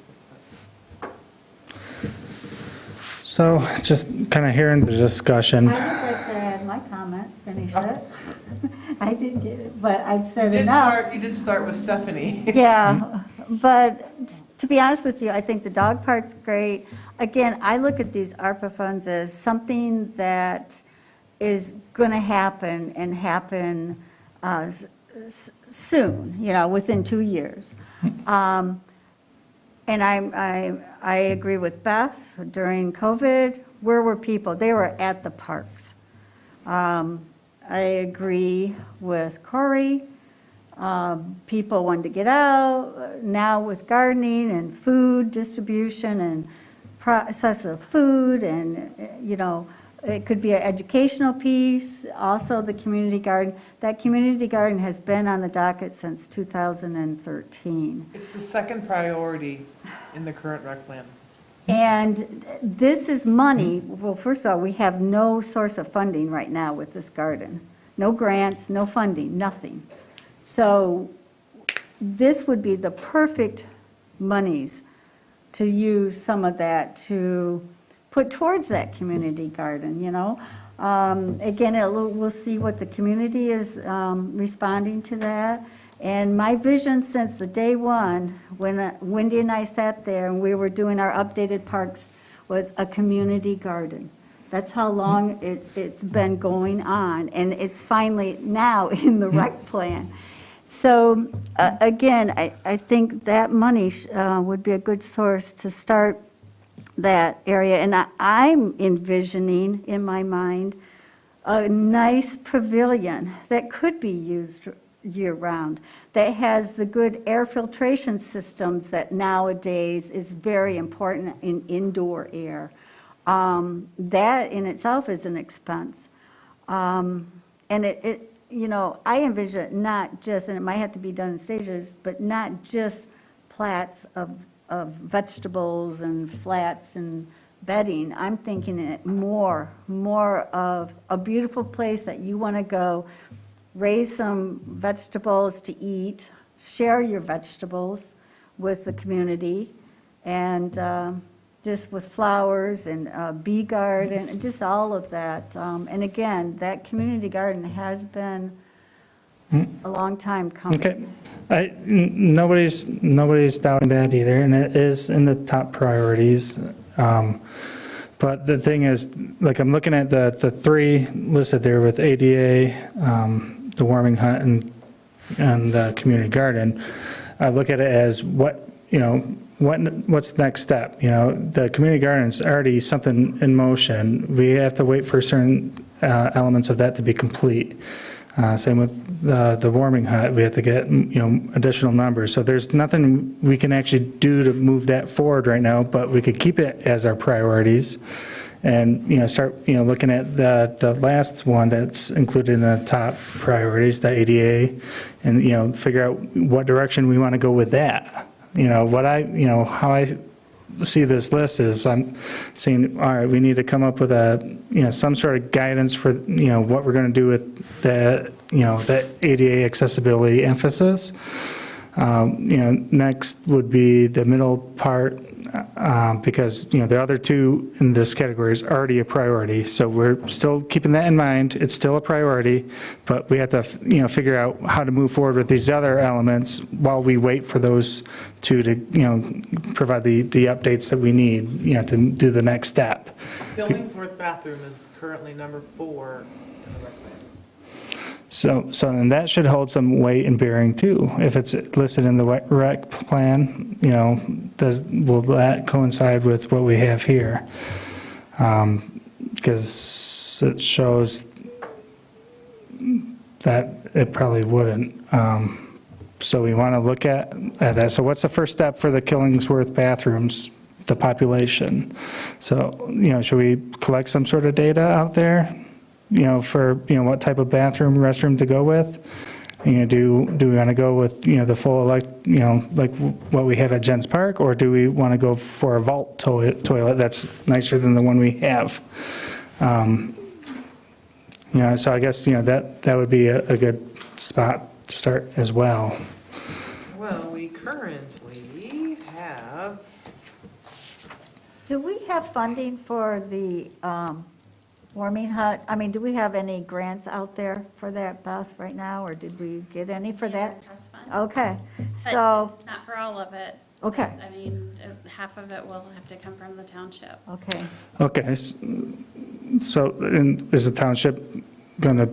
So just kind of hearing the discussion. I would like to add my comment, finish it. I didn't get it, but I've You said did enough. start, with Stephanie. Yeah, but to be honest with you, I think the dog part's great. Again, I look at these ARPA funds as something that is going to happen and happen soon, within 2 years. And I agree with Beth, during COVID, where were people? They were at the parks. I agree with Corey, people wanted to get out. Now with gardening and food distribution and process of food and, it could be an educational piece, also the community garden. That community garden has been on the docket since 2013. It's the second priority in the current rec plan. And this is money, well, first of all, we have no source of funding right now with this garden. No grants, no funding, nothing. So this would be the perfect monies to use some of that to put towards that community garden, Again, we'll see what the community is responding to that. And my vision since the day one, when Wendy and I sat there and we were doing our updated parks, was a community garden. That's how long it's been going on, and it's finally now in the rec plan. So, again, I think that money would be a good source to start that area. And I'm envisioning, in my mind, a nice pavilion that could be used year-round, that has the good air filtration systems that nowadays is very important in indoor air. That in itself is an expense. And it, you know, I envision it not just, and it might have to be done in stages, but not just plats of vegetables and flats and bedding. I'm thinking it more of a beautiful place that you want to go, raise some vegetables to eat, share your vegetables with the community, and just with flowers and bee garden, and just all of that. And again, that community garden has been a long time coming. Okay. Nobody's doubting that either, and it is in the top priorities. But the thing is, like, I'm looking at the three listed there with ADA, the warming hut, and the community garden. I look at it as what, you know, what's the next step? You know, the community garden is already something in motion. We have to wait for certain elements of that to be complete. Same with the warming hut. We have to get, you know, additional numbers. So there's nothing we can actually do to move that forward right now, but we could keep it as our priorities and, you know, start, you know, looking at the last one that's included in the top priorities, the ADA, and, you know, figure out what direction we want to go with that. You know, how I see this list is I'm saying, all right, we need to come up with some sort of guidance for, you know, what we're going to do with the, you know, the ADA accessibility emphasis. Next would be the middle part, because, you know, the other two in this category is already a priority. So we're still keeping that in mind. It's still a priority, but we have to, you know, figure out how to move forward with these other elements while we wait for those two to, you know, provide the updates that we need, you know, to do the next step. Killingsworth bathroom is currently number 4 in the rec plan. So and that should hold some weight and bearing too. If it's listed in the rec plan, you know, will that coincide with what we have here? Because it shows that it probably wouldn't. So we want to look at that. So what's the first step for the Killingsworth bathrooms? The population. So, you know, should we collect some sort of data out there? You know, for, you know, what type of bathroom, restroom to go with? You know, do we want to go with, you know, the full like what we have at Jens Park, or do we want to go for a vault toilet that's nicer than the one we have? You know, so I guess, you know, that would be a good spot to start as well. Well, we currently have, Do we have funding for the warming hut? I mean, do we have any grants out there for that, Beth, right now, or did we get any for that? Trust fund. Okay, But so, it's not for all of it. okay, I mean, half of it will have to come from the township. okay. Okay, so is the township going to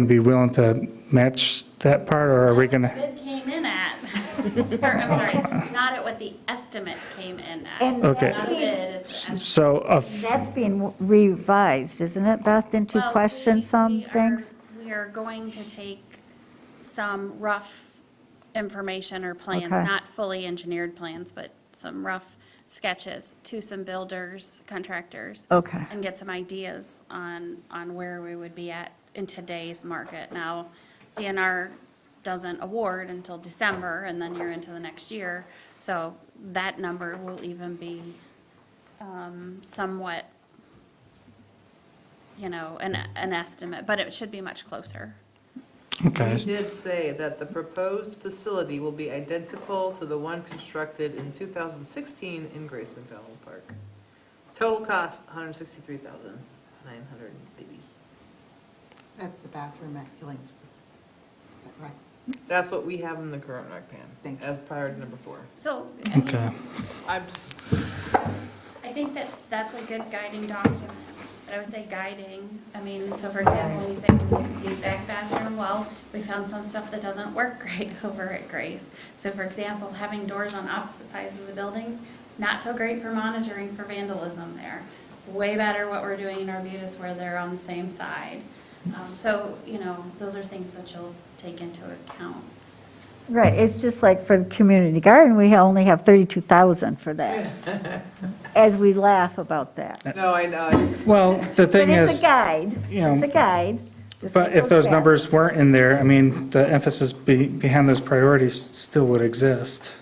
be willing to match that part, or are we going to? Bid came in at, or I'm sorry, not at what the estimate came in at. And Okay. Not a bid, it's an estimate. So, that's being revised, isn't it, Beth? Didn't you Well, question some we are- things? We are going to take some rough information or plans, Okay. not fully engineered plans, but some rough sketches to some builders, contractors. Okay. And get some ideas on where we would be at in today's market. Now, DNR doesn't award until December, and then you're into the next year. So that number will even be somewhat, you know, an estimate, but it should be much closer. okay, we did say that the proposed facility will be identical to the one constructed in 2016 in Grace McDonald Park. Total cost, $163,980. That's the bathroom at Killingsworth. Is that right? That's what we have in the current rec plan, Thank you. as priority number 4. So, I mean, Okay. I'm just, I think that that's a good guiding document, but I would say guiding, I mean, so for example, when you say the exact bathroom, well, we found some stuff that doesn't work great over at Grace. So for example, having doors on opposite sides of the buildings, not so great for monitoring for vandalism there. Way better what we're doing in Arbutus where they're on the same side. So, you know, those are things that you'll take into account. Right, it's just like for the community garden, we only have 32,000 for that. As we laugh about that. no, I know. Well, the thing But it's is, a guide, you know, it's a guide. just but like if those guides. numbers weren't in there, I mean, the emphasis behind those priorities still would exist.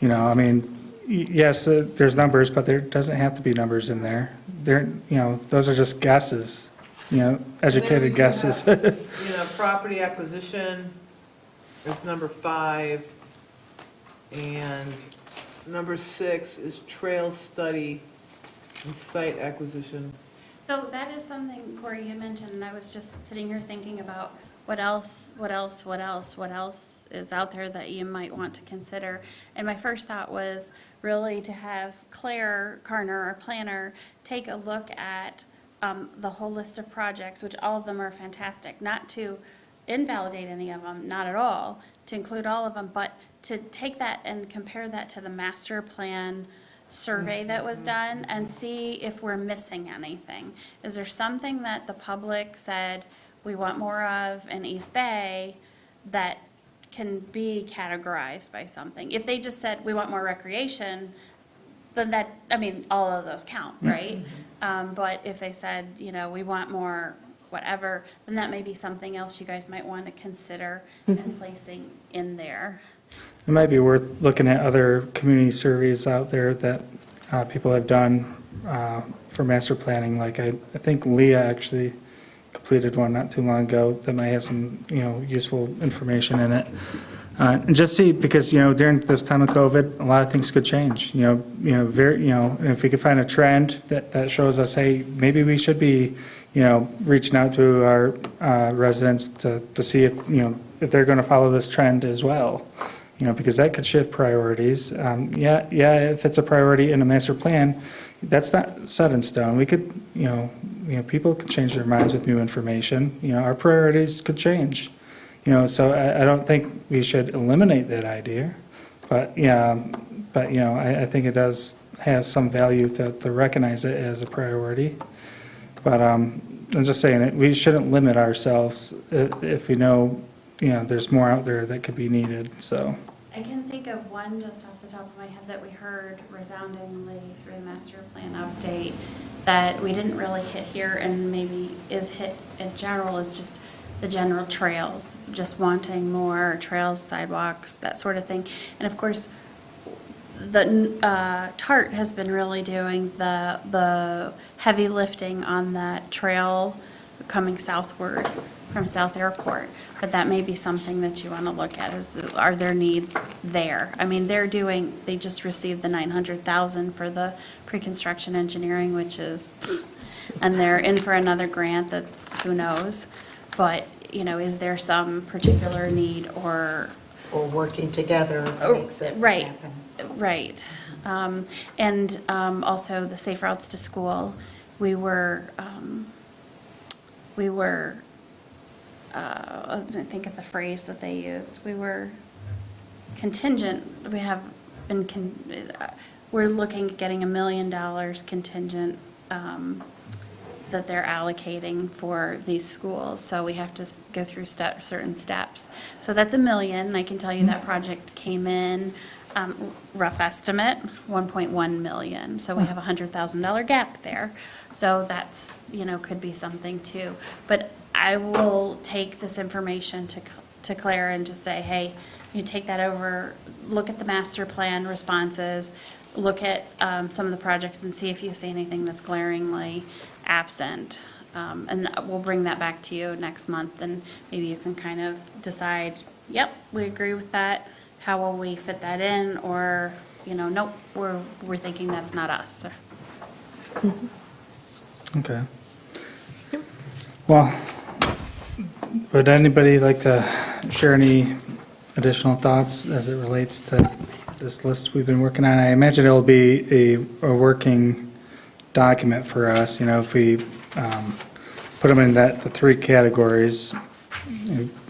You know, I mean, yes, there's numbers, but there doesn't have to be numbers in there. There, you know, those are just guesses, you know, educated guesses. You know, property acquisition is number 5, and number 6 is trail study and site acquisition. So that is something Corey had mentioned, and I was just sitting here thinking about what else is out there that you might want to consider. And my first thought was really to have Claire Carner, our planner, take a look at the whole list of projects, which all of them are fantastic, not to invalidate any of them, not at all, to include all of them, but to take that and compare that to the master plan survey that was done and see if we're missing anything. Is there something that the public said we want more of in East Bay that can be categorized by something? If they just said we want more recreation, then that, I mean, all of those count, right? But if they said, you know, we want more whatever, then that may be something else you guys might want to consider and placing in there. It might be worth looking at other community surveys out there that people have done for master planning. Like I think Leah actually completed one not too long ago that might have some, you know, useful information in it. And just see, because, you know, during this time of COVID, a lot of things could change, and if we could find a trend that shows us, hey, maybe we should be, you know, reaching out to our residents to see if, you know, if they're going to follow this trend as well. You know, because that could shift priorities. If it's a priority in a master plan, that's not set in stone. We could, you know, people could change their minds with new information. You know, our priorities could change. You know, so I don't think we should eliminate that idea. But, you know, I think it does have some value to recognize it as a priority. But I'm just saying, we shouldn't limit ourselves if we know, you know, there's more out there that could be needed, so. I can think of one just off the top of my head that we heard resoundingly through the master plan update that we didn't really hit here and maybe is hit in general is just the general trails, just wanting more trails, sidewalks, that sort of thing. And of course, the TART has been really doing the heavy lifting on that trail coming southward from South Airport. But that may be something that you want to look at, is are there needs there? I mean, they just received the $900,000 for the pre-construction engineering, which is, and they're in for another grant that's, who knows? But, you know, is there some particular need or? Or working together makes it Right, happen. right. And also the Safe Routes to School, we were, I was going to think of the phrase that they used. We were contingent, we have been, we're looking at getting $1 million contingent that they're allocating for these schools. So we have to go through certain steps. So that's $1 million. I can tell you that project came in, rough estimate, 1.1 million. So we have a $100,000 gap there. So that's, you know, could be something too. But I will take this information to Claire and just say, hey, you take that over, look at the master plan responses, look at some of the projects and see if you see anything that's glaringly absent. And we'll bring that back to you next month, and maybe you can kind of decide, yep, we agree with that. How will we fit that in? Or, you know, nope, we're thinking that's not us. Okay. Well, would anybody like to share any additional thoughts as it relates to this list we've been working on? I imagine it'll be a working document for us, if we put them in the three categories.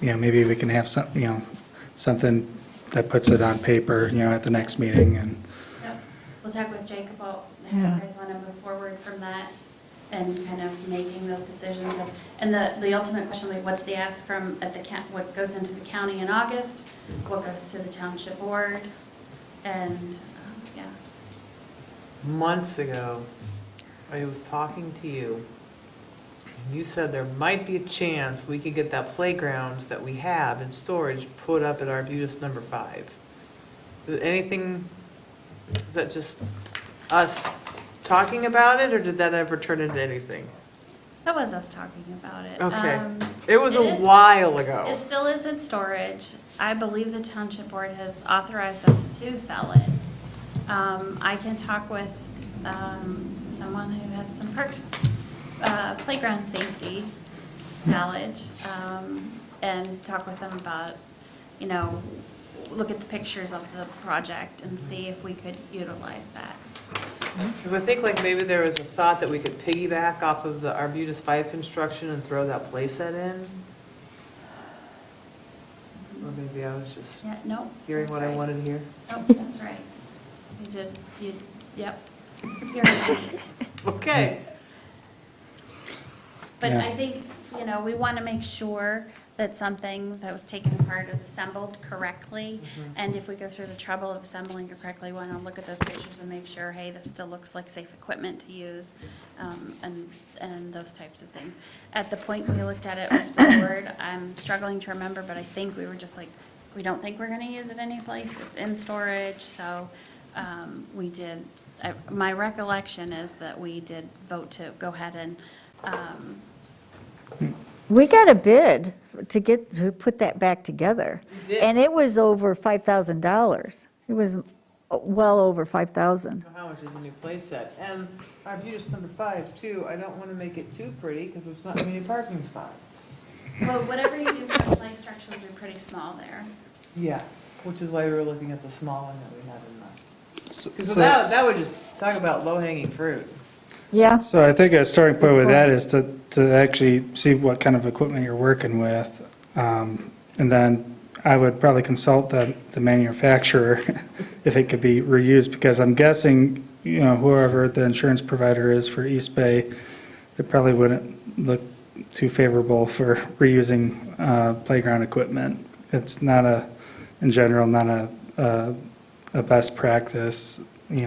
Maybe we can have something that puts it on paper, at the next meeting, and Yep. We'll talk with Jake about how you guys want to move forward from that and kind of making those decisions. And the ultimate question will be, what's the ask from what goes into the county in August? What goes to the township board? And, yeah. Months ago, I was talking to you, and you said there might be a chance we could get that playground that we have in storage put up at Arbutus number 5. Is that just us talking about it, or did that ever turn into anything? That was us talking about it. Okay. It was it a is- while ago. It still is in storage. I believe the township board has authorized us to sell it. I can talk with someone who has some perks, playground safety knowledge, and talk with them about, look at the pictures of the project and see if we could utilize that. Because I think like maybe there was a thought that we could piggyback off of the Arbutus 5 construction and throw that playset in. Or maybe I was just Yeah, no. hearing that's what I right. wanted to hear. Nope, that's right. Yep. You're right. Okay. But Yeah. I think, we want to make sure that something that was taken apart is assembled correctly. And if we go through the trouble of assembling it correctly, we want to look at those pictures and make sure, hey, this still looks like safe equipment to use, and those types of things. At the point we looked at it with the board, I'm struggling to remember, but I think we were just like, we don't think we're going to use it anyplace. It's in storage, so we did. My recollection is that we did vote to go ahead and We got a bid to put that back together. We did. And it was over $5,000. It was well over 5,000. How much is a new playset? And Arbutus number 5 too, I don't want to make it too pretty because there's not many parking spots. well, whatever you do for the play structure will be pretty small there. Yeah, which is why we were looking at the small one that we had in mind. so- Because that would just talk about low-hanging fruit. Yeah, So I think a starting point with that is to actually see what kind of equipment you're working with. And then I would probably consult the manufacturer if it could be reused, because I'm guessing, whoever the insurance provider is for East Bay, they probably wouldn't look too favorable for reusing playground equipment. It's not in general, not a best practice,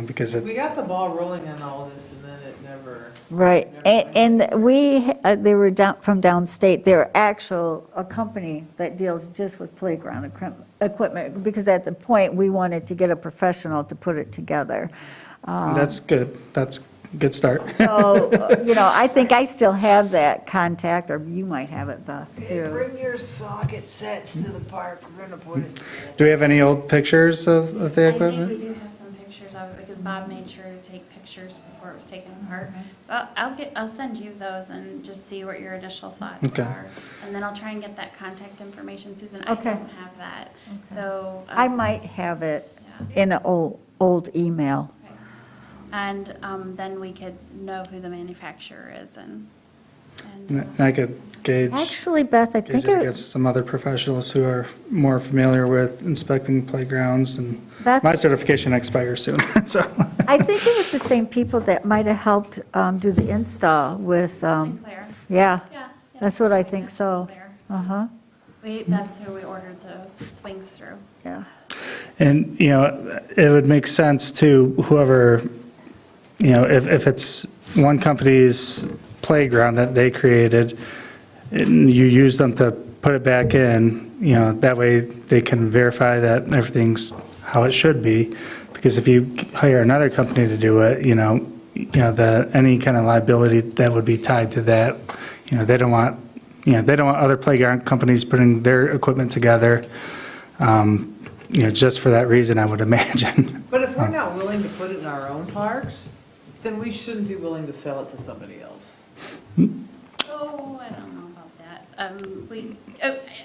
because it, We got the ball rolling on all this and then it never. right. And they were from downstate. They're a company that deals just with playground equipment, because at the point, we wanted to get a professional to put it together. that's good. That's a good start. So, I think I still have that contact, or you might have it, Beth, too. Bring your socket sets to the park, we're gonna put it. Do we have any old pictures of the I think we equipment? do have some pictures of it because Bob made sure to take pictures before it was taken apart. So I'll send you those and just see what your initial thoughts Okay. are. And then I'll try and get that contact information. Susan, I Okay. don't have that. So. I might have it Yeah. in an old email. Okay. And then we could know who the manufacturer is and And I could gauge Actually, Beth, I think it against some other professionals who are more familiar with inspecting playgrounds, and Beth, my certification expires soon, so. I think it was the same people that might have helped do the install with, Sinclair. yeah, Yeah. that's what I think so. Sinclair. Uh-huh, That's who we ordered the swings through. yeah. And, it would make sense to whoever, if it's one company's playground that they created, and you use them to put it back in, that way they can verify that everything's how it should be. Because if you hire another company to do it, any kind of liability that would be tied to that, they don't want other playground companies putting their equipment together, just for that reason, I would imagine. But if we're not willing to put it in our own parks, then we shouldn't be willing to sell it to somebody else. Oh, I don't know about that. I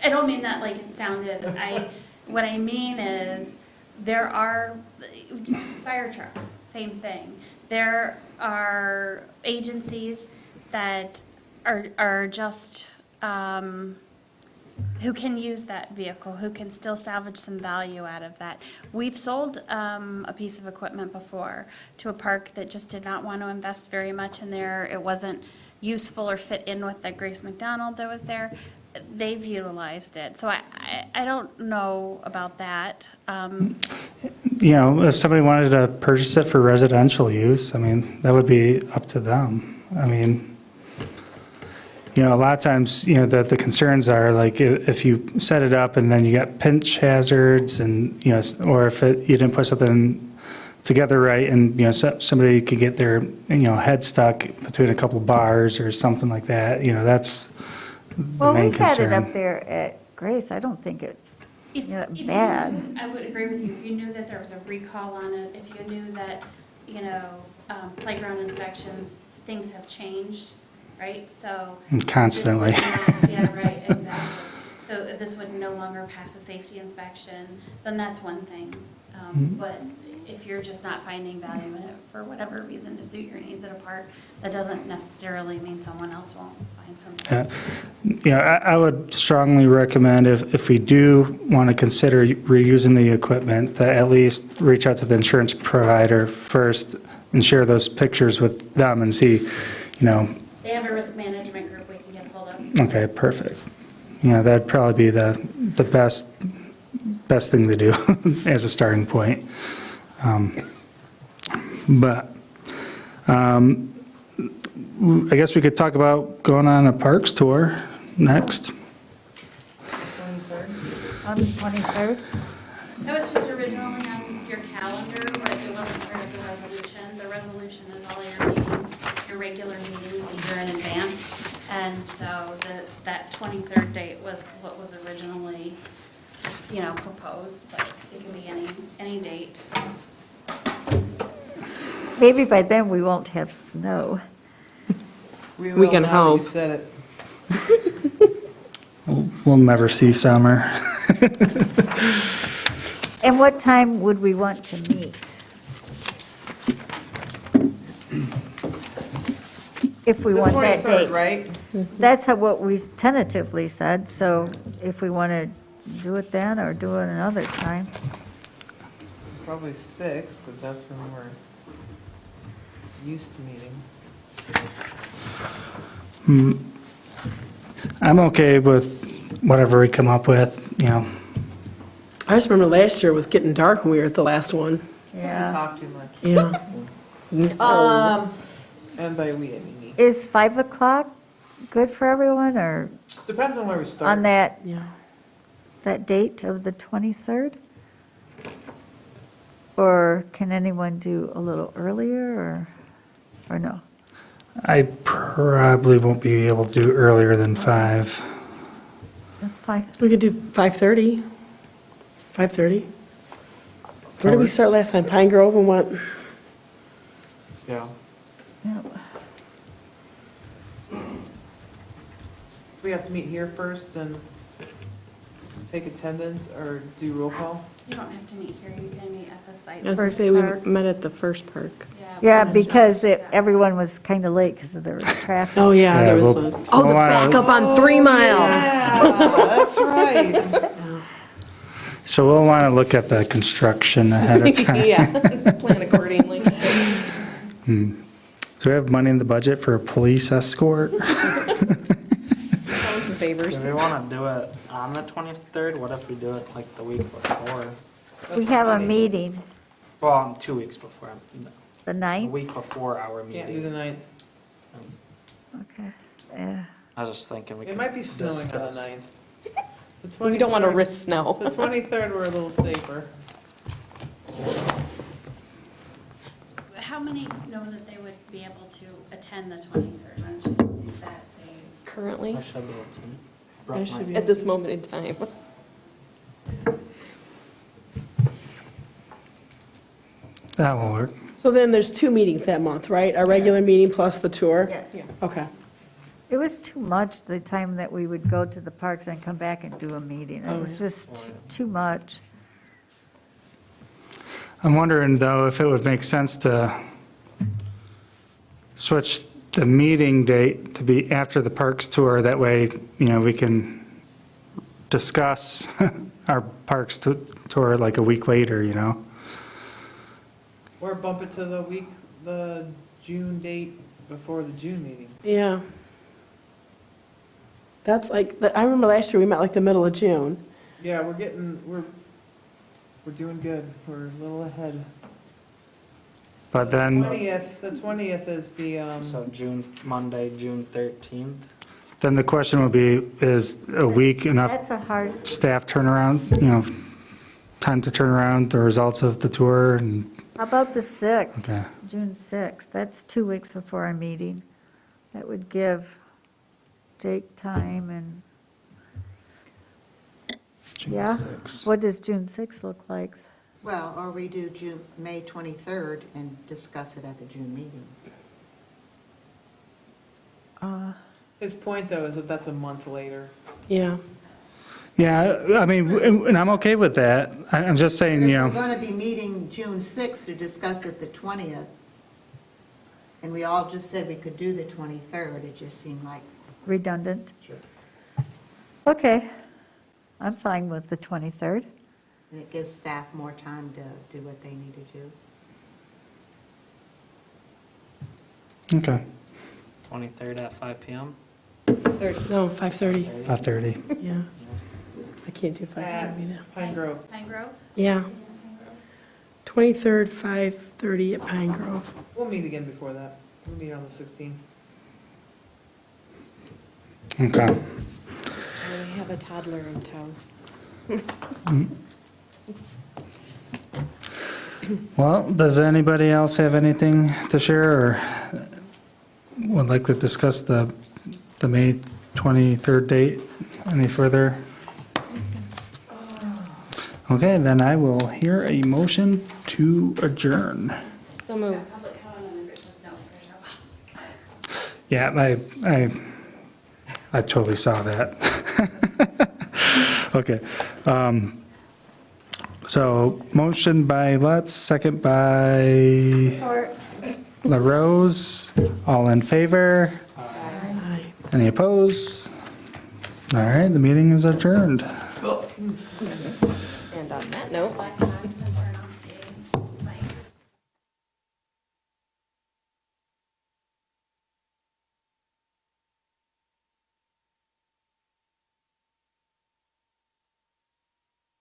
don't mean that like it sounded, what I mean is, there are fire trucks, same thing. There are agencies that are just, who can use that vehicle, who can still salvage some value out of that. We've sold a piece of equipment before to a park that just did not want to invest very much in there. It wasn't useful or fit in with the Grace McDonald that was there. They've utilized it, so I don't know about that. You know, if somebody wanted to purchase it for residential use, I mean, that would be up to them. I mean, you know, a lot of times, you know, the concerns are like if you set it up and then you got pinch hazards and, you know, or if you didn't put something together right and, you know, somebody could get their, you know, head stuck between a couple bars or something like that, you know, that's the Well, we main had it concern. up there at Grace. I don't think it's If you bad. knew- I would agree with you, if you knew that there was a recall on it, if you knew that, you know, playground inspections, things have changed, right? So. Constantly. Yeah, right, exactly. So this would no longer pass a safety inspection, then that's one thing. But if you're just not finding value in it for whatever reason to suit your needs at a park, that doesn't necessarily mean someone else won't find something. You know, I would strongly recommend if we do want to consider reusing the equipment, to at least reach out to the insurance provider first and share those pictures with them and see, you know, They have a risk management group we can get hold of. okay, perfect. You know, that'd probably be the best thing to do as a starting point. But I guess we could talk about going on a parks tour next. on the 23rd. That was just originally on your calendar, but it wasn't part of the resolution. The resolution is all your regular meetings a year in advance. And so that 23rd date was what was originally just, you know, proposed, but it can be any date. Maybe by then we won't have snow. We will can now that you hope. said it. We'll never see summer. And what time would we want to meet? If we The want that 23rd, date. right? That's what we tentatively said, so if we want to do it then or do it another time. Probably 6, because that's when we're used to meeting. I'm okay with whatever we come up with, you know. I just remember last year it was getting dark when we were at the last one. We Yeah. talk too much. Yeah. And by we, I mean me. Is 5 o'clock good for everyone, or Depends on where we start. on that Yeah. date of the 23rd? Or can anyone do a little earlier, or no? I probably won't be able to do earlier than 5. That's fine. We could do 5:30. 5:30. Where did we start last time? Pine Grove and what? Yeah. Yeah. We have to meet here first and take attendance or do roll call. You don't have to meet here, you can meet at the site. I was gonna First say, we park. met at the first park. Yeah, that's because just- everyone was kind of late because there was traffic. Oh, yeah, there Yeah, was we'll- a, oh, the we'll wanna- backup on 3 Mile. Yeah, that's right. So we'll want to look at the construction ahead of time. Yeah, plan accordingly. Do we have money in the budget for a police escort? Favors. Do we want to do it on the 23rd? What if we do it like the week before? We have a meeting, Well, 2 weeks before, the a 9th. week before our Can't do the meeting. 9th. Okay. Yeah. I was just thinking we could It might be snowing on discuss. the 9th. We don't want to 23rd risk snow. The 23rd, we're a little safer. How many know that they would be able to attend the 23rd? Why don't you see if that's a Currently, I should be able to. I Brooke should might. be- at this moment in time. That will work. So then there's 2 meetings that month, right? Our regular meeting plus the tour? Yes. Okay. It was too much, the time that we would go to the parks and come back and do a meeting. It was just too much. I'm wondering, though, if it would make sense to switch the meeting date to be after the parks tour. That way, we can discuss our parks tour like a week later, Or bump it to the June date before the June meeting. Yeah. That's like, I remember last year we met like the middle of June. Yeah, we're doing good. We're a little ahead. But then, The 20th is the, So Monday, June 13th. then the question would be, is a week enough That's a hard, staff turnaround, time to turn around the results of the tour? And how about the 6th? Okay. June 6th, that's 2 weeks before our meeting. That would give Jake time and, June yeah? 6th. What does June 6th look like? Well, or we do May 23rd and discuss it at the June meeting. his point though is that that's a month later. Yeah. Yeah, I mean, and I'm okay with that. I'm just saying, If we're going to be meeting June 6th to discuss it the 20th, and we all just said we could do the 23rd, it just seemed like, Redundant? Sure. Okay, I'm fine with the 23rd. and it gives staff more time to do what they need to do. okay, 23rd at 5 PM. No, 5:30. 5:30. Yeah. I can't do At 5:30 now. Pine Grove. Pine Grove? Yeah. 23rd, 5:30 at Pine Grove. We'll meet again before that. We'll meet on the 16th. Okay. We have a toddler in town. Well, does anybody else have anything to share or would like to discuss the May 23rd date any further? Okay, then I will hear a motion to adjourn. So move. Yeah, I totally saw that. Okay. So motion by Lutz, second by LaRose. All in favor? Aye. Any opposed? All right, the meeting is adjourned. And on that note.